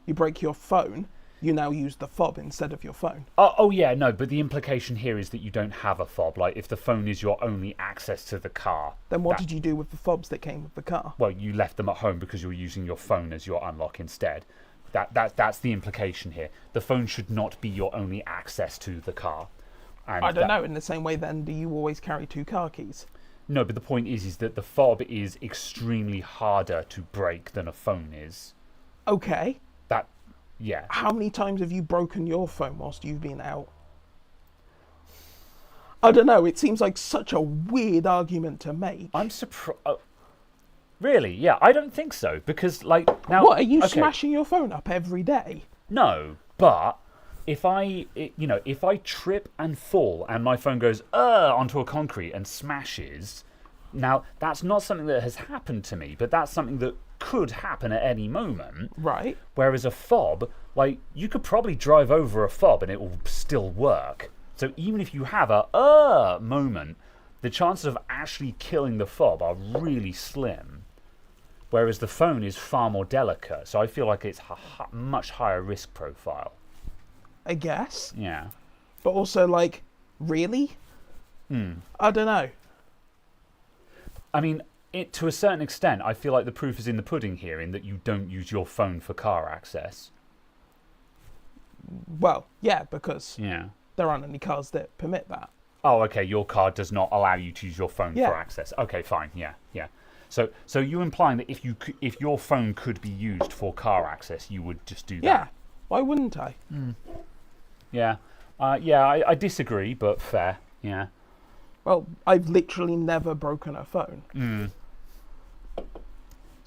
You break your phone, you now use the fob instead of your phone. Oh yeah, no, but the implication here is that you don't have a fob. Like if the phone is your only access to the car. Then what did you do with the fobs that came with the car? Well, you left them at home because you're using your phone as your unlock instead. That's the implication here. The phone should not be your only access to the car. And I don't know. In the same way, then, do you always carry two car keys? No, but the point is that the fob is extremely harder to break than a phone is. Okay. Yeah. How many times have you broken your phone whilst you've been out? I don't know. It seems like such a weird argument to make. I'm surprised. Really? Yeah, I don't think so. Because, like, now. What, are you smashing your phone up every day? No, but if I trip and fall and my phone goes onto a concrete and smashes, now that's not something that has happened to me, but that's something that could happen at any moment. Right. Whereas a fob, like, you could probably drive over a fob and it will still work. So even if you have a moment, the chances of actually killing the fob are really slim. Whereas the phone is far more delicate, so I feel like it's a much higher risk profile. I guess. Yeah. But also, like, really? I don't know. I mean, to a certain extent, I feel like the proof is in the pudding here, in that you don't use your phone for car access. Well, yeah, because Yeah. there aren't any cars that permit that. Oh, okay, your car does not allow you to use your phone Yeah. for access. Okay, fine, yeah. So you're implying that if your phone could be used for car access, you would just do that? Yeah. Why wouldn't I? Yeah. I disagree, but fair. Yeah. Well, I've literally never broken a phone.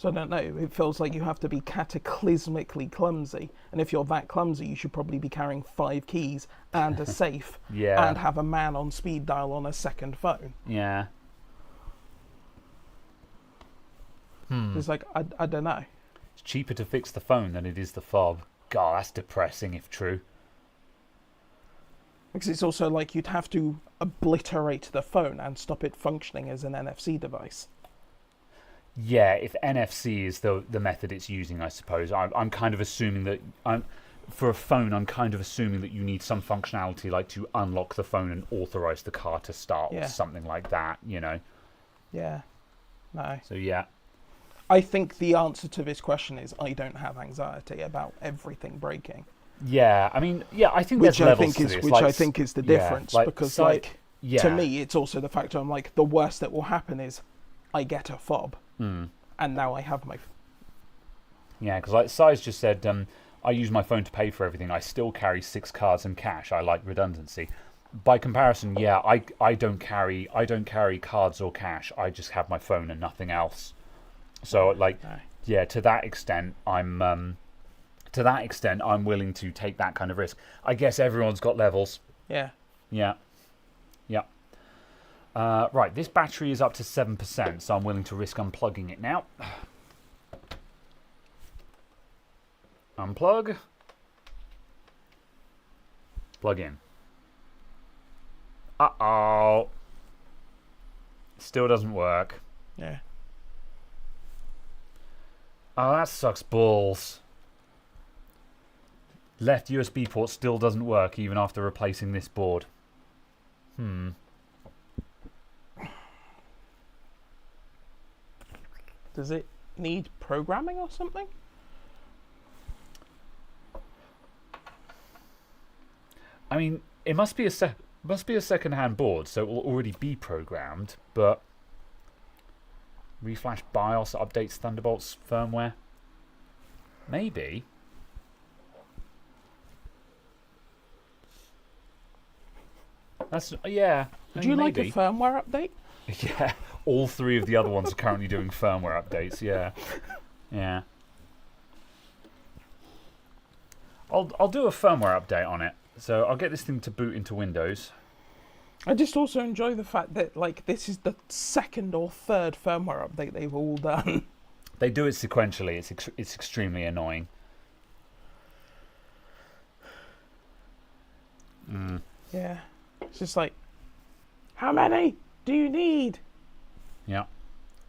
So I don't know. It feels like you have to be cataclysmically clumsy, and if you're that clumsy, you should probably be carrying 5 keys and a safe, Yeah. and have a man on speed dial on a second phone. Yeah. It's like I don't know. It's cheaper to fix the phone than it is the fob. God, that's depressing if true. Because it's also like you'd have to obliterate the phone and stop it functioning as an NFC device. Yeah, if NFC is the method it's using, I suppose. I'm kind of assuming that for a phone, I'm kind of assuming that you need some functionality like to unlock the phone and authorize the car to start or something like that, you know. Yeah. No. So yeah. I think the answer to this question is I don't have anxiety about everything breaking. Yeah, I mean, yeah, I think Which there's I levels think to is this. I think is the difference, because to me it's also the fact I'm like, the worst that will happen is I get a fob, and now I have my. Yeah, because like Si's just said, I use my phone to pay for everything. I still carry 6 cards and cash. I like redundancy. By comparison, yeah, I don't carry cards or cash. I just have my phone and nothing else. So like, yeah, to that extent, I'm willing to take that kind of risk. I guess everyone's got levels. Yeah. Yeah. Yeah. Right, this battery is up to 7%, so I'm willing to risk unplugging it now. Unplug. Plug in. Uh-oh. Still doesn't work. Yeah. Oh, that sucks balls. Left USB port still doesn't work even after replacing this board. Does it need programming or something? I mean, it must be a second-hand board, so it will already be programmed, but reflash BIOS updates Thunderbolt's firmware. Maybe. That's yeah. Would you like a firmware update? Yeah, all 3 of the other ones are currently doing firmware updates. Yeah, yeah. I'll do a firmware update on it. So I'll get this thing to boot into Windows. I just also enjoy the fact that like this is the 2nd or 3rd firmware update they've all done. They do it sequentially. It's extremely annoying. Yeah, it's just like, how many do you need? Yeah.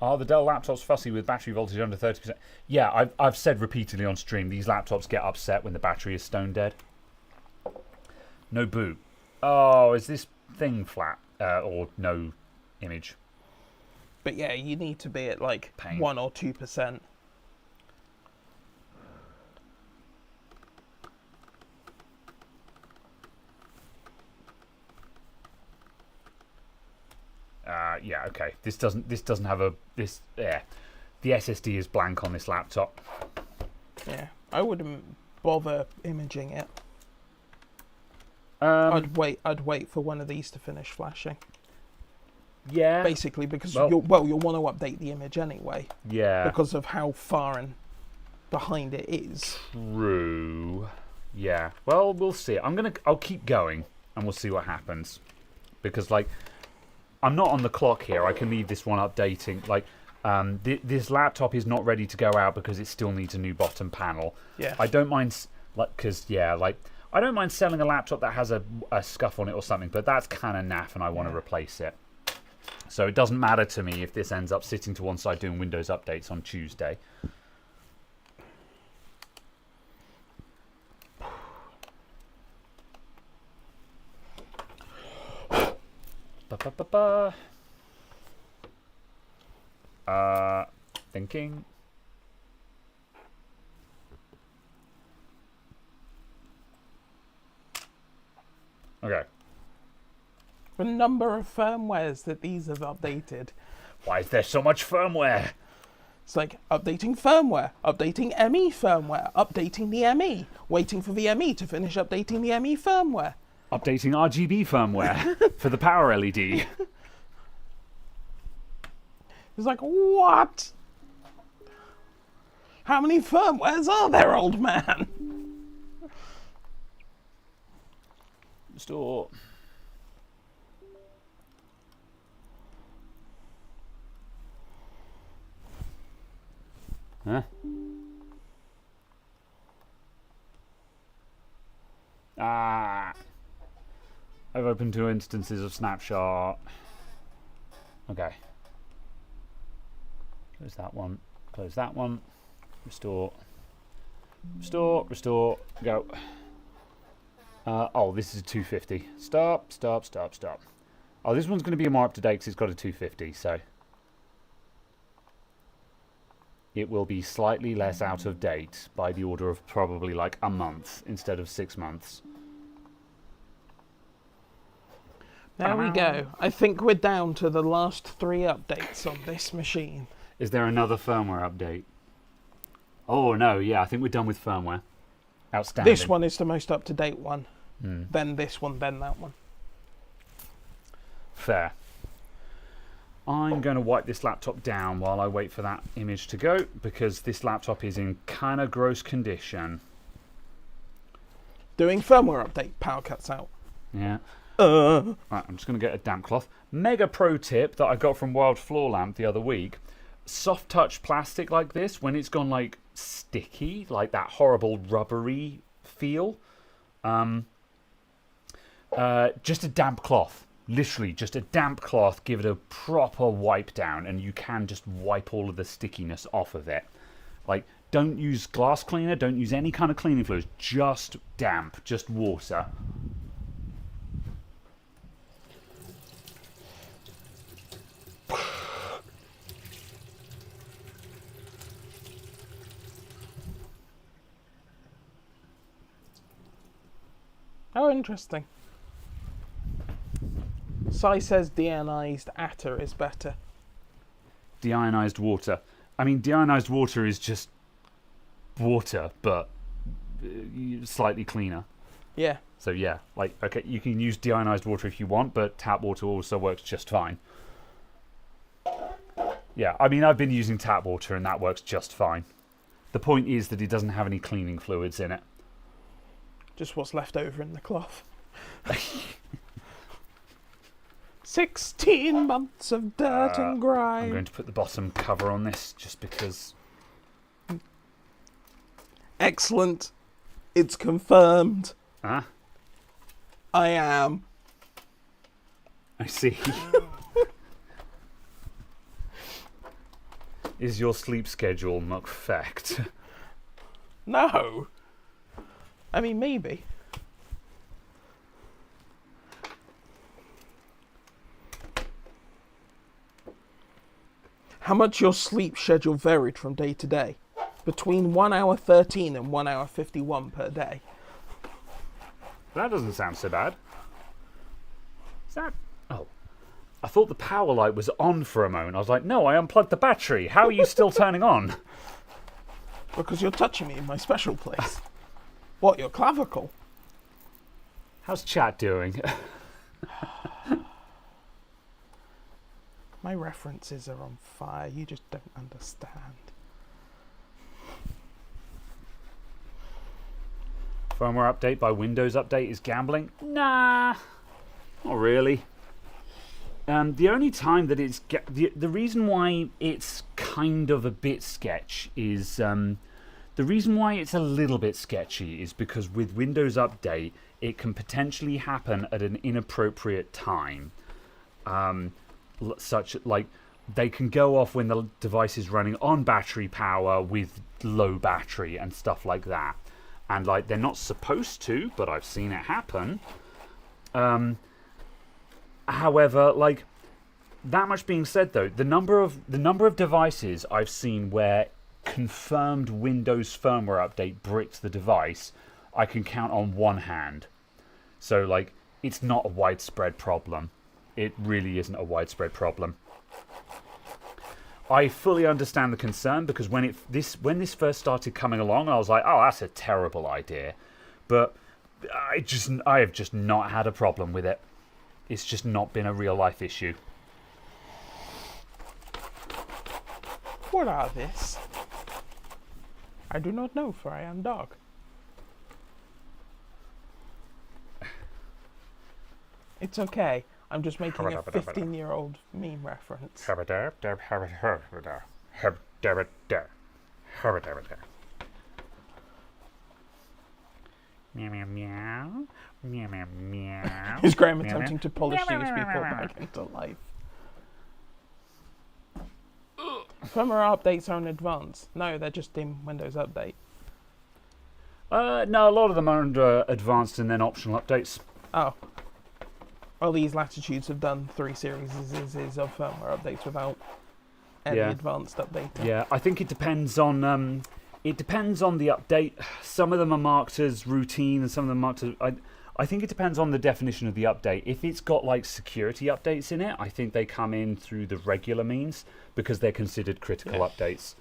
Are the Dell laptops fussy with battery voltage under 30%? Yeah, I've said repeatedly on stream, these laptops get upset when the battery is stone dead. No boot. Oh, is this thing flat? Or no image? But yeah, you need to be at like Pain. 1 or 2%. Yeah, okay. This doesn't have a yeah. The SSD is blank on this laptop. Yeah, I wouldn't bother imaging it. I'd wait for one of these to finish flashing. Yeah. Basically, because you'll want to update the image anyway. Yeah. Because of how far and behind it is. True. Yeah. Well, we'll see. I'll keep going and we'll see what happens. Because like I'm not on the clock here. I can leave this one updating. Like this laptop is not ready to go out because it still needs a new bottom panel. Yeah. I don't mind I don't mind selling a laptop that has a scuff on it or something, but that's kind of naff and I want to replace it. So it doesn't matter to me if this ends up sitting to one side doing Windows updates on Tuesday. Thinking. Okay. The number of firmwares that these have updated. Why is there so much firmware? It's like updating firmware, updating ME firmware, updating the ME, waiting for the ME to finish updating the ME firmware. Updating RGB firmware for the power LED. It's like, what? How many firmwares are there, old man? Restore. Huh? Ah! I've opened 2 instances of snapshot. Okay. Close that one. Close that one. Restore. Restore. Restore. Go. Oh, this is a 250. Stop. Stop. Stop. Stop. Oh, this one's going to be more up to date because it's got a 250, so it will be slightly less out of date by the order of probably like a month instead of 6 months. There we go. I think we're down to the last 3 updates on this machine. Is there another firmware update? Oh, no, yeah, I think we're done with firmware. Outstanding. This one is the most up-to-date one. Then this one, then that one. Fair. I'm going to wipe this laptop down while I wait for that image to go, because this laptop is in kind of gross condition. Doing firmware update, power cuts out. Yeah. Right, I'm just going to get a damp cloth. Mega pro tip that I got from Wild Floor Lamp the other week. Soft touch plastic like this, when it's gone like sticky, like that horrible rubbery feel, just a damp cloth. Literally, just a damp cloth, give it a proper wipe down, and you can just wipe all of the stickiness off of it. Like, don't use glass cleaner, don't use any kind of cleaning fluids, just damp, just water. Oh, interesting. Sai says deionized atta is better. Deionized water. I mean, deionized water is just water, but slightly cleaner. Yeah. So yeah, like, okay, you can use deionized water if you want, but tap water also works just fine. Yeah, I mean, I've been using tap water and that works just fine. The point is that it doesn't have any cleaning fluids in it. Just what's left over in the cloth. 16 months of dirt and grime. I'm going to put the bottom cover on this just because. Excellent. It's confirmed. Huh? I am. I see. Is your sleep schedule muckfect? No. I mean, maybe. How much your sleep schedule varied from day to day? Between 1 hour 13 and 1 hour 51 per day. That doesn't sound so bad. Is that... Oh. I thought the power light was on for a moment. I was like, no, I unplugged the battery. How are you still turning on? Because you're touching me in my special place. What, your clavicle? How's chat doing? My references are on fire. You just don't understand. Firmware update by Windows Update is gambling? Nah, not really. The only time that it's... The reason why it's kind of a bit sketch is... the reason why it's a little bit sketchy is because with Windows Update, it can potentially happen at an inappropriate time. Such like they can go off when the device is running on battery power with low battery and stuff like that. And like they're not supposed to, but I've seen it happen. However, like that much being said though, the number of devices I've seen where confirmed Windows firmware update bricked the device, I can count on one hand. So like it's not a widespread problem. It really isn't a widespread problem. I fully understand the concern because when this first started coming along, I was like, oh, that's a terrible idea. But I have just not had a problem with it. It's just not been a real life issue. What are this? I do not know, for I am dark. It's okay. I'm just making a 15-year-old meme reference. Meow meow meow. Meow meow meow. Is Graham attempting to polish these people back into life? Firmware updates are in advance. No, they're just in Windows Update. No, a lot of them are under advanced and then optional updates. Oh. Well, these latitudes have done 3 series of firmware updates without any advanced updating. Yeah, I think it depends on the update. Some of them are marked as routine, and some of them are marked as. I think it depends on the definition of the update. If it's got like security updates in it, I think they come in through the regular means because they're considered critical updates.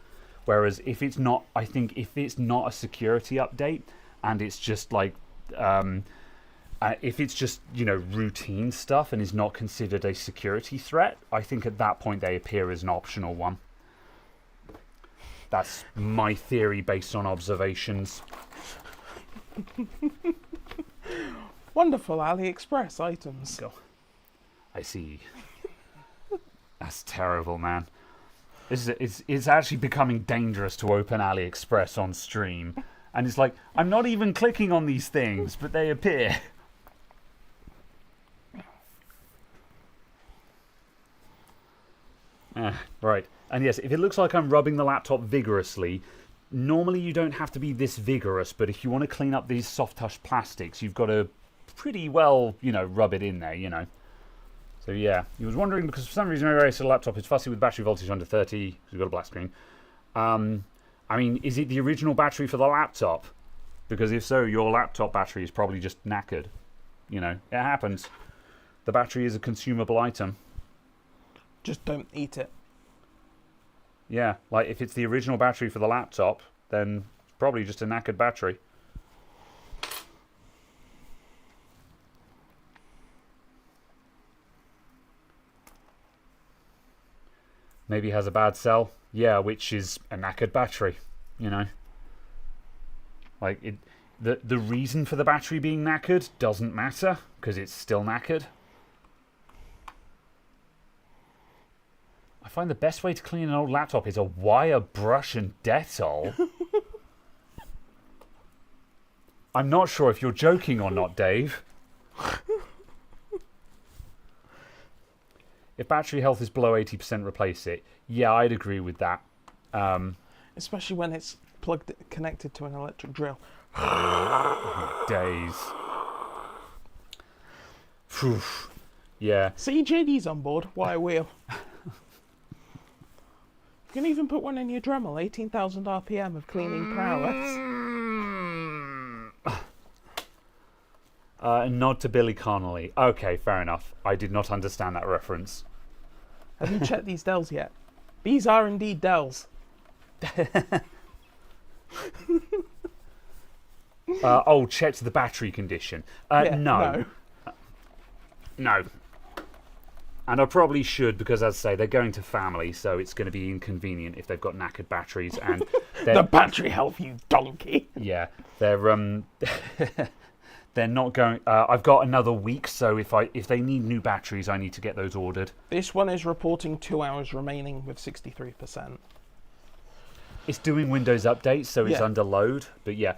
Whereas if it's not, I think if it's not a security update and it's just like, if it's just, routine stuff and is not considered a security threat, I think at that point they appear as an optional one. That's my theory based on observations. Wonderful AliExpress items. Go. I see. That's terrible, man. It's actually becoming dangerous to open AliExpress on stream. And it's like, I'm not even clicking on these things, but they appear. Right. And yes, if it looks like I'm rubbing the laptop vigorously, normally you don't have to be this vigorous, but if you want to clean up these soft touch plastics, you've got to pretty well, rub it in there, So yeah, he was wondering because for some reason my Racer laptop is fussy with battery voltage under 30, because we've got a black screen. I mean, is it the original battery for the laptop? Because if so, your laptop battery is probably just knackered. It happens. The battery is a consumable item. Just don't eat it. Yeah, like if it's the original battery for the laptop, then it's probably just a knackered battery. Maybe has a bad cell. Yeah, which is a knackered battery, Like, the reason for the battery being knackered doesn't matter, because it's still knackered. I find the best way to clean an old laptop is a wire brush and Dettol. I'm not sure if you're joking or not, Dave. If battery health is below 80%, replace it. Yeah, I'd agree with that. Especially when it's connected to an electric drill. Days. Phew. Yeah. See, JD's on board. Wire wheel. You can even put one in your Dremel. 18,000 RPM of cleaning prowess. A nod to Billy Connolly. Okay, fair enough. I did not understand that reference. Have you checked these Dells yet? These are indeed Dells. Checked the battery condition. No. No. And I probably should, because as I say, they're going to family, so it's going to be inconvenient if they've got knackered batteries. And the battery health, you donkey. Yeah, they're they're not going. I've got another week, so if they need new batteries, I need to get those ordered. This one is reporting 2 hours remaining with 63%. It's doing Windows updates, so it's under load. But yeah,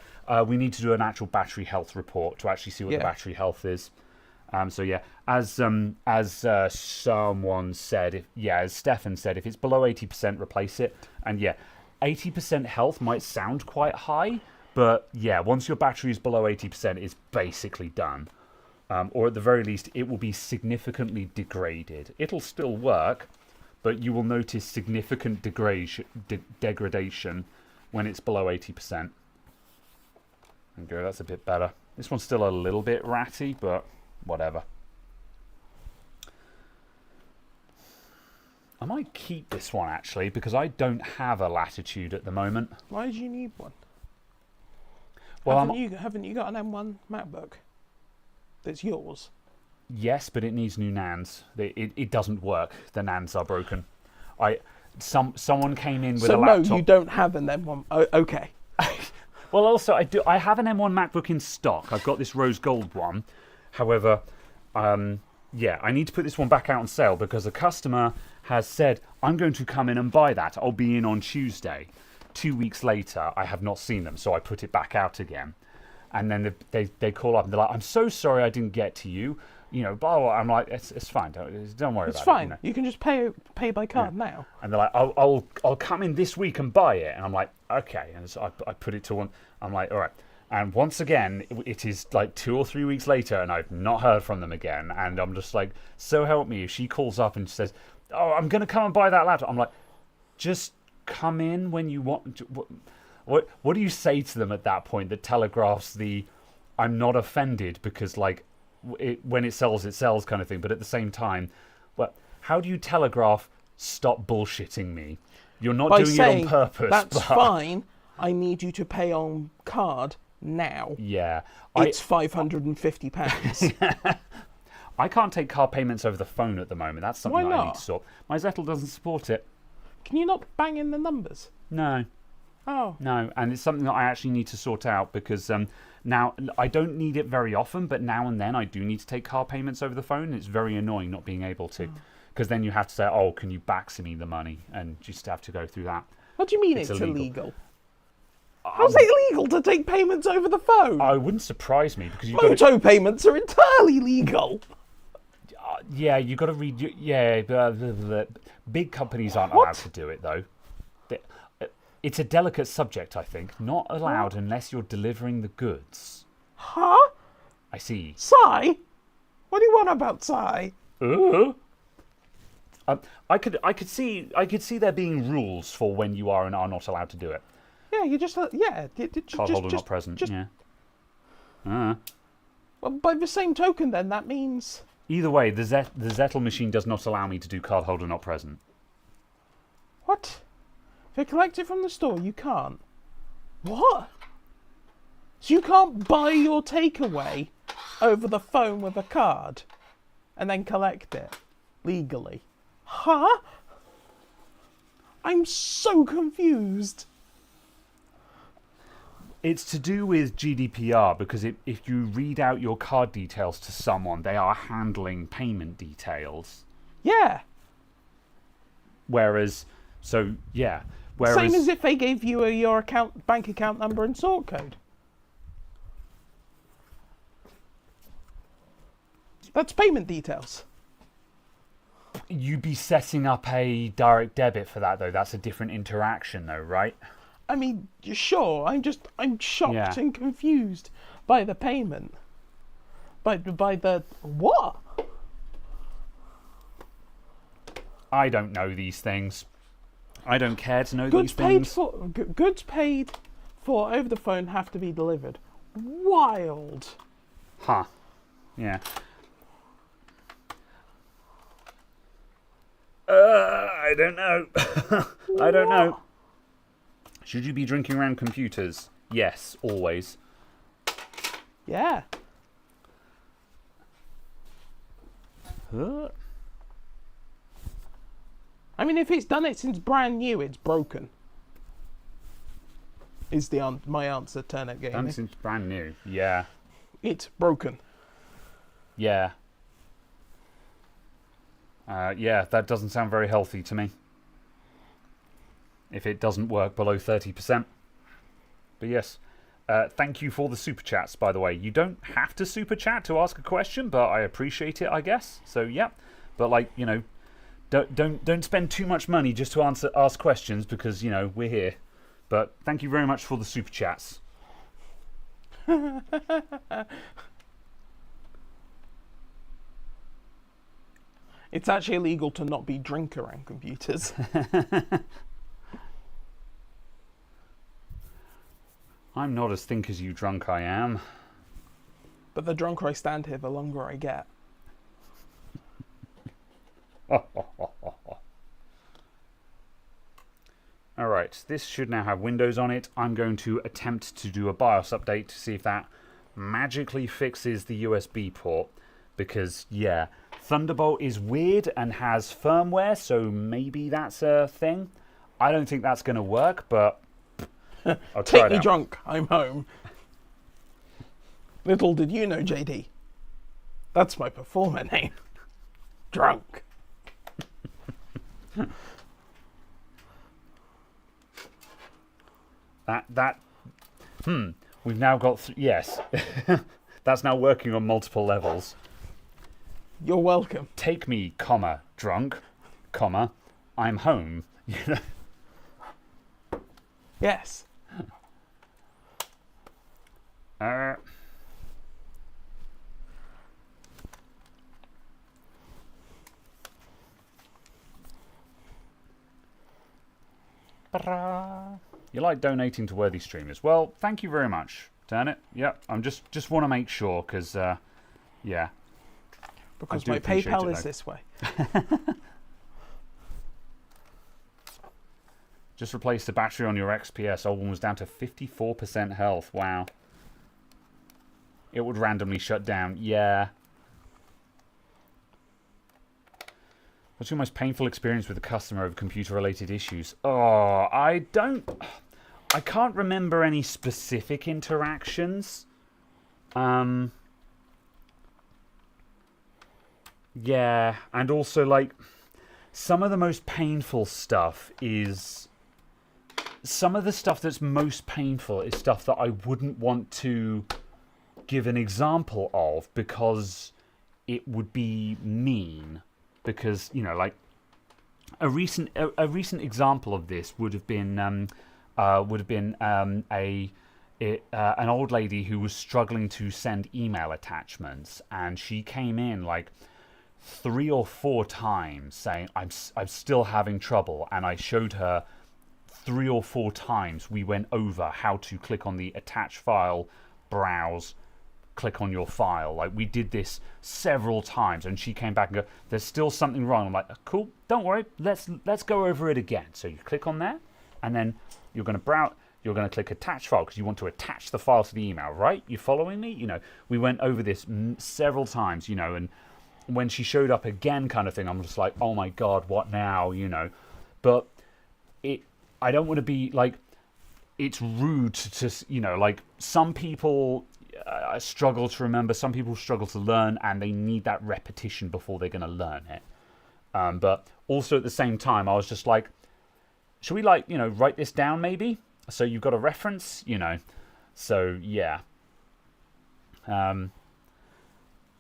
we need to do an actual battery health report to actually see what the battery health is. So yeah, as someone said, as Stefan said, if it's below 80%, replace it. And yeah, 80% health might sound quite high, but yeah, once your battery is below 80%, it's basically done. Or at the very least, it will be significantly degraded. It'll still work, but you will notice significant degradation when it's below 80%. Okay, that's a bit better. This one's still a little bit ratty, but whatever. I might keep this one actually because I don't have a Latitude at the moment. Why do you need one? Well, haven't you got an M1 MacBook that's yours? Yes, but it needs new NANDs. It doesn't work. The NANDs are broken. Someone came in with a laptop. So no, you don't have an M1. Oh, okay. Well, also I have an M1 MacBook in stock. I've got this rose gold one. However, yeah, I need to put this one back out on sale because a customer has said, I'm going to come in and buy that. I'll be in on Tuesday. 2 weeks later, I have not seen them, so I put it back out again. And then they call up and they're like, I'm so sorry I didn't get to you. You know, blah, blah. I'm like, it's fine. Don't worry about it. It's fine. You know? You can just pay by card now. And they're like, I'll come in this week and buy it. And I'm like, okay. And so I put it to one. I'm like, all right. And once again, it is like 2 or 3 weeks later, and I've not heard from them again. And I'm just like, so help me. If she calls up and says, oh, I'm going to come and buy that laptop, I'm like, just come in when you want. What do you say to them at that point that telegraphs the I'm not offended because, like, when it sells kind of thing? But at the same time, well, how do you telegraph stop bullshitting me? You're not doing it on purpose. That's fine. I need you to pay on card now. Yeah. It's £550. I can't take card payments over the phone at the moment. That's something Why I need not? to sort. My Zettel doesn't support it. Can you not bang in the numbers? No. Oh. No, and it's something that I actually need to sort out because now I don't need it very often, but now and then I do need to take car payments over the phone. It's very annoying not being able to because then you have to say, oh, can you back me the money? And just have to go through that. What do you mean it's illegal? Um, How's it illegal to take payments over the phone? It wouldn't surprise me because Moto payments are entirely legal. Yeah, you got to read. Yeah, big companies aren't allowed to do it though. It's a delicate subject, I think. Not allowed unless you're delivering the goods. Huh? I see. Sigh? What do you want about Sigh? I could see there being rules for when you are and are not allowed to do it. Yeah, you just Card holder not present. Yeah. Well, by the same token, then that means. Either way, the Zettel machine does not allow me to do card holder not present. What? If you collect it from the store, you can't. What? So you can't buy your takeaway over the phone with a card and then collect it legally? Huh? I'm so confused. It's to do with GDPR because if you read out your card details to someone, they are handling payment details. Yeah. Same as if they gave you your bank account number and sort code. That's payment details. You'd be setting up a direct debit for that, though. That's a different interaction, though, right? I mean, sure. I'm shocked and confused by the payment. By the what? I don't know these things. I don't care to know these things. Goods paid for over the phone have to be delivered. Wild. Huh. Yeah. I don't know. I don't know. Should you be drinking around computers? Yes, always. Yeah. I mean, if it's done it since brand new, it's broken. Is my answer, Turnip Gaming. Done since brand new, yeah. It's broken. Yeah. Yeah, that doesn't sound very healthy to me. If it doesn't work below 30%. But yes, thank you for the super chats, by the way. You don't have to super chat to ask a question, but I appreciate it, I guess. So yeah, but like, you know, don't spend too much money just to ask questions because, you know, we're here. But thank you very much for the super chats. It's actually illegal to not be drunk around computers. I'm not as think as you drunk I am. But the drunker I stand here, the longer I get. Alright, this should now have Windows on it. I'm going to attempt to do a BIOS update to see if that magically fixes the USB port. Because, yeah, Thunderbolt is weird and has firmware, so maybe that's a thing. I don't think that's going to work, but I'll try Take it me out. drunk, I'm home. Little did you know, JD. That's my performer name. Drunk. We've now got yes. That's now working on multiple levels. You're welcome. Take me, comma, drunk, comma, I'm home. You know? Yes. You like donating to worthy streamers? Well, thank you very much. Turn it. Yep. I'm just want to make sure because, yeah. Because do my appreciate PayPal it, is though. this way. Just replace the battery on your XPS. Old one was down to 54% health. Wow. It would randomly shut down. Yeah. What's your most painful experience with a customer over computer-related issues? Oh, I can't remember any specific interactions. Yeah, and also, like, some of the most painful stuff is... Some of the stuff that's most painful is stuff that I wouldn't want to give an example of because it would be mean. Because, you know, like, a recent example of this would have been an old lady who was struggling to send email attachments, and she came in like 3 or 4 times saying I'm still having trouble, and I showed her 3 or 4 times. We went over how to click on the attach file, browse, click on your file. Like, we did this several times, and she came back and go, there's still something wrong. I'm like, cool, don't worry, let's go over it again. So you click on there, and then you're going to browse, you're going to click attach file because you want to attach the file to the email, right? You following me? You know, we went over this several times, you know, and when she showed up again kind of thing, I'm just like, oh my God, what now? You know, but I don't want to be like, it's rude to you know, like, some people struggle to remember, some people struggle to learn, and they need that repetition before they're going to learn it. But also at the same time, I was just like, should we, like, you know, write this down maybe? So you've got a reference, you know. So, yeah.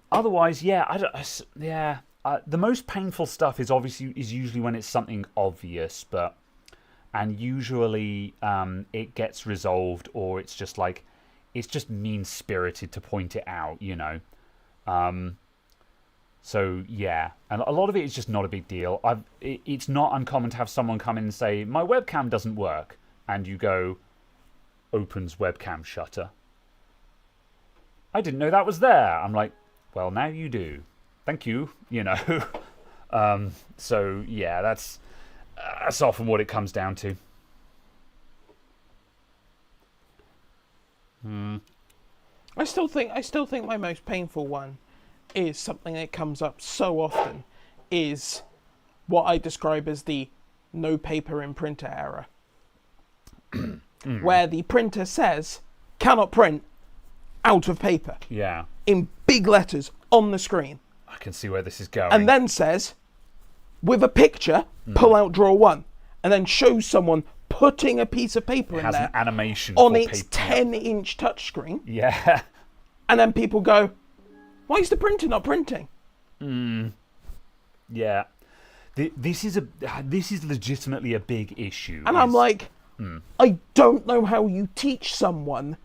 Otherwise, yeah, the most painful stuff is usually when it's something obvious, and usually it gets resolved, or it's just like, it's just mean-spirited to point it out, you know. So, yeah. And a lot of it is just not a big deal. It's not uncommon to have someone come in and say, my webcam doesn't work. And you go, opens webcam shutter. I didn't know that was there. I'm like, well, now you do. Thank you, you know. So, yeah, that's often what it comes down to. I still think my most painful one is something that comes up so often, is what I describe as the no paper in printer error. Where the printer says cannot print out of paper. Yeah. In big letters on the screen. I can see where this is going. And then says, with a picture, pull out drawer 1. And then shows someone putting a piece of paper in has there an animation on for its paper. 10-inch touchscreen. Yeah. And then people go, why is the printer not printing? Yeah. This is legitimately a big issue. And I'm like, I don't know how you teach someone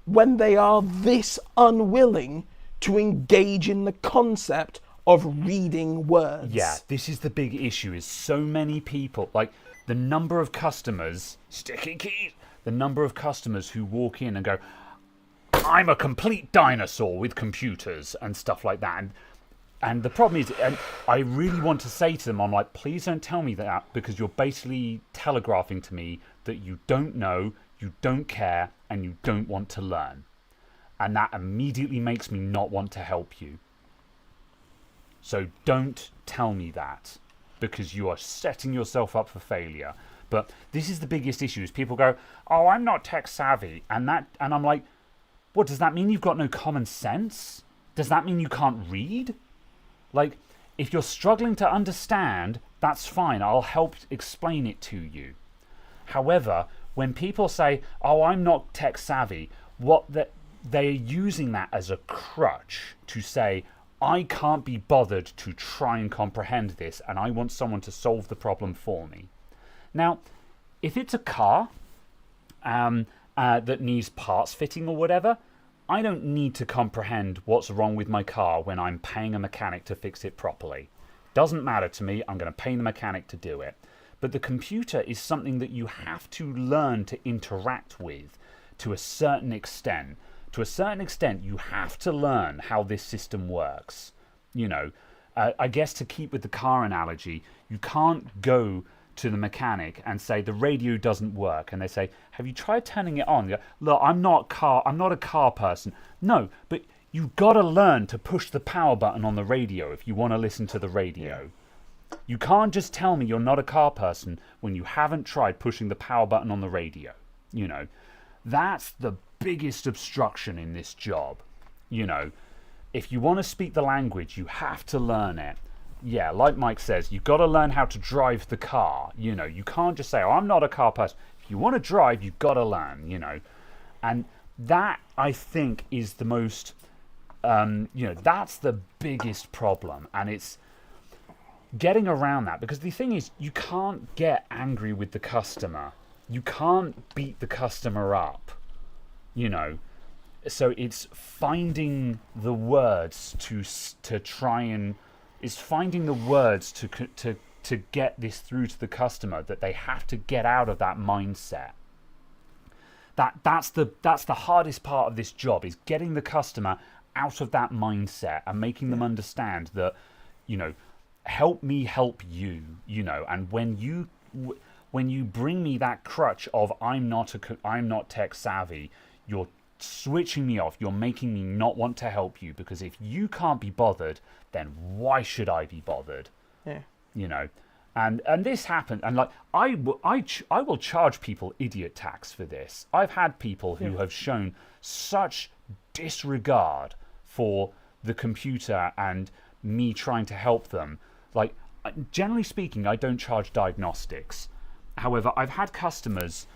when they are this unwilling to engage in the concept of reading words. Yeah, this is the big issue, is so many people, like, the number of customers, sticky keys, the number of customers who walk in and go, I'm a complete dinosaur with computers and stuff like that. And the problem is, and I really want to say to them, I'm like, please don't tell me that, because you're basically telegraphing to me that you don't know, you don't care, and you don't want to learn. And that immediately makes me not want to help you. So don't tell me that, because you are setting yourself up for failure. But this is the biggest issue: is people go, "Oh, I'm not tech savvy," and I'm like, "What does that mean? You've got no common sense? Does that mean you can't read? Like, if you're struggling to understand, that's fine. I'll help explain it to you." However, when people say, "Oh, I'm not tech savvy," they're using that as a crutch to say, "I can't be bothered to try and comprehend this, and I want someone to solve the problem for me." Now, if it's a car that needs parts fitting or whatever, I don't need to comprehend what's wrong with my car when I'm paying a mechanic to fix it properly. Doesn't matter to me. I'm going to pay the mechanic to do it. But the computer is something that you have to learn to interact with to a certain extent. To a certain extent, you have to learn how this system works. You know, I guess to keep with the car analogy, you can't go to the mechanic and say the radio doesn't work, and they say, "Have you tried turning it on?" You go, "Look, I'm not a car person." No, but you've got to learn to push the power button on the radio if you want to listen to the radio. You can't just tell me you're not a car person when you haven't tried pushing the power button on the radio. You know, that's the biggest obstruction in this job. You know, if you want to speak the language, you have to learn it. Yeah, like Mike says, you've got to learn how to drive the car. You know, you can't just say, "Oh, I'm not a car person." If you want to drive, you've got to learn, you know. And that, I think, is the most, that's the biggest problem. And it's getting around that, because the thing is, you can't get angry with the customer. You can't beat the customer up, you know. So it's finding the words to try and... It's finding the words to get this through to the customer, that they have to get out of that mindset. That's the hardest part of this job, is getting the customer out of that mindset and making them understand that, you know, help me help you, you know. And when you bring me that crutch of I'm not tech savvy, you're switching me off. You're making me not want to help you, because if you can't be bothered, then why should I be bothered? Yeah. You know, and this happened, and like I will charge people idiot tax for this. I've had people who have shown such disregard for the computer and me trying to help them. Like, generally speaking, I don't charge diagnostics. However, I've had customers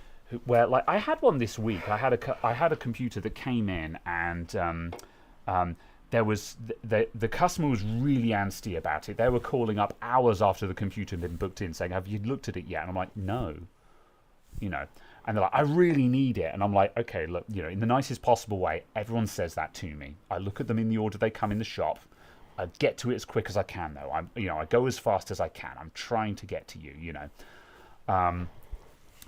where, like, I had one this week. I had a computer that came in, and there was the customer was really angsty about it. They were calling up hours after the computer had been booked in, saying, "Have you looked at it yet?" And I'm like, "No," you know. And they're like, "I really need it." And I'm like, "Okay, look, you know, in the nicest possible way, everyone says that to me. I look at them in the order they come in the shop. I get to it as quick as I can, though. I go as fast as I can. I'm trying to get to you, you know."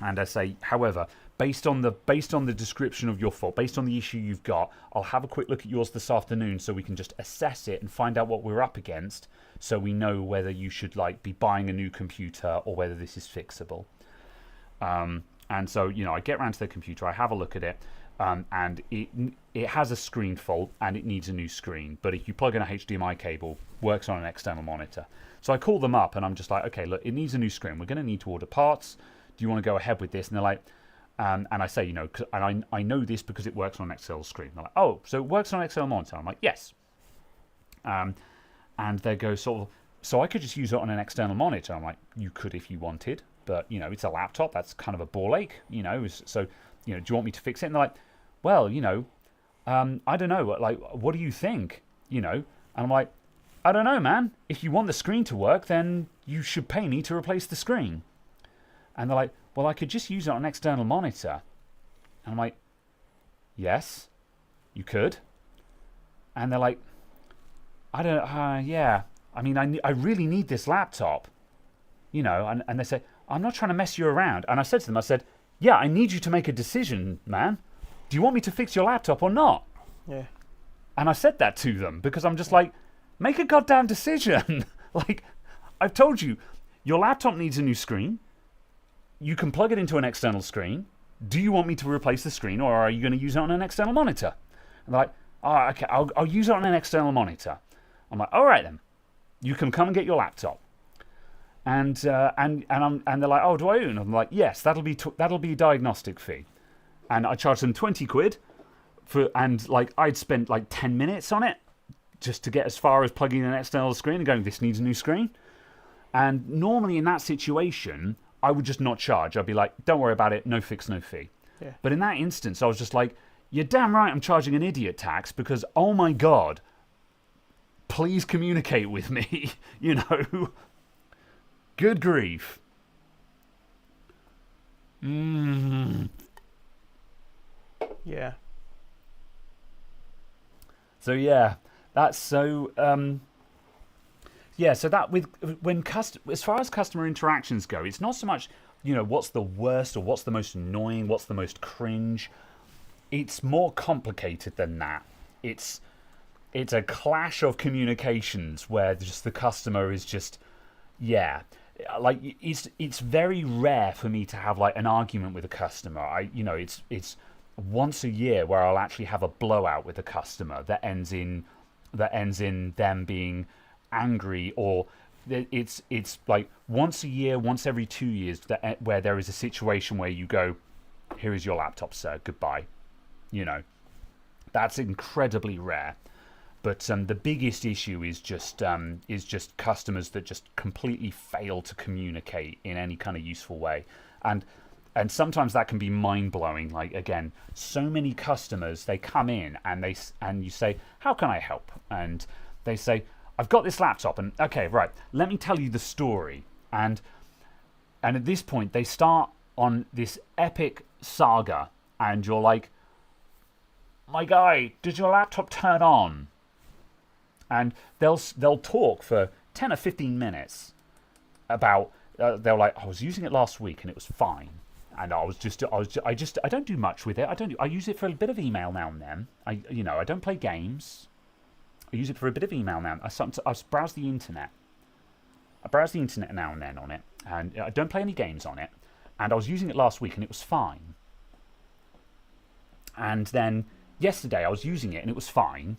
And I say, however, based on the description of your fault, based on the issue you've got, I'll have a quick look at yours this afternoon, so we can just assess it and find out what we're up against, so we know whether you should, like, be buying a new computer or whether this is fixable. And so, you know, I get around to the computer, I have a look at it, and it has a screen fault and it needs a new screen. But if you plug in a HDMI cable, works on an external monitor. So I call them up and I'm just like, "Okay, look, it needs a new screen. We're going to need to order parts. Do you want to go ahead with this?" And they're like, and I say, you know, and I know this because it works on an external screen. They're like, "Oh, so it works on an external monitor?" I'm like, "Yes." And they go sort of, "So I could just use it on an external monitor?" I'm like, "You could if you wanted, but, you know, it's a laptop. That's kind of a ball ache, you know. So, you know, do you want me to fix it?" And they're like, "Well, you know, I don't know. Like, what do you think? You know?" And I'm like, "I don't know, man. If you want the screen to work, then you should pay me to replace the screen." And they're like, "Well, I could just use it on an external monitor." And I'm like, "Yes, you could." And they're like, "I don't, yeah. I mean, I really need this laptop." You know, and they say, "I'm not trying to mess you around." And I said to them, I said, "Yeah, I need you to make a decision, man. Do you want me to fix your laptop or not?" Yeah. And I said that to them because I'm just like, make a goddamn decision. Like, I've told you, your laptop needs a new screen. You can plug it into an external screen. Do you want me to replace the screen, or are you going to use it on an external monitor? And they're like, "Oh, okay, I'll use it on an external monitor." I'm like, "All right then. You can come and get your laptop." and they're like, oh, do I own? I'm like, yes, that'll be a diagnostic fee, and I charge them 20 quid and like I'd spent like 10 minutes on it just to get as far as plugging in an external screen and going, this needs a new screen. And normally in that situation, I would just not charge. I'd be like, don't worry about it, no fix, no fee. Yeah. But in that instance, I was just like, you're damn right I'm charging an idiot tax because, oh my God, please communicate with me, you know. Good grief. Yeah. So yeah, that's so... Yeah, so that as far as customer interactions go, it's not so much, you know, what's the worst or what's the most annoying, what's the most cringe. It's more complicated than that. It's a clash of communications where just the customer is just, yeah, like it's very rare for me to have like an argument with a customer. It's once a year where I'll actually have a blowout with a customer that ends in them being angry, or it's like once a year, once every 2 years, where there is a situation where you go, here is your laptop, sir, goodbye. You know, that's incredibly rare. But the biggest issue is just customers that just completely fail to communicate in any kind of useful way, and sometimes that can be mind blowing. Like again, so many customers, they come in and you say, how can I help? And they say, I've got this laptop, and okay, right, let me tell you the story. And at this point, they start on this epic saga, and you're like, my guy, did your laptop turn on? And they'll talk for 10 or 15 minutes about, they're like, I was using it last week and it was fine. And I don't do much with it. I use it for a bit of email now and then. I don't play games. I use it for a bit of email now. I browse the internet. I browse the internet now and then on it, and I don't play any games on it. And I was using it last week, and it was fine. And then yesterday, I was using it, and it was fine.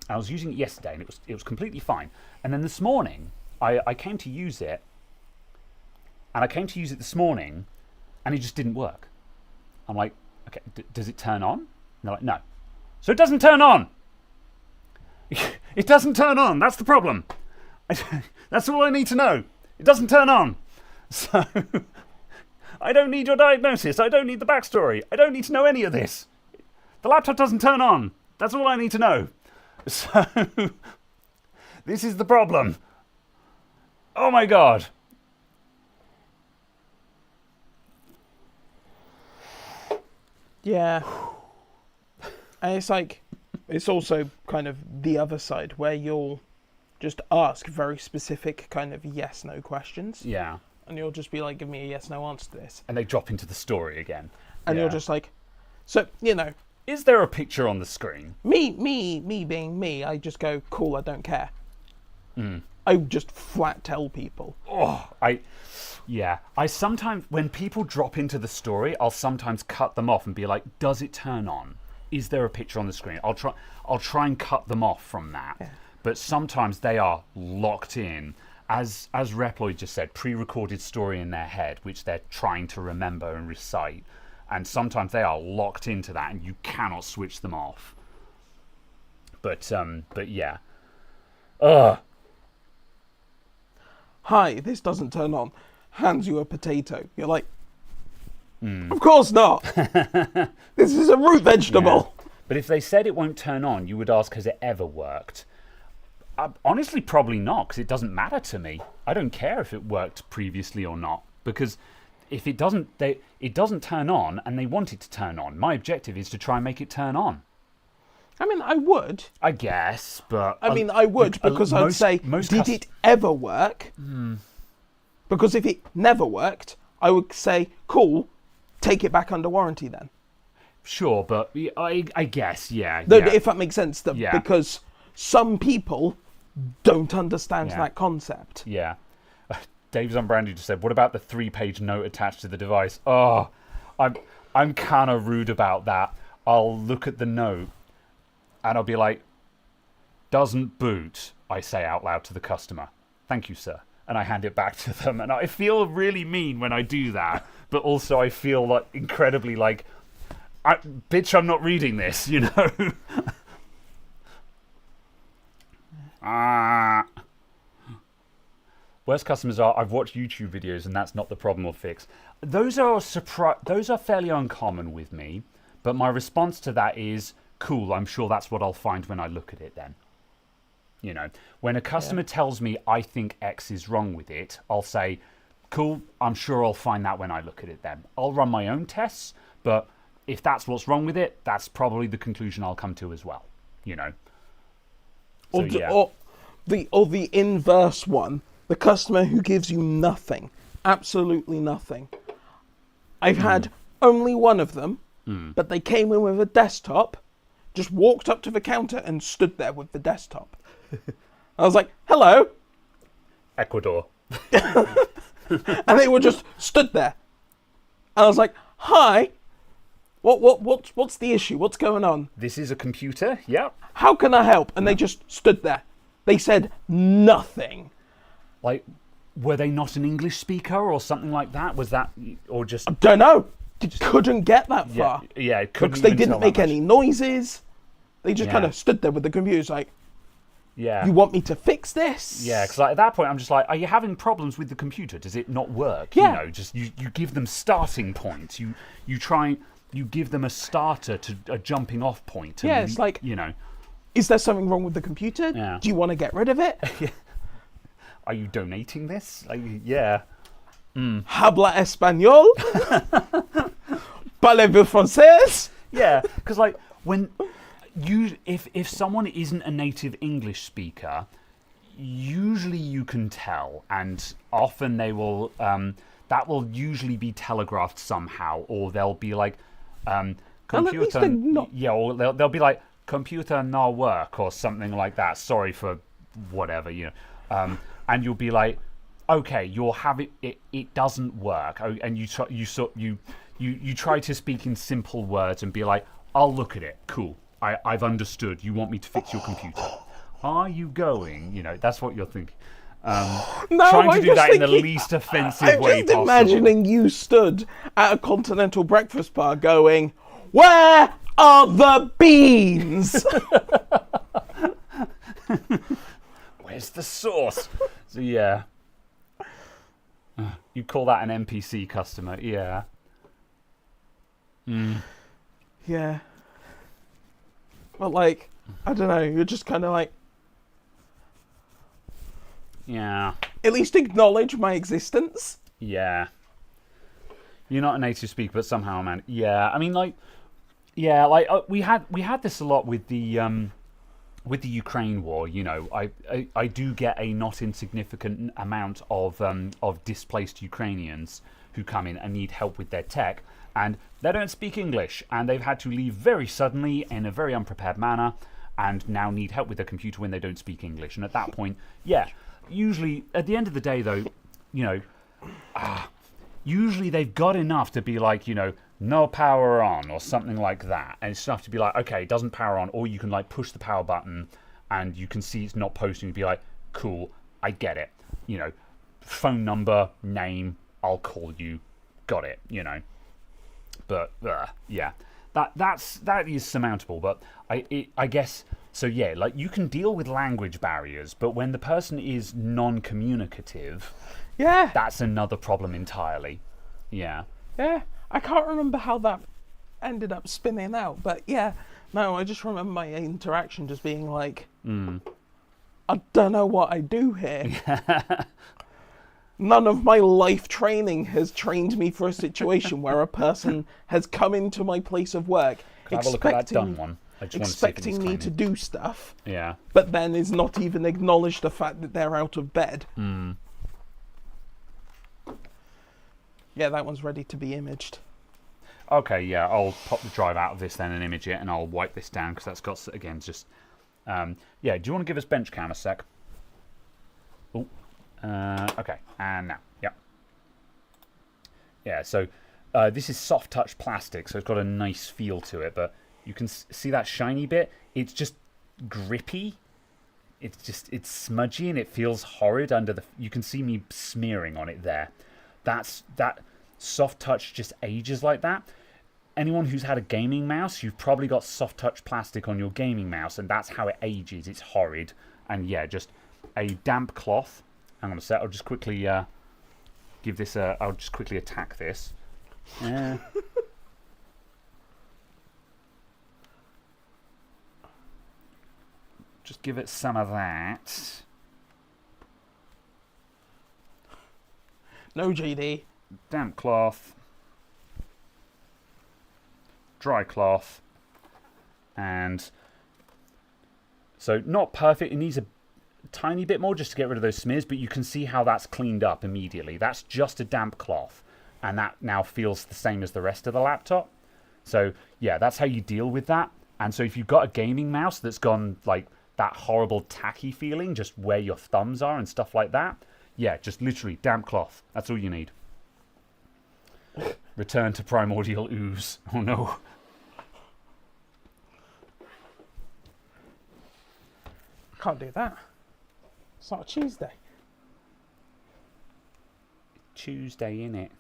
I was using it yesterday, and it was completely fine. And then this morning, I came to use it, and I came to use it this morning, and it just didn't work. I'm like, okay, does it turn on? And they're like, no. So it doesn't turn on. It doesn't turn on. That's the problem. That's all I need to know. It doesn't turn on. So I don't need your diagnosis. I don't need the backstory. I don't need to know any of this. The laptop doesn't turn on. That's all I need to know. So this is the problem. Oh my God. Yeah. And it's like, it's also kind of the other side where you'll just ask very specific kind of yes-no questions. Yeah. And you'll just be like, give me a yes-no answer to this. And they drop into the story again. And you're just like, so, you know. Is there a picture on the screen? Me being me, I just go, cool, I don't care. I just flat tell people. I sometimes, when people drop into the story, I'll sometimes cut them off and be like, does it turn on? Is there a picture on the screen? I'll try and cut them off from that. Yeah. But sometimes they are locked in. As Reploid just said, pre-recorded story in their head, which they're trying to remember and recite. And sometimes they are locked into that and you cannot switch them off. But yeah. Hi, this doesn't turn on. Hands you a potato. You're like, of course not. This is a root vegetable. Yeah. But if they said it won't turn on, you would ask, has it ever worked? Honestly, probably not, because it doesn't matter to me. I don't care if it worked previously or not, because if it doesn't turn on and they want it to turn on, my objective is to try and make it turn on. I mean, I would. I guess, but... I would, because I'd say, did it ever work? Because if it never worked, I would say, cool, take it back under warranty then. Sure, but I guess, yeah. No, if that makes sense, because some people don't understand that concept. Yeah. Dave's Unbranded just said, what about the 3-page note attached to the device? Oh, I'm kind of rude about that. I'll look at the note and I'll be like, doesn't boot, I say out loud to the customer. Thank you, sir. and I hand it back to them. And I feel really mean when I do that, but also I feel like incredibly like, bitch, I'm not reading this, you know? Worst customers are, I've watched YouTube videos and that's not the problem or fix. Those are fairly uncommon with me, but my response to that is, cool, I'm sure that's what I'll find when I look at it then. You know, when a customer tells me I think X is wrong with it, I'll say, cool, I'm sure I'll find that when I look at it then. I'll run my own tests, but if that's what's wrong with it, that's probably the conclusion I'll come to as well, you know. So, Or the inverse one, the customer who gives you nothing, absolutely nothing. I've had only one of them, but they came in with a desktop, just walked up to the counter and stood there with the desktop. I was like, hello. Ecuador. And they were just stood there. And I was like, hi. What's the issue? What's going on? This is a computer, yep. How can I help? And they just stood there. They said nothing. Like, were they not an English speaker or something like that? Was that, or just... I don't know. Couldn't get that far. Yeah, because they didn't make any noises. They just kind of stood there with the computers like, you want me to fix this? Yeah, because like, at that point I'm just like, are you having problems with the computer? Does it not work? Yeah. You know, just you give them starting points. You give them a starter to a jumping off point. And it's like, you know, is there something wrong with the computer? Yeah. Do you want to get rid of it? Are you donating this? Like, yeah. Habla español? Parlez-vous français? Yeah, because like when if someone isn't a native English speaker, usually you can tell, and often they will that will usually be telegraphed somehow, or they'll be like computer, or they'll be like computer no work or something like that. Sorry for whatever, you know, and you'll be like, okay, you're having it doesn't work, and you try to speak in simple words and be like, I'll look at it, cool. I've understood. You want me to fix your computer. Are you going? You know, that's what you're thinking. No, trying to I'm do that in the thinking, least offensive I'm way just possible. Imagining you stood at a continental breakfast bar going, where are the beans? Where's the sauce? So, yeah. You call that an NPC customer, yeah. Yeah. But like, I don't know, you're just kind of like, yeah. at least acknowledge my existence. Yeah. You're not a native speaker, but somehow, man. Yeah, I mean, like, yeah, like we had this a lot with the Ukraine war. You know, I do get a not insignificant amount of displaced Ukrainians who come in and need help with their tech, and they don't speak English, and they've had to leave very suddenly in a very unprepared manner, and now need help with their computer when they don't speak English. And at that point, yeah, usually at the end of the day, though, you know, usually they've got enough to be like, you know, no power on or something like that, and it's enough to be like, okay, it doesn't power on, or you can like push the power button and you can see it's not posting, and be like, cool, I get it, you know, phone number, name, I'll call you, got it, you know. But yeah, that is surmountable. But I guess so. Yeah, like you can deal with language barriers, but when the person is non-communicative, yeah, that's another problem entirely. Yeah. Yeah, I can't remember how that ended up spinning out, but yeah, no, I just remember my interaction just being like, I don't know what I do here. None of my life training has trained me for a situation where a person has come into my place of work expecting me to do stuff, yeah, but then is not even acknowledge the fact that they're out of bed. Yeah, that one's ready to be imaged. Okay, yeah, I'll pop the drive out of this then and image it, and I'll wipe this down because that's got, again, just... yeah, do you want to give us bench cam a sec? Oh, okay, and now, yep. Yeah, so this is soft touch plastic, so it's got a nice feel to it, but you can see that shiny bit? It's just grippy. it's smudgy and it feels horrid under the. You can see me smearing on it there. That soft touch just ages like that. Anyone who's had a gaming mouse, you've probably got soft touch plastic on your gaming mouse, and that's how it ages. It's horrid. And yeah, just a damp cloth. Hang on a sec. I'll just quickly give this a. I'll just quickly attack this. Just give it some of that. No, JD. Damp cloth. Dry cloth. And so not perfect. It needs a tiny bit more just to get rid of those smears, but you can see how that's cleaned up immediately. That's just a damp cloth. And that now feels the same as the rest of the laptop. So yeah, that's how you deal with that. And so if you've got a gaming mouse that's gone like that horrible tacky feeling just where your thumbs are and stuff like that, yeah, just literally damp cloth. That's all you need. Return to primordial ooze. Oh no. Can't do that. It's not a Tuesday. Tuesday, innit?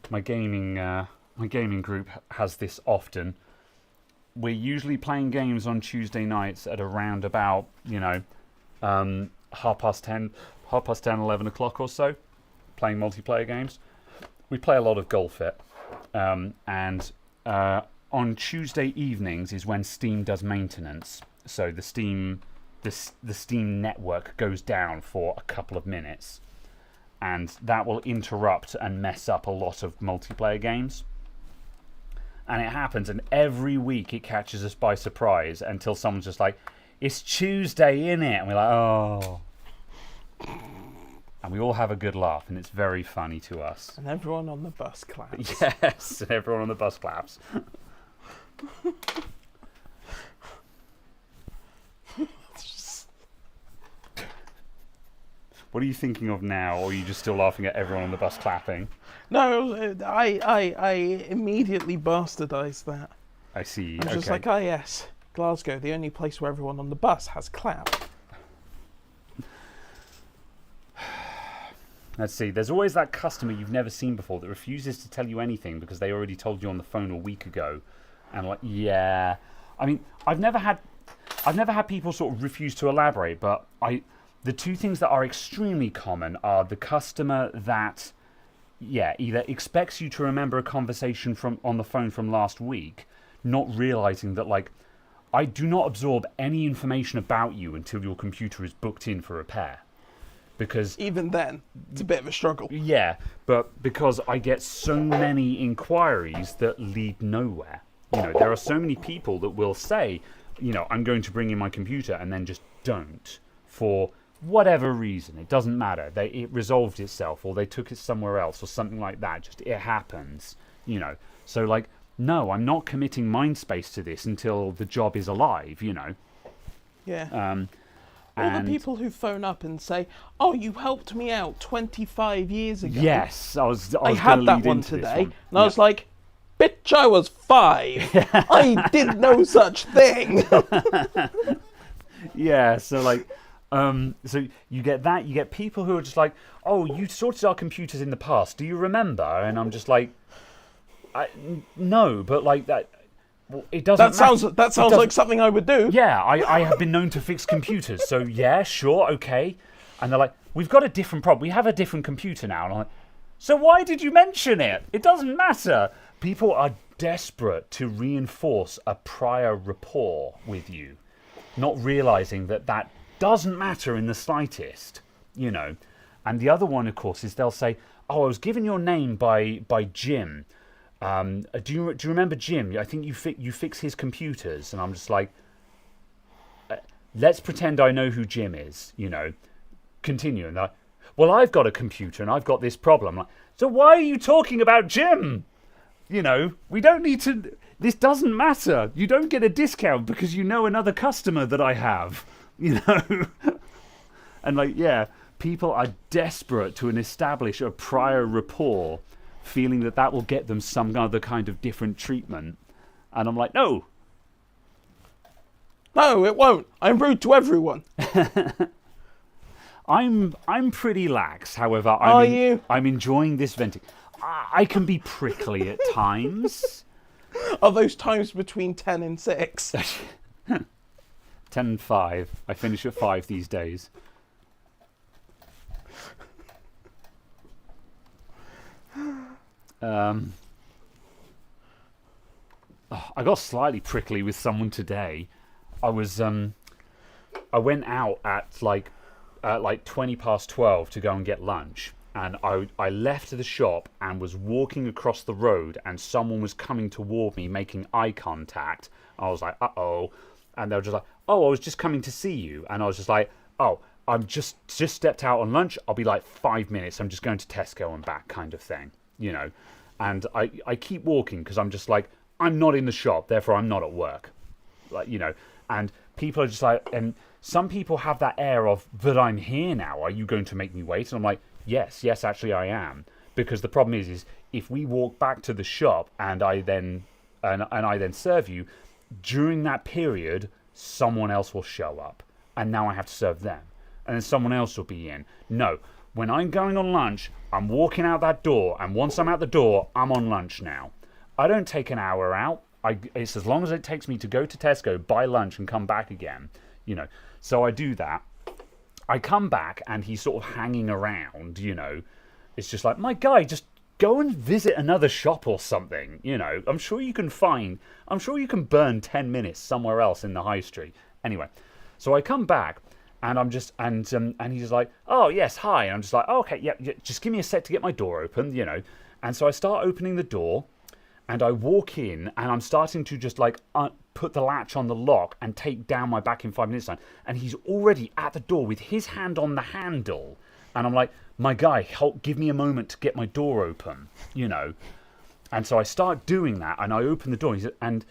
My gaming group has this often. We're usually playing games on Tuesday nights at around about, 10:30, 11 o'clock or so, playing multiplayer games. We play a lot of Golf It. And on Tuesday evenings is when Steam does maintenance. So the Steam network goes down for a couple of minutes. And that will interrupt and mess up a lot of multiplayer games. And it happens, and every week it catches us by surprise until someone's just like, it's Tuesday, innit? And we're like, oh. And we all have a good laugh, and it's very funny to us. And everyone on the bus claps. Yes, and everyone on the bus claps. What are you thinking of now, or are you just still laughing at everyone on the bus clapping? No, I immediately bastardised that. I see. I was just like, yes, Glasgow, the only place where everyone on the bus has clapped. Let's see. There's always that customer you've never seen before that refuses to tell you anything because they already told you on the phone a week ago. And like, yeah. I mean, I've never had people sort of refuse to elaborate, but the two things that are extremely common are the customer that, either expects you to remember a conversation on the phone from last week, not realizing that, like, I do not absorb any information about you until your computer is booked in for repair. Because even then, it's a bit of a struggle. Yeah, but because I get so many inquiries that lead nowhere. There are so many people that will say, I'm going to bring in my computer and then just don't for whatever reason. It doesn't matter. It resolved itself, or they took it somewhere else, or something like that. Just it happens, So like, no, I'm not committing mind space to this until the job is alive, Yeah. All the people who phone up and say, "Oh, you helped me out 25 years ago." Yes, I had that one today, and I was like, "Bitch, I was 5. I did no such thing." Yeah, so like. So you get that. You get people who are just like, "Oh, you sorted our computers in the past. Do you remember?" And I'm just like, "No, but like that, well, it doesn't." That sounds like something I would do. Yeah, I have been known to fix computers, so yeah, sure, okay. And they're like, "We've got a different problem. We have a different computer now." And I'm like, "So why did you mention it? It doesn't matter." People are desperate to reinforce a prior rapport with you, not realizing that doesn't matter in the slightest, And the other one, of course, is they'll say, "Oh, I was given your name by Jim. Do you remember Jim? I think you fix his computers." And I'm just like, let's pretend I know who Jim is, Continue. And they're like, "Well, I've got a computer and I've got this problem." I'm like, "So why are you talking about Jim? We don't need to. This doesn't matter. You don't get a discount because you know another customer that I have." And like, yeah, people are desperate to establish a prior rapport, feeling that will get them some other kind of different treatment. And I'm like, no. No, it won't. I'm rude to everyone. I'm pretty lax. However, Are you? I'm enjoying this venting. I can be prickly at times. Are those times between 10 and 6? 10 and 5. I finish at 5 these days. I got slightly prickly with someone today. I went out at like 20 past 12 to go and get lunch, and I left the shop and was walking across the road, and someone was coming toward me making eye contact. I was like, uh-oh. And they were just like, oh, I was just coming to see you. And I was just like, oh, I'm just stepped out on lunch. I'll be like 5 minutes. I'm just going to Tesco and back, kind of thing, you know. And I keep walking because I'm just like, I'm not in the shop, therefore I'm not at work. Like, you know, and people are just like, and some people have that air of, but I'm here now. Are you going to make me wait? And I'm like, yes, actually I am. Because the problem is if we walk back to the shop and I then serve you, during that period, someone else will show up. And now I have to serve them. And then someone else will be in. No, when I'm going on lunch, I'm walking out that door. And once I'm out the door, I'm on lunch now. I don't take an hour out. It's as long as it takes me to go to Tesco, buy lunch, and come back again. You know, so I do that. I come back and he's sort of hanging around, you know. It's just like, my guy, just go and visit another shop or something, you know. I'm sure you can burn 10 minutes somewhere else in the high street. Anyway, so I come back and I'm just, and he's like, oh, yes, hi. And I'm just like, oh, okay, yeah, just give me a sec to get my door open, you know. And so I start opening the door and I walk in and I'm starting to just like put the latch on the lock and take down my back in 5 minutes time. And he's already at the door with his hand on the handle. And I'm like, my guy, give me a moment to get my door open, you know. And so I start doing that and I open the door and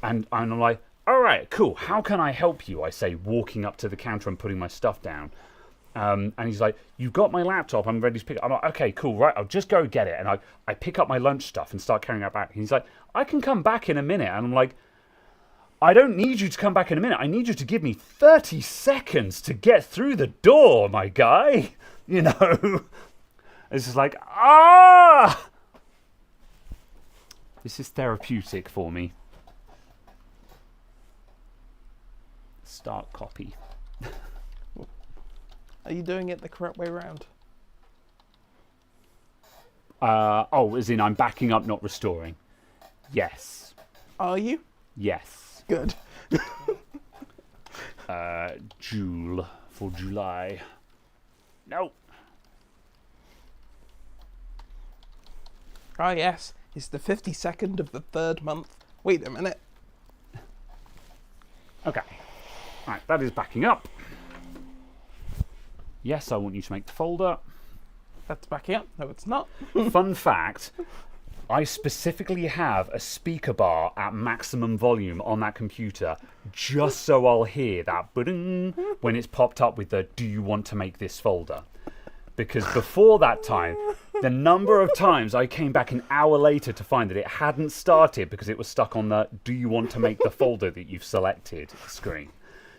I'm like, all right, cool. How can I help you? I say, walking up to the counter and putting my stuff down. And he's like, you've got my laptop. I'm ready to pick it up. I'm like, okay, cool, right. I'll just go get it. And I pick up my lunch stuff and start carrying it back. And he's like, I can come back in a minute. And I'm like, I don't need you to come back in a minute. I need you to give me 30 seconds to get through the door, my guy. You know? It's just like, ah! This is therapeutic for me. Start copy. Are you doing it the correct way around? As in I'm backing up, not restoring. Yes. Are you? Yes. Good. Jule for July. No. Ah, yes. It's the 52nd of the 3rd month. Wait a minute. Okay. Right, that is backing up. Yes, I want you to make the folder. That's backing up. No, it's not. Fun fact, I specifically have a speaker bar at maximum volume on that computer just so I'll hear that ba-ding when it's popped up with the, do you want to make this folder? Because before that time, the number of times I came back an hour later to find that it hadn't started because it was stuck on the, do you want to make the folder that you've selected screen.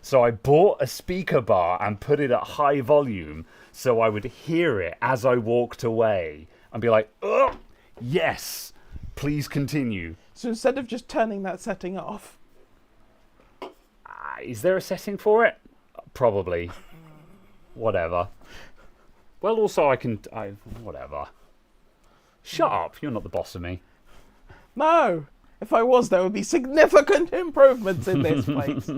So I bought a speaker bar and put it at high volume so I would hear it as I walked away and be like, oh, yes, please continue. So instead of just turning that setting off... Is there a setting for it? Probably. Whatever. Well, also whatever. Shut up, you're not the boss of me. No! If I was, there would be significant improvements in this place.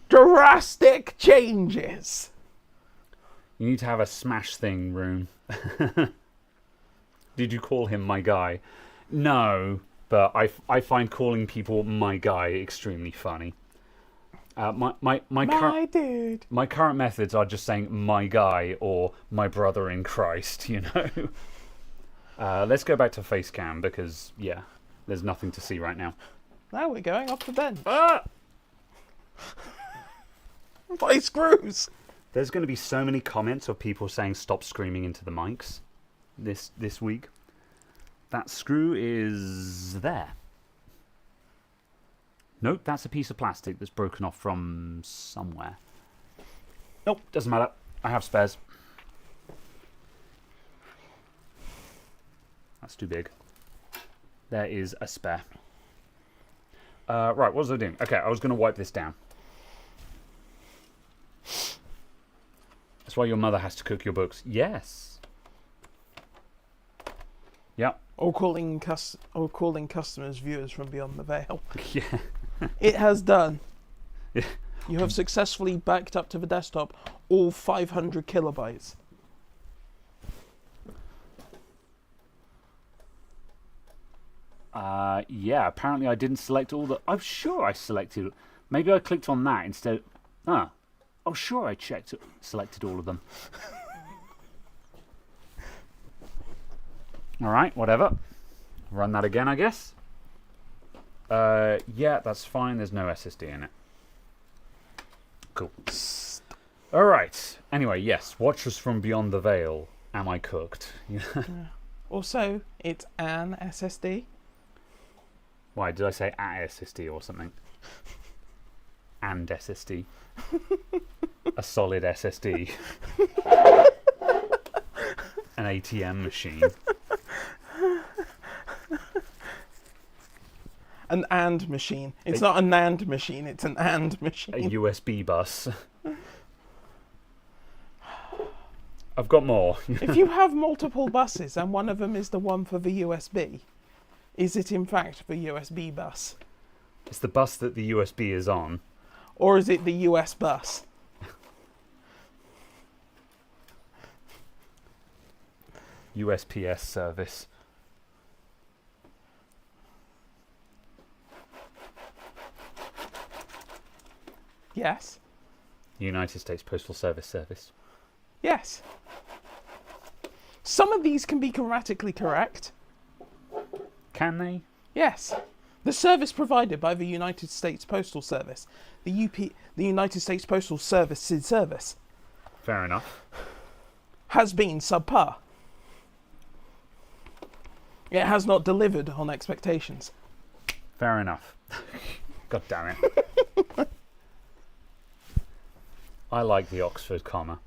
Drastic changes. You need to have a smash thing room. Did you call him my guy? No, but I find calling people my guy extremely funny. My dude. My current methods are just saying my guy or my brother in Christ, you know. Let's go back to Facecam because, yeah, there's nothing to see right now. Now we're going off the bench. Ah! By screws. There's going to be so many comments of people saying stop screaming into the mics this week. That screw is there. Nope, that's a piece of plastic that's broken off from somewhere. Nope, doesn't matter. I have spares. That's too big. There is a spare. Right, what was I doing? Okay, I was going to wipe this down. That's why your mother has to cook your books. Yes. Yep. Or calling customers viewers from beyond the veil. Yeah. It has done. Yeah. You have successfully backed up to the desktop all 500 kilobytes. Yeah, apparently I didn't select all the... I'm sure I selected... Maybe I clicked on that instead... Oh, sure I selected all of them. Alright, whatever. Run that again, I guess. Yeah, that's fine. There's no SSD in it. Cool. Alright. Anyway, yes. Watchers from Beyond the Veil. Am I cooked? Yeah. Also, it's an SSD. Why, did I say at SSD or something? And SSD. A solid SSD. An ATM machine. An AND machine. It's not a NAND machine, it's an AND machine. A USB bus. I've got more. If you have multiple buses and one of them is the one for the USB, is it in fact the USB bus? It's the bus that the USB is on. Or is it the US bus? USPS service. Yes. United States Postal Service service. Yes. Some of these can be grammatically correct. Can they? Yes. The service provided by the United States Postal Service, the United States Postal Service's service, Fair enough. has been subpar. It has not delivered on expectations. Fair enough. God damn it. I like the Oxford comma.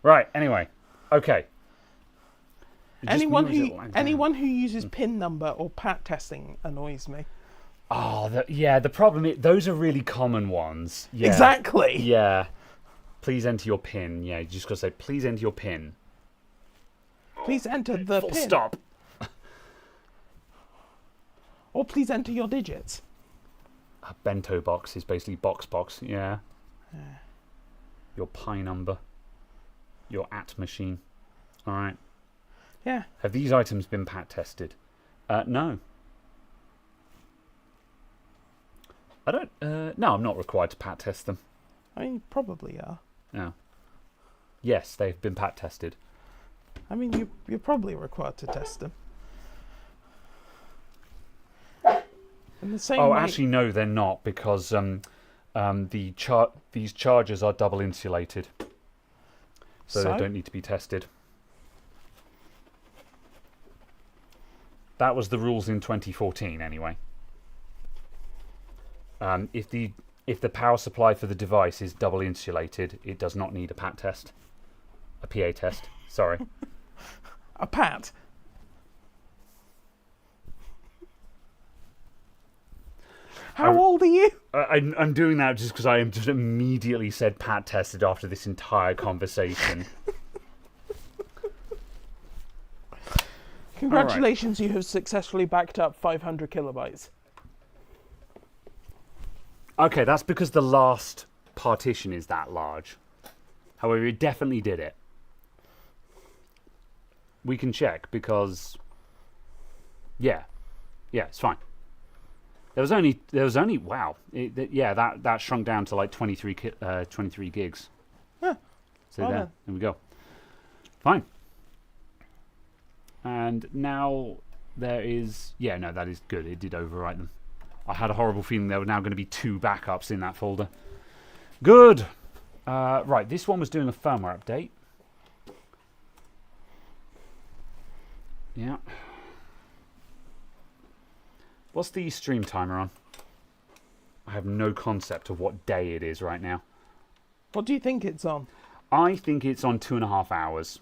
Right, anyway. Okay. Anyone who uses PIN number or PAT testing annoys me. Oh, the problem is, those are really common ones. Yeah. Exactly. Yeah. Please enter your PIN. Yeah, you just got to say, please enter your PIN. Please enter the Full PIN. stop. Or please enter your digits. A bento box is basically box. Yeah. Your pi number. Your at machine. All right. Yeah. Have these items been PAT tested? No. I don't... no, I'm not required to PAT test them. I mean, you probably are. No. Yes, they've been PAT tested. I mean, you're probably required to test them. In the same way... Actually, no, they're not, because these chargers are double insulated. So they don't need to be tested. That was the rules in 2014, anyway. If the power supply for the device is double insulated, it does not need a PAT test. A PA test, sorry. A PAT? How old are you? I'm doing that just because I just immediately said PAT tested after this entire conversation. Congratulations, you have successfully backed up 500 kilobytes. Okay, that's because the last partition is that large. However, it definitely did it. We can check because, yeah, it's fine. There was only wow, that shrunk down to like 23 gigs. Huh. So there we go. Fine. And now there is, that is good. It did overwrite them. I had a horrible feeling there were now going to be 2 backups in that folder. Good. Right, this one was doing a firmware update. Yeah. What's the stream timer on? I have no concept of what day it is right now. What do you think it's on? I think it's on 2.5 hours.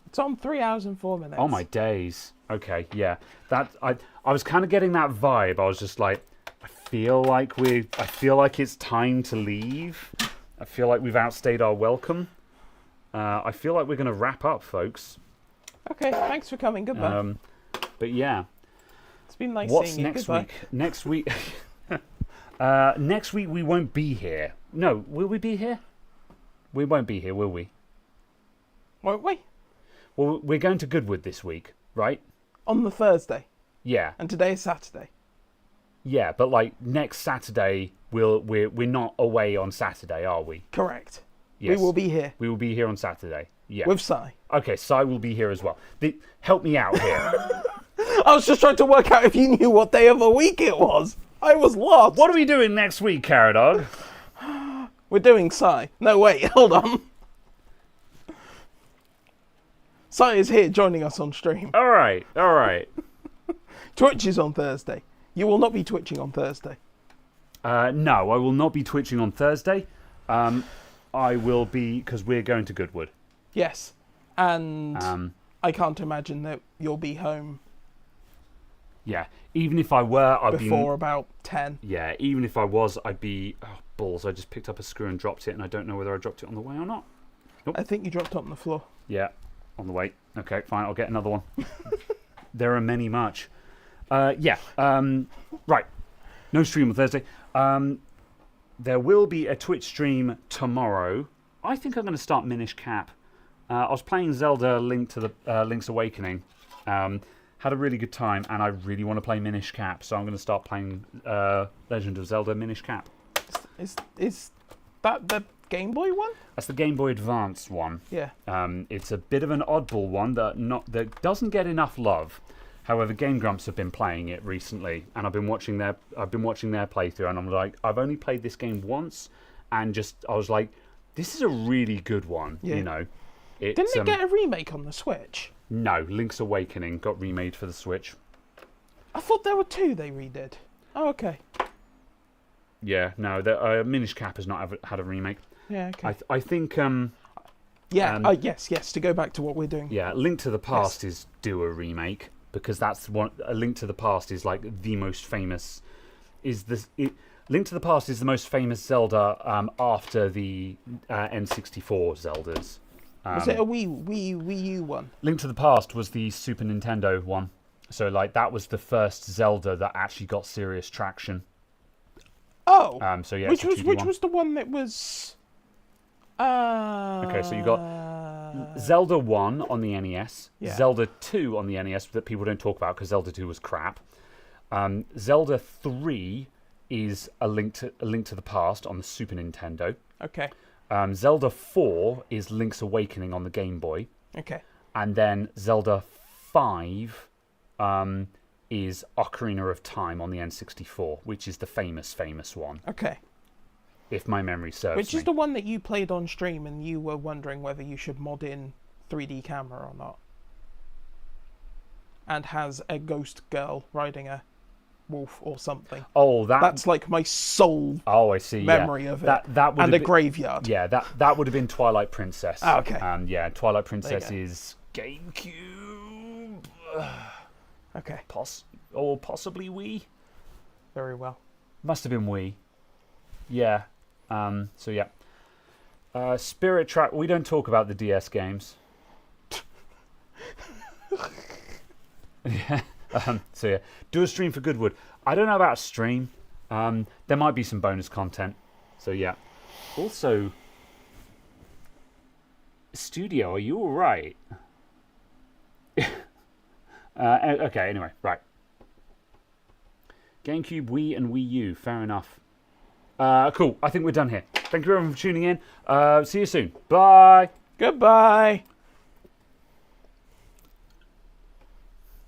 It's on 3 hours and 4 minutes. Oh my days. Okay, yeah. That I was kind of getting that vibe. I was just like, I feel like it's time to leave. I feel like we've outstayed our welcome. I feel like we're going to wrap up, folks. Okay, thanks for coming. Goodbye. But yeah. It's been nice What's seeing you. next Goodbye. week? Next week. Next week we won't be here. No, will we be here? We won't be here, will we? Won't we? Well, we're going to Goodwood this week, right? On the Thursday. Yeah. And today is Saturday. Yeah, but like next Saturday, we're not away on Saturday, are we? Correct. Yes. We will be here. We will be here on Saturday. Yeah. With Si. Okay, Si will be here as well. Help me out here. I was just trying to work out if you knew what day of the week it was. I was lost. What are we doing next week, Caradog? We're doing Si. No, wait, hold on. Si is here joining us on stream. All right. Twitch is on Thursday. You will not be twitching on Thursday. No, I will not be twitching on Thursday. I will be, because we're going to Goodwood. Yes. And I can't imagine that you'll be home Yeah, even if I were, I'd before about 10. Yeah, even if I was, I'd be... Oh, balls, I just picked up a screw and dropped it, and I don't know whether I dropped it on the way or not. Nope. I think you dropped it on the floor. Yeah, on the way. Okay, fine, I'll get another one. There are many much. Right. No stream on Thursday. There will be a Twitch stream tomorrow. I think I'm going to start Minish Cap. I was playing Zelda Link's Awakening. Had a really good time, and I really want to play Minish Cap, so I'm going to start playing Legend of Zelda Minish Cap. Is that the Game Boy one? That's the Game Boy Advance one. Yeah. It's a bit of an oddball one that doesn't get enough love. However, Game Grumps have been playing it recently, and I've been watching their playthrough, and I'm like, I've only played this game once, and I was like, this is a really good one. Yeah. You know, Didn't they get a remake on the Switch? No, Link's Awakening got remade for the Switch. I thought there were two they redid. Oh, okay. Yeah, no, the Minish Cap has not had a remake. Yeah, okay. I think. Yes. To go back to what we're doing. Yeah, Link to the Past is due a remake, because that's one. A Link to the Past is like the most famous. Link to the Past is the most famous Zelda after the N64 Zeldas. Was it a Wii U one? Link to the Past was the Super Nintendo one. So like that was the first Zelda that actually got serious traction. Oh. So yeah. Which was the one that was Okay, so you got Zelda 1 on the NES, Yeah. Zelda 2 on the NES that people don't talk about because Zelda 2 was crap. Zelda 3 is a Link to the Past on the Super Nintendo. Okay. Zelda 4 is Link's Awakening on the Game Boy. Okay. And then Zelda 5 is Ocarina of Time on the N64, which is the famous one, Okay. if my memory serves Which me. is the one that you played on stream and you were wondering whether you should mod in 3D camera or not. And has a ghost girl riding a wolf or something. Oh, that's like my sole I see. memory of it. That would and have a graveyard. Yeah, that would have been Twilight Princess. Oh, okay. Yeah, Twilight Princess is GameCube. Okay. Or possibly Wii. Very well. Must have been Wii. Yeah. So yeah. Spirit Track. We don't talk about the DS games. Yeah. So yeah, do a stream for Goodwood. I don't know about a stream. There might be some bonus content. So yeah. Also, Studio, are you all right? Okay. Anyway, right. GameCube, Wii, and Wii U. Fair enough. Cool. I think we're done here. Thank you everyone for tuning in. See you soon. Bye. Goodbye.